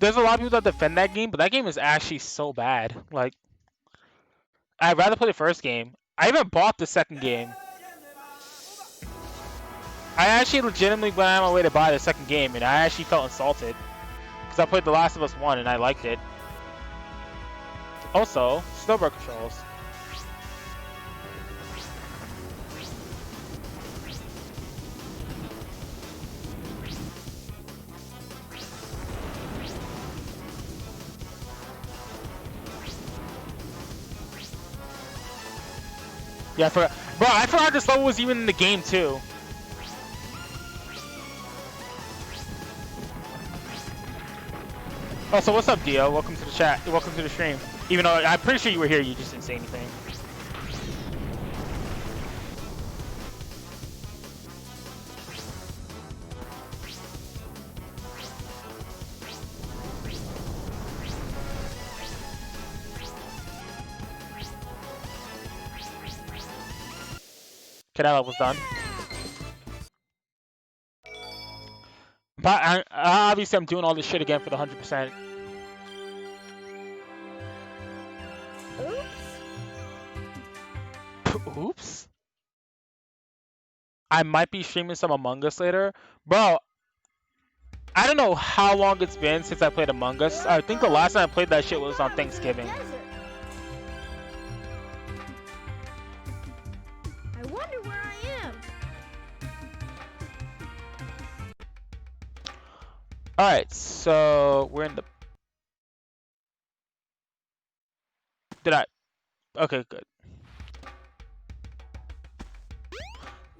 There's a lot of people that defend that game, but that game is actually so bad. Like, I'd rather play the first game. I even bought the second game. I actually legitimately went out of my way to buy the second game, and I actually felt insulted. Because I played The Last of Us 1 and I liked it. Also, snowboard controls. Yeah, I forgot. Bro, I forgot this level was even in the game too. Oh, so what's up, Dio? Welcome to the chat. Welcome to the stream. Even though I'm pretty sure you were here, you just didn't say anything. Okay, that level's done. But obviously I'm doing all this shit again for the 100%. Oops. I might be streaming some Among Us later. Bro, I don't know how long it's been since I played Among Us. I think the last time I played that shit was on Thanksgiving. I wonder where I am. Alright, so we're in the... Okay, good.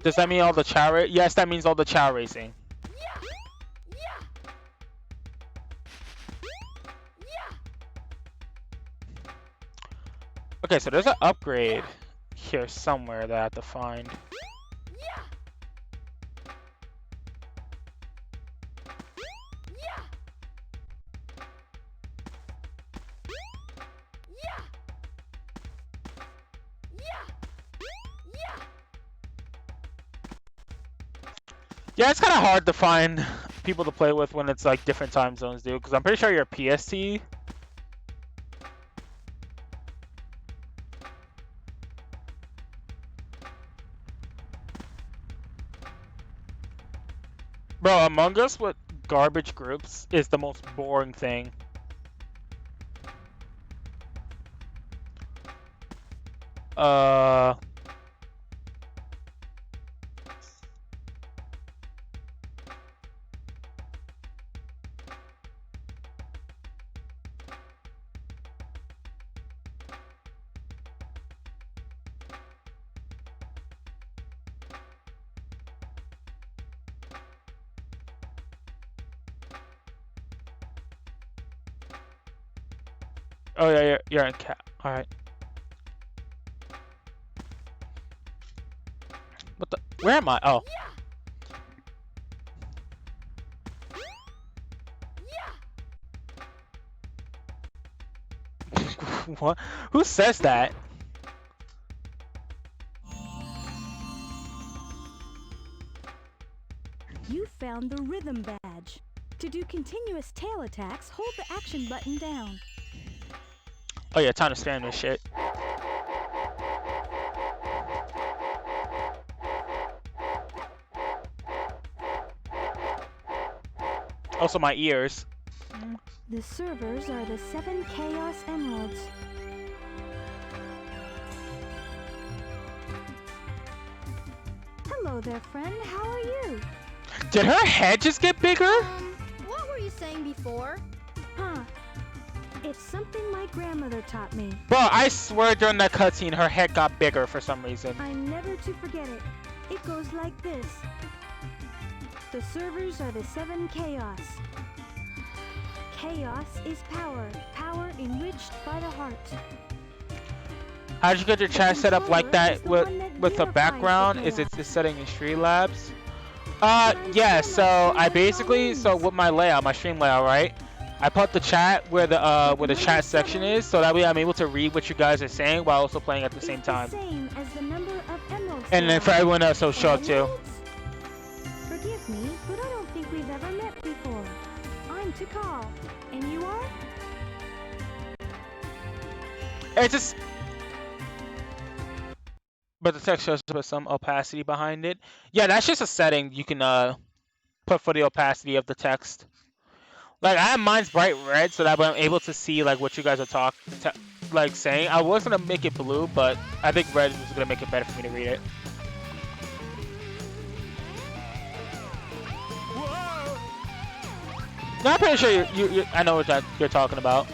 Does that mean all the chow Yes, that means all the chow racing. Okay, so there's an upgrade here somewhere that I have to find. Yeah, it's kind of hard to find people to play with when it's like different time zones, dude. Because I'm pretty sure you're PST. Bro, Among Us with garbage groups is the most boring thing. Oh yeah, you're in cat. All right. What the? Where am I? Oh. What? Who says that? You found the rhythm badge. To do continuous tail attacks, hold the action button down. Oh yeah, time to spam this shit. Also my ears. The servers are the 7 Chaos Emeralds. Hello there, friend. How are you? Did her head just get bigger? What were you saying before? Huh. It's something my grandmother taught me. Bro, I swear during that cutscene her head got bigger for some reason. I'm never to forget it. It goes like this. The servers are the 7 Chaos. Chaos is power. Power enriched by the heart. How'd you get your chat set up like that with the background? Is it the setting in Streamlabs? Yeah, so I basically, with my layout, my stream layout, right? I put the chat where the chat section is, so that way I'm able to read what you guys are saying while also playing at the same time. And then for everyone else, it'll show up too. Forgive me, but I don't think we've ever met before. I'm Tikal, and you are? It's just, but the text shows with some opacity behind it. Yeah, that's just a setting you can put for the opacity of the text. Like I have mine's bright red, so that way I'm able to see like what you guys are saying. I was gonna make it blue, but I think red is gonna make it better for me to read it. No, I'm pretty sure you I know what you're talking about.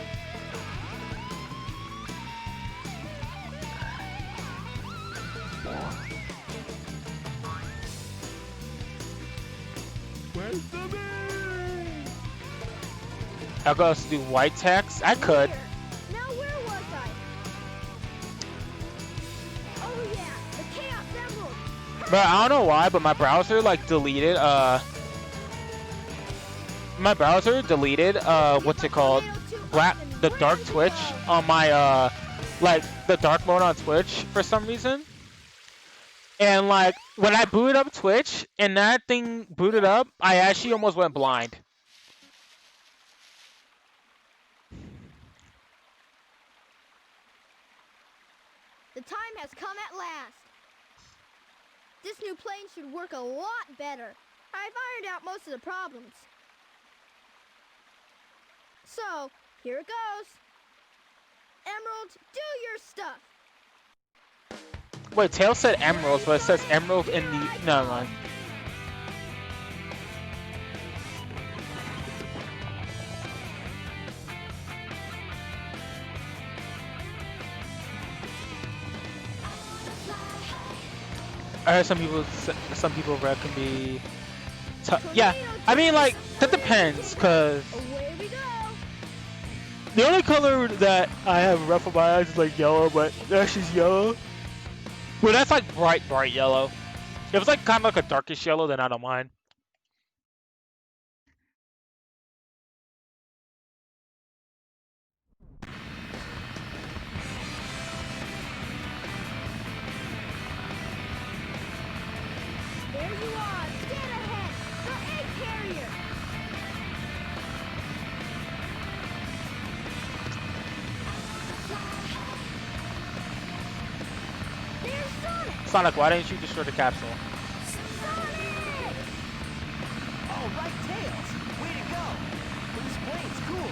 Where's the bee? I'll go to do white text. I could. Now where was I? Oh yeah, the Chaos Emerald. But I don't know why, but my browser like deleted what's it called? The dark Twitch on my like the dark mode on Twitch for some reason. And like when I booted up Twitch and that thing booted up, I actually almost went blind. The time has come at last. This new plane should work a lot better. I've ironed out most of the problems. So, here it goes. Emerald, do your stuff. Wait, Tail said emeralds, but it says emerald in the... Never mind. I heard some people reckon the... Yeah, I mean like, that depends, cause... Away we go. The only color that I have rough on my eyes is like yellow, but that's just yellow. Well, that's like bright yellow. If it's like kind of like a darkish yellow, then I don't mind. There you are. Stand ahead. The egg carrier. There's Sonic. Sonic, why didn't you destroy the capsule? Sonic! All right, Tails. Way to go. This plane's cool.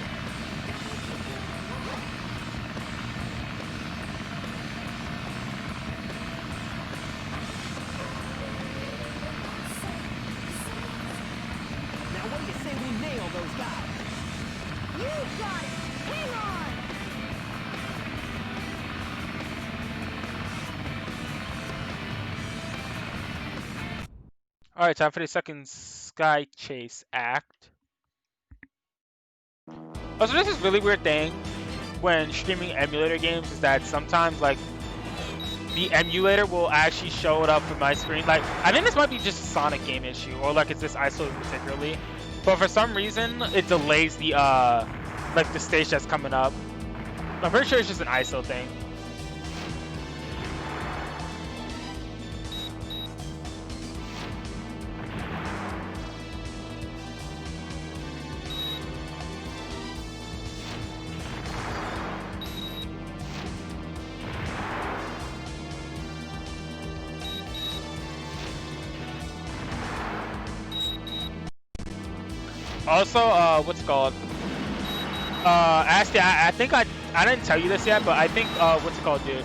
Now what do you say we nail those guys? You got it. Hang on. Alright, time for the second Sky Chase act. Also, this is a really weird thing when streaming emulator games is that sometimes like the emulator will actually show it up for my screen. Like, I think this might be just a Sonic game issue, or like it's this ISO particularly. But for some reason, it delays the like the stage that's coming up. I'm pretty sure it's just an ISO thing. Also, what's it called? Actually, I think I didn't tell you this yet, but I think what's it called, dude?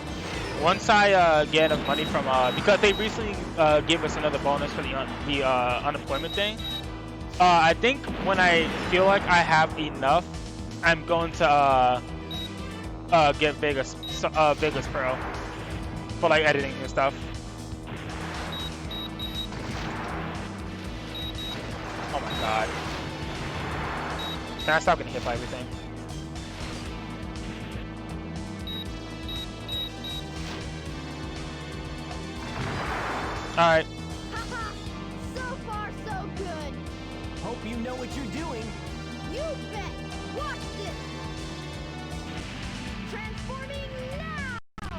Once I get enough money from because they recently gave us another bonus for the unemployment thing. I think when I feel like I have enough, I'm going to get Vegas Pro for like editing and stuff. Oh my god. Can I stop getting hit by everything? Alright. Haha! So far, so good. Hope you know what you're doing. You bet. Watch this. Transforming now. Oh!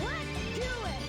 Let's do it.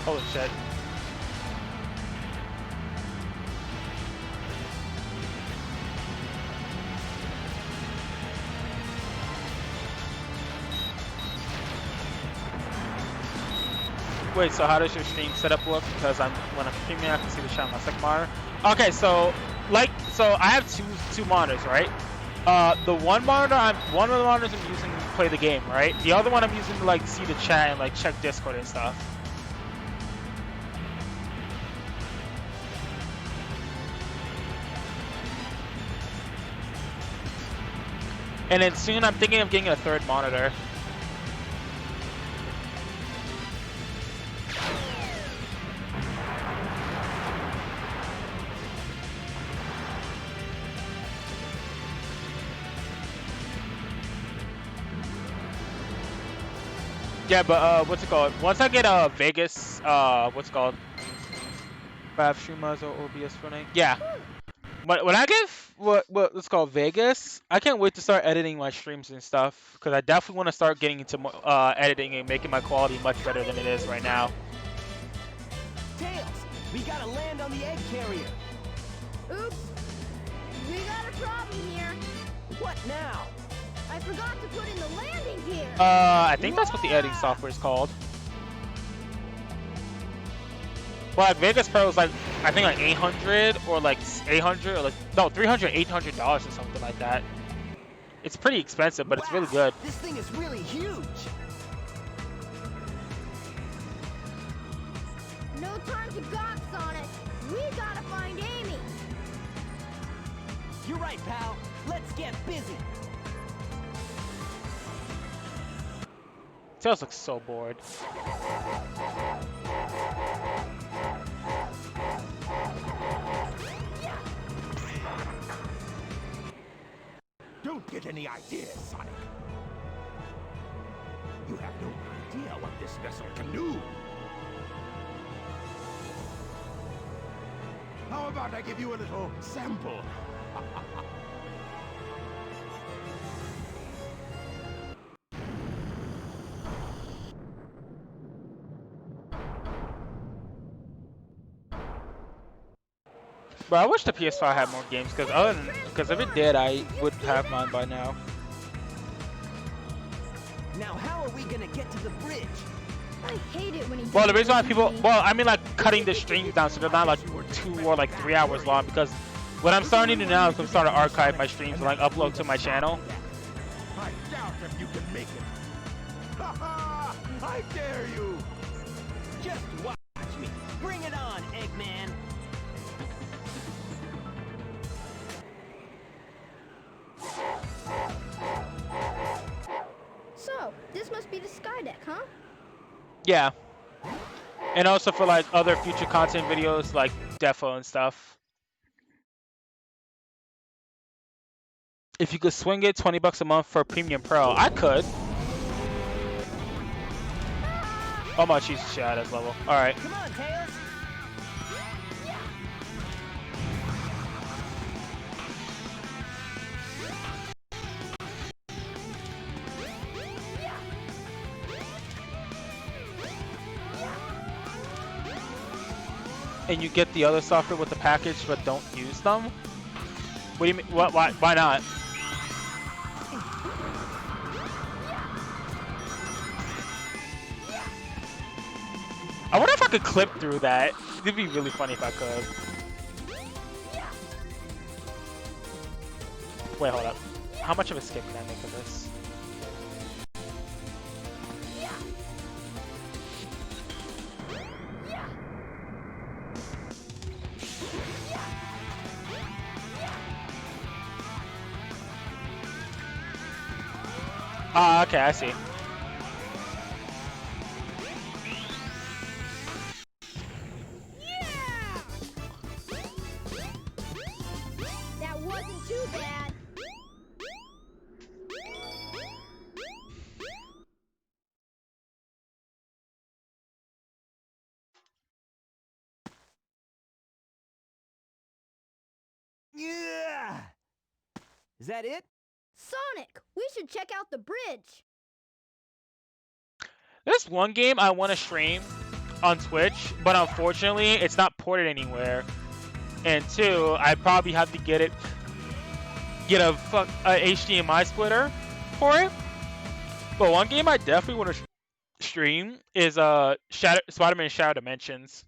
Holy shit. Wait, so how does your stream setup work? Because when I'm streaming, I can see the shot on my second monitor. Okay, so I have two monitors, right? The one of the monitors I'm using to play the game, right? The other one I'm using to like see the chat and like check Discord and stuff. And then soon I'm thinking of getting a third monitor. Yeah, but what's it called? Once I get Vegas, what's it called? Five streamers or OBS running. Yeah. When I get what's called Vegas, I can't wait to start editing my streams and stuff because I definitely want to start getting into editing and making my quality much better than it is right now. Tails, we gotta land on the egg carrier. Oops. We got a problem here. What now? I forgot to put in the landing gear. I think that's what the editing software is called. Well, like Vegas Pro is like, I think like 800 or like 800 or like, no, $300, $800 or something like that. It's pretty expensive, but it's really good. This thing is really huge. No time to gawks on it. We gotta find Amy. You're right, pal. Let's get busy. Tails looks so bored. Don't get any ideas, Sonic. You have no idea what this vessel can do. How about I give you a little sample? But I wish the PS5 had more games, because if it did, I would have mine by now. Now, how are we gonna get to the bridge? I hate it when he. Well, the reason why people, well, I mean like cutting the streams down so they're not like 2 or like 3 hours long, because what I'm starting to do now is I'm starting to archive my streams and like upload to my channel. I doubt if you can make it. Ha ha! I dare you! Just watch me. Bring it on, Eggman. So, this must be the sky deck, huh? Yeah. And also for like other future content videos like Defo and stuff. If you could swing it, $20 a month for Premium Pro. I could. Oh my Jesus, shit, that's level. Alright. Come on, Tails. And you get the other software with the package, but don't use them? What do you mean? What? Why not? I wonder if I could clip through that. It'd be really funny if I could. Wait, hold up. How much of a skip can I make of this? Ah, okay, I see. That wasn't too bad. Yeah. Is that it? Sonic, we should check out the bridge. There's one game I want to stream on Twitch, but unfortunately, it's not ported anywhere. And two, I probably have to get a HDMI splitter for it. But one game I definitely want to stream is Spider-Man Shadow Dimensions.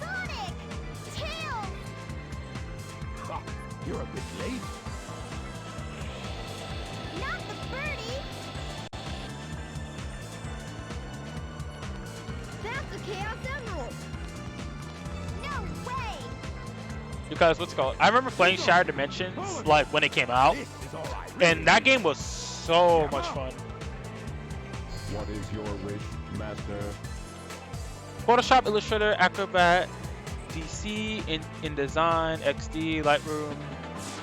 Sonic! Tails! Ha, you're a bit late. Not the birdie! That's a Chaos Emerald! No way! Because what's it called? I remember playing Shadow Dimensions like when it came out, This is all I and that game was so much fun. What is your wish, Master? Photoshop, Illustrator, Acrobat, DC, InDesign, XD, Lightroom,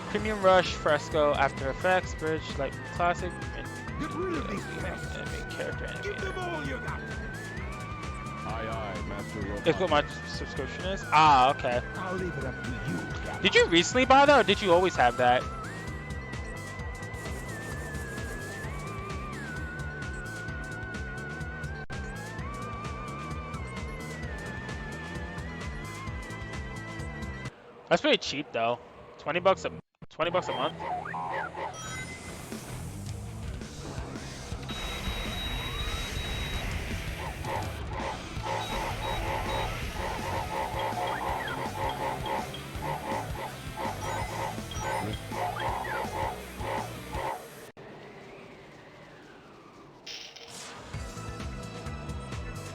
Premium Rush, Fresco, After Effects, Bridge, Lightroom Classic, and Get rid of these pests. Animate Character Give Animator. them all you got. Aye, aye, Master Robot. It's what my subscription is? Ah, okay. I'll leave it up to you, Captain. Did you recently buy that, or did you always have that? That's pretty cheap though. $20 a month.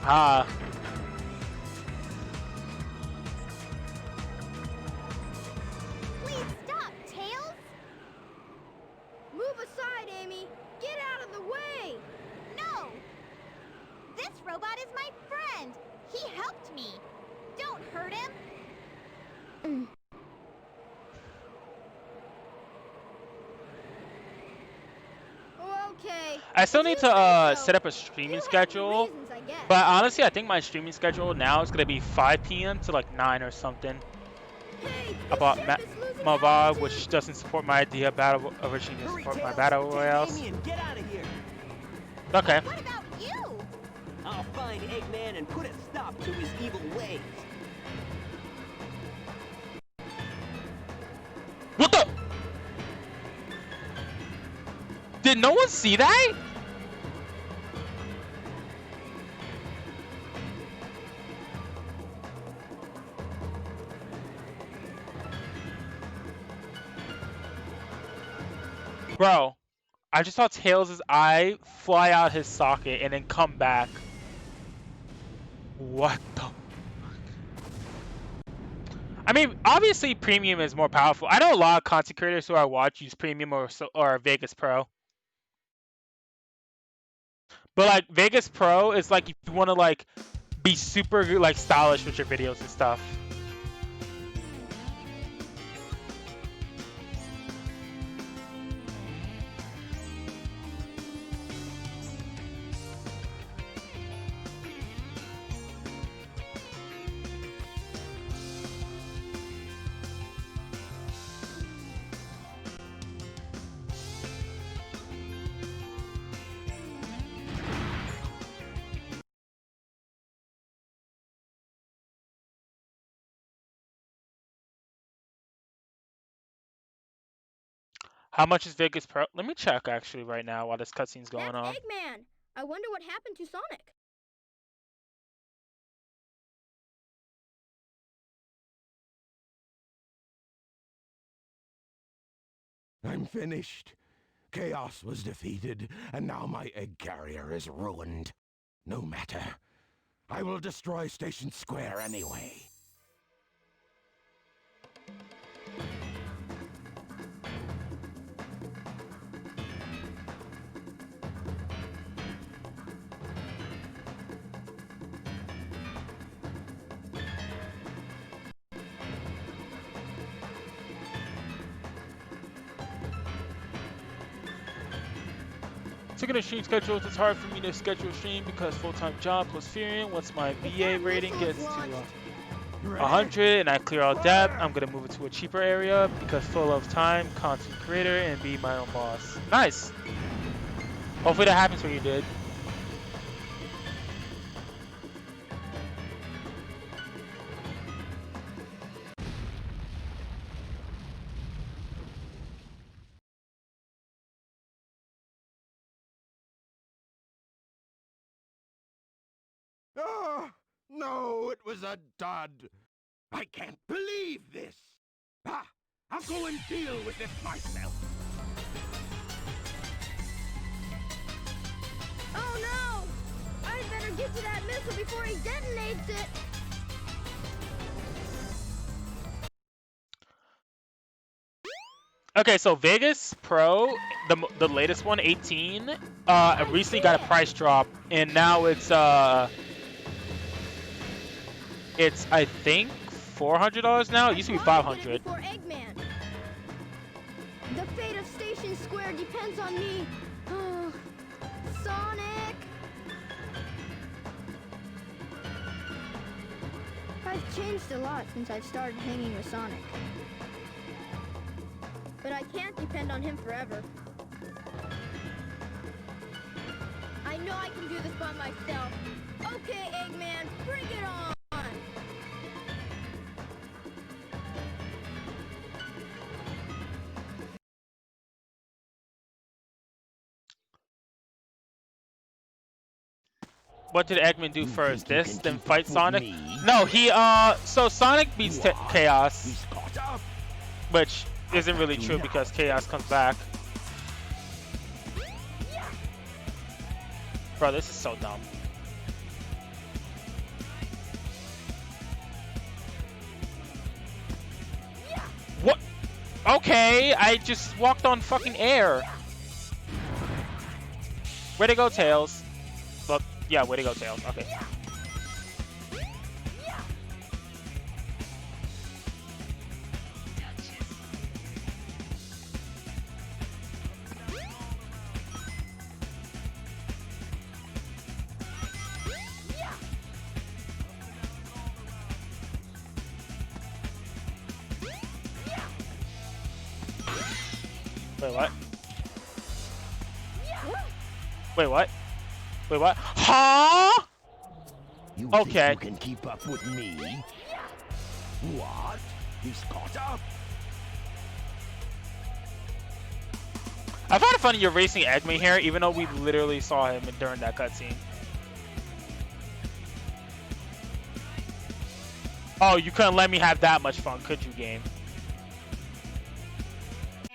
Ah. Please stop, Tails! Move aside, Amy! Get out of the way! No! This robot is my friend! He helped me! Don't hurt him! Okay. I still need to set up a streaming schedule, but honestly, I think my streaming schedule now is gonna be 5 p.m. to like 9 or something. I bought Mobile, which doesn't support my idea battle originally didn't support my battle royales. Amy and get out of here. Okay. What about you? I'll find Eggman and put a stop to his evil ways. What the? Did no one see that? Bro, I just saw Tails' eye fly out his socket and then come back. What the? I mean, obviously Premium is more powerful. I know a lot of content creators who I watch use Premium or Vegas Pro. But like Vegas Pro is like if you want to like be super like stylish with your videos and stuff. How much is Vegas Pro? Let me check actually right now while this cutscene's going That's on. Eggman! I wonder what happened to Sonic. I'm finished. Chaos was defeated, and now my egg carrier is ruined. No matter. I will destroy Station Square anyway. Looking at stream schedules, it's hard for me to schedule a stream because full-time job plus fearing. Once my VA rating gets to 100 and I clear all debt, I'm gonna move it to a cheaper area because full of time, content creator, and be my own boss. Nice. Hopefully that happens for you, dude. Ah, no, it was a dud. I can't believe this. Ah, I'll go and deal with it myself. Oh no! I'd better get to that missile before he detonates it! Okay, so Vegas Pro, the latest one, 18, recently got a price drop, and now it's I think $400 now. It used to be $500. For Eggman. The fate of Station Square depends on me. Sonic. I've changed a lot since I've started hanging with Sonic. But I can't depend on him forever. I know I can do this by myself. Okay, Eggman, bring it on! What did Eggman do first? This, then fight Sonic? No, he, so Sonic beats Chaos, which isn't really true because Chaos comes back. Bro, this is so dumb. What? Okay, I just walked on fucking air. Way to go, Tails. Look, yeah, way to go, Tails. Okay. Wait, what? Wait, what? Wait, what? Huh? You okay. Think you can keep up with me? What? He's caught up. I find it funny you're racing Eggman here, even though we literally saw him during that cutscene. Oh, you couldn't let me have that much fun, could you, game?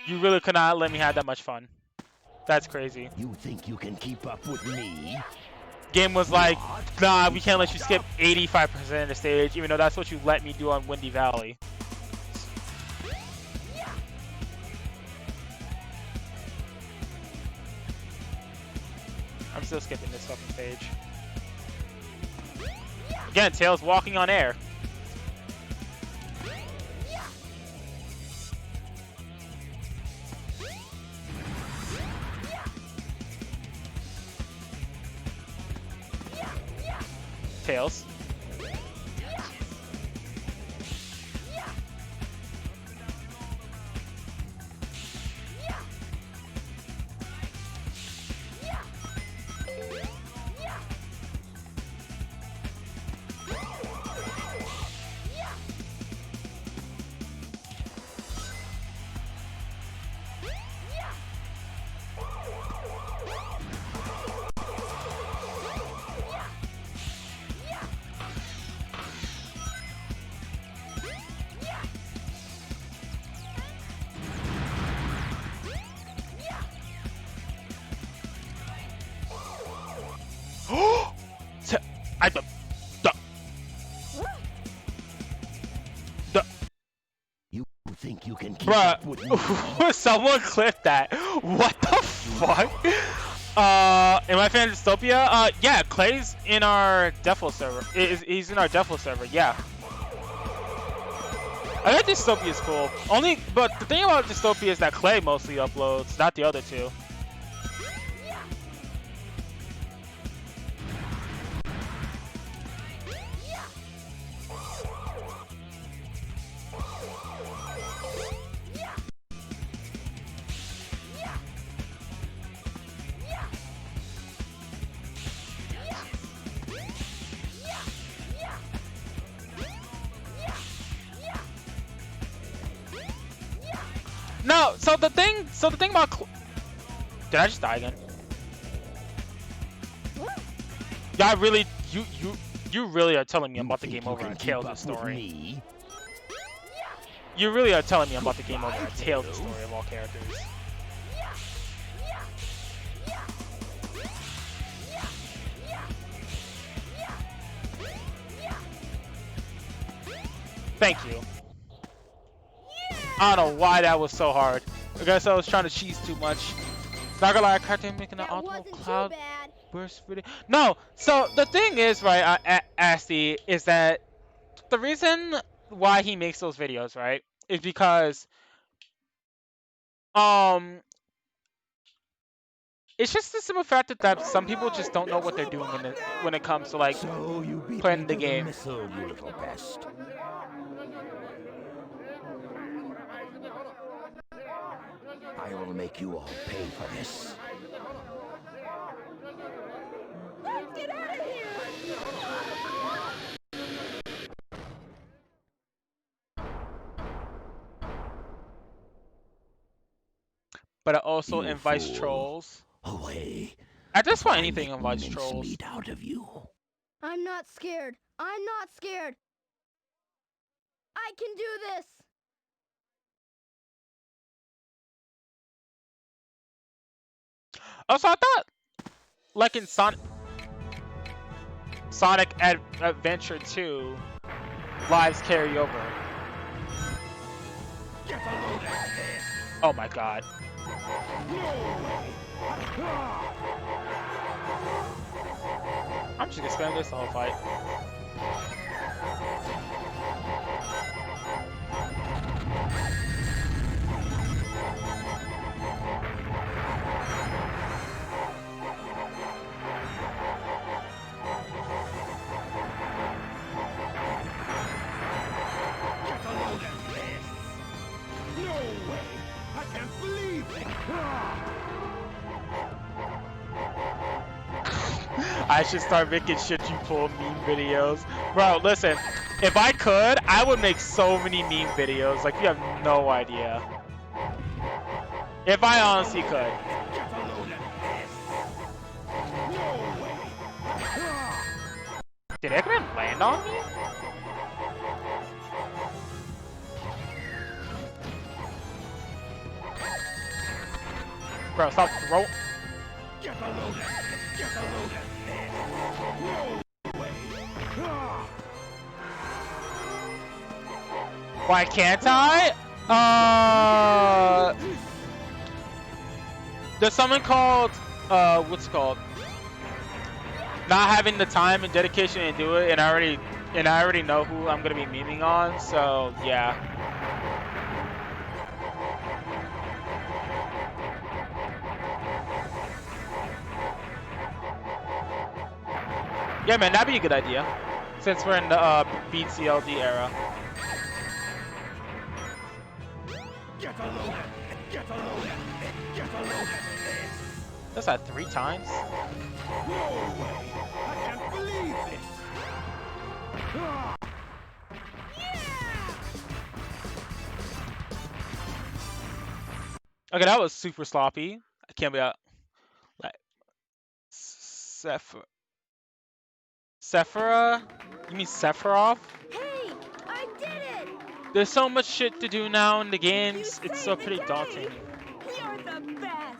You really could not let me have that much fun. That's crazy. You think you can keep up with me? Game was like, nah, we can't let you skip 85% of the stage, even though that's what you let me do on Windy Valley. still skipping this fucking page. Again, Tails walking on air. Tails. You think you can keep up with me? Bruh, someone clipped that. What the fuck? Am I fan of Dystopia? Yeah, Clay's in our Defo server. He's in our Defo server, yeah. I think Dystopia is cool. But the thing about Dystopia is that Clay mostly uploads, not the other two. No, so the thing about did I just die again? Yeah, you really are telling me I'm about to game over and Tails' story. You really are telling me I'm about to game over and Tails' story of all characters. Thank you. I don't know why that was so hard. I guess I was trying to cheese too much. Not gonna lie, I can't making an optimal cloud burst video. No, so the thing is, right, Asti, is that the reason why he makes those videos, right, is because it's just the simple fact that some people just don't know what they're doing when it comes to like playing the game. Missile, you little pest. I will make you all pay for this. Get out of here! But it also You invites fool. trolls. Away. At this point, anything invites Mince trolls. meat out of you. I'm not scared. I'm not scared. I can do this. Also, I thought, like in Sonic Adventure 2, lives carry over. Oh my god. I'm just gonna spam this the whole fight. No way! I can't believe it! I should start making shit you pull meme videos. Bro, listen, if I could, I would make so many meme videos. Like, you have no idea. If I honestly could. Did Eggman land on me? Bro, stop throwing. Why can't I? There's something called, what's it called? not having the time and dedication to do it, and I already know who I'm gonna be memeing on, so yeah. Yeah, man, that'd be a good idea, since we're in the Beat CLD era. Get a load! Get a load! Get a load! That's that 3 times. No way! I can't believe this! Ah! Okay, that was super sloppy. I can't be out. Like, Sephiroth? You mean Sephiroth? Hey, I did it! There's so much shit to do now in the games. It's so saved the pretty day! daunting. You're the best!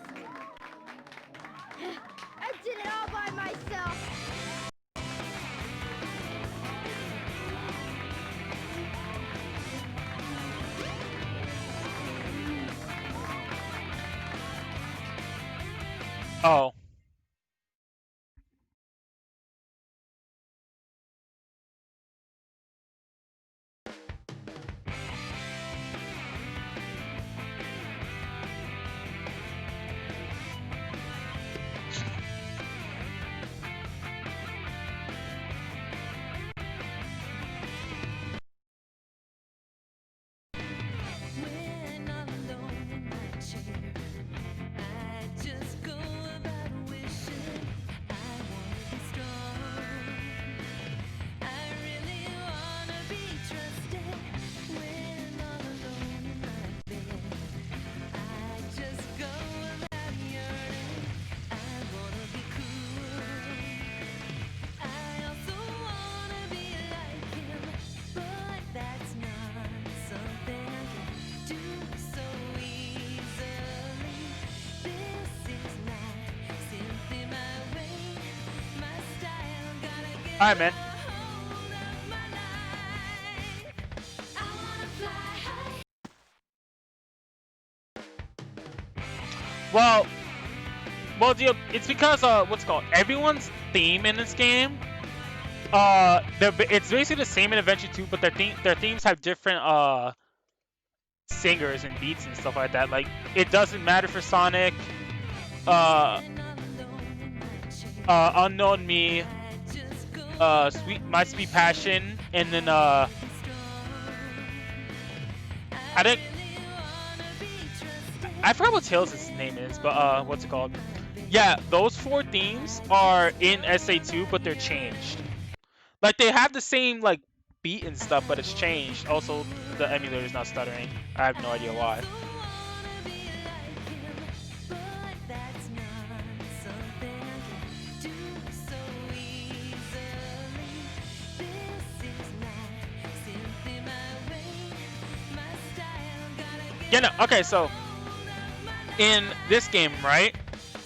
I did it all by myself! Oh. Alright, man. Well, it's because what's it called? Everyone's theme in this game, it's basically the same in Adventure 2, but their themes have different singers and beats and stuff like that. Like, it doesn't matter for Sonic, Unknown Me, My Sweet Passion, and then I forgot what Tails' name is, but what's it called? Yeah, those 4 themes are in SA2, but they're changed. Like, they have the same like beat and stuff, but it's changed. Also, the emulator is not stuttering. I have no idea why. Yeah, no, okay, so in this game, right,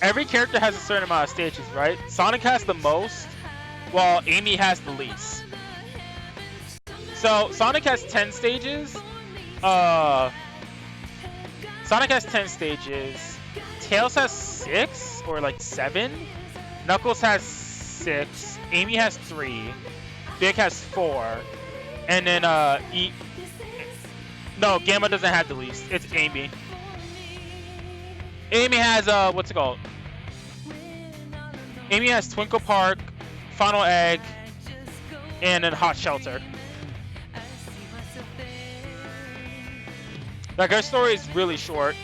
every character has a certain amount of stages, right? Sonic has the most, while Amy has the least. So Sonic has 10 stages. Tails has 6 or like 7. Knuckles has 6. Amy has 3. Big has 4. And then no, Gamma doesn't have the least. It's Amy. Amy has what's it called? Amy has Twinkle Park, Final Egg, and then Hot Shelter. Like, her story is really short.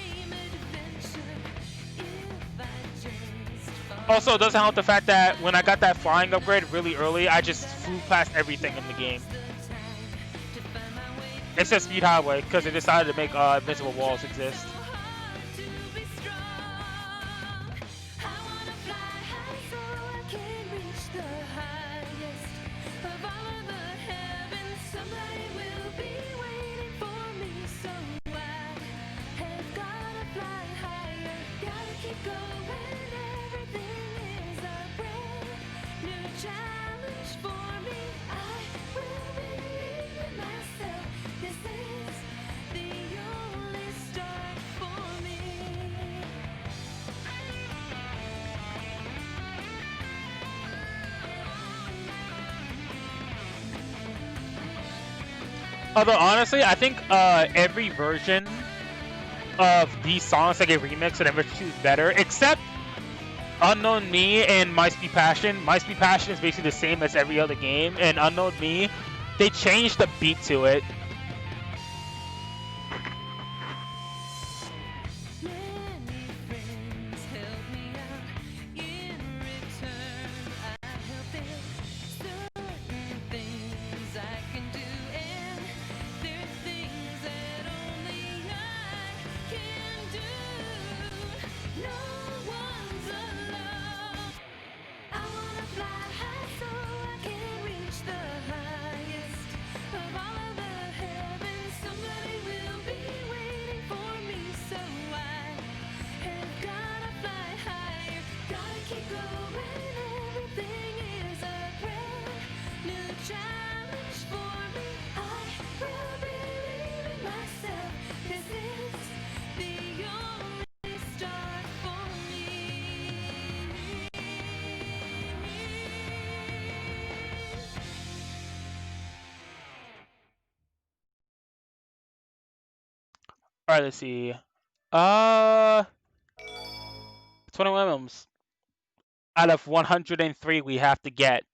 Also, it doesn't help the fact that when I got that flying upgrade really early, I just flew past everything in the game. Except Speed Highway, because they decided to make invisible walls exist. Although honestly, I think every version of these songs that get remixed and Adventure 2 is better, except Unknown Me and My Speed Passion. My Speed Passion is basically the same as every other game, and Unknown Me, they changed the beat to it. Alright, let's see. 21 emblems out of 103 we have to get.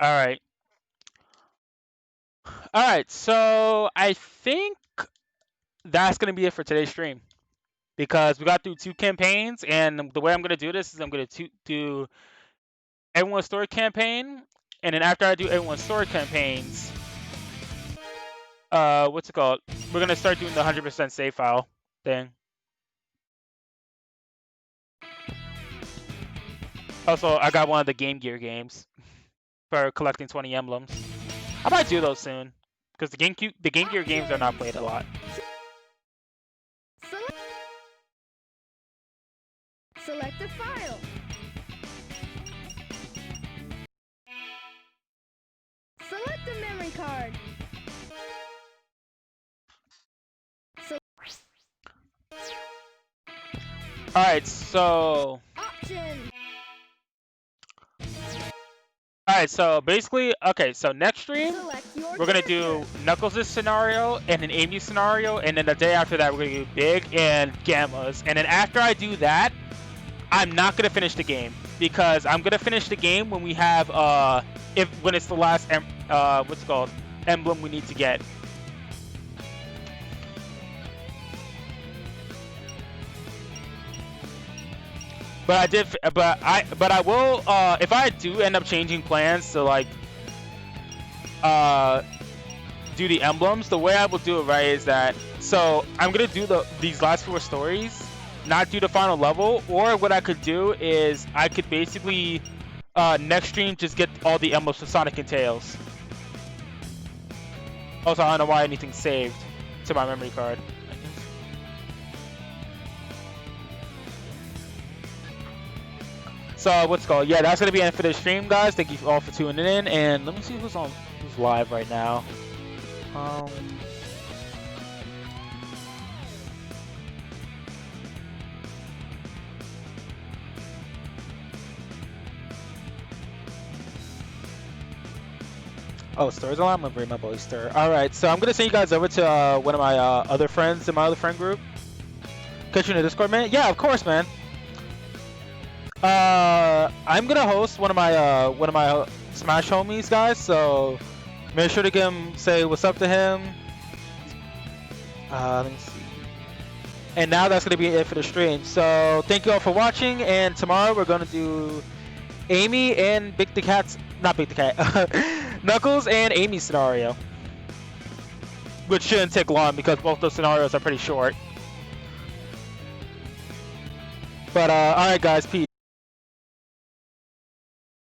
Alright. Alright, so I think that's going to be it for today's stream. Because we got through 2 campaigns, and the way I'm going to do this is I'm going to do everyone's story campaign, and then after I do everyone's story campaigns, what's it called? We're going to start doing the 100% save file thing. Also, I got one of the Game Gear games for collecting 20 emblems. I might do those soon, because the Game Gear games are not played a lot. Select a file. Select the memory card. Alright, so... Option. Alright, so basically, okay, so next stream, we're going to do Knuckles' scenario and an Amy scenario, and then the day after that, we're going to do Big and Gamma's. And then after I do that, I'm not going to finish the game, because I'm going to finish the game when we have, when it's the last, what's it called, emblem we need to get. But I will, if I do end up changing plans to like, do the emblems, the way I will do it, right, is that, so I'm gonna do these last 4 stories, not do the final level, or what I could do is I could basically, next stream just get all the emblems for Sonic and Tails. Also, I don't know why anything's saved to my memory card. So what's it called? Yeah, that's gonna be it for the stream, guys. Thank you all for tuning in, and let me see who's live right now. Oh, Stir's on. I'm gonna bring my boy Stir. All right, so I'm gonna send you guys over to one of my other friends in my other friend group. Catch you in the Discord, man. Yeah, of course, man. I'm gonna host one of my Smash homies, guys. So make sure to say what's up to him. Let me see. And now that's gonna be it for the stream. So thank you all for watching. And tomorrow we're gonna do Amy and Knuckles and Amy scenario, which shouldn't take long because both those scenarios are pretty short. But all right, guys, peace.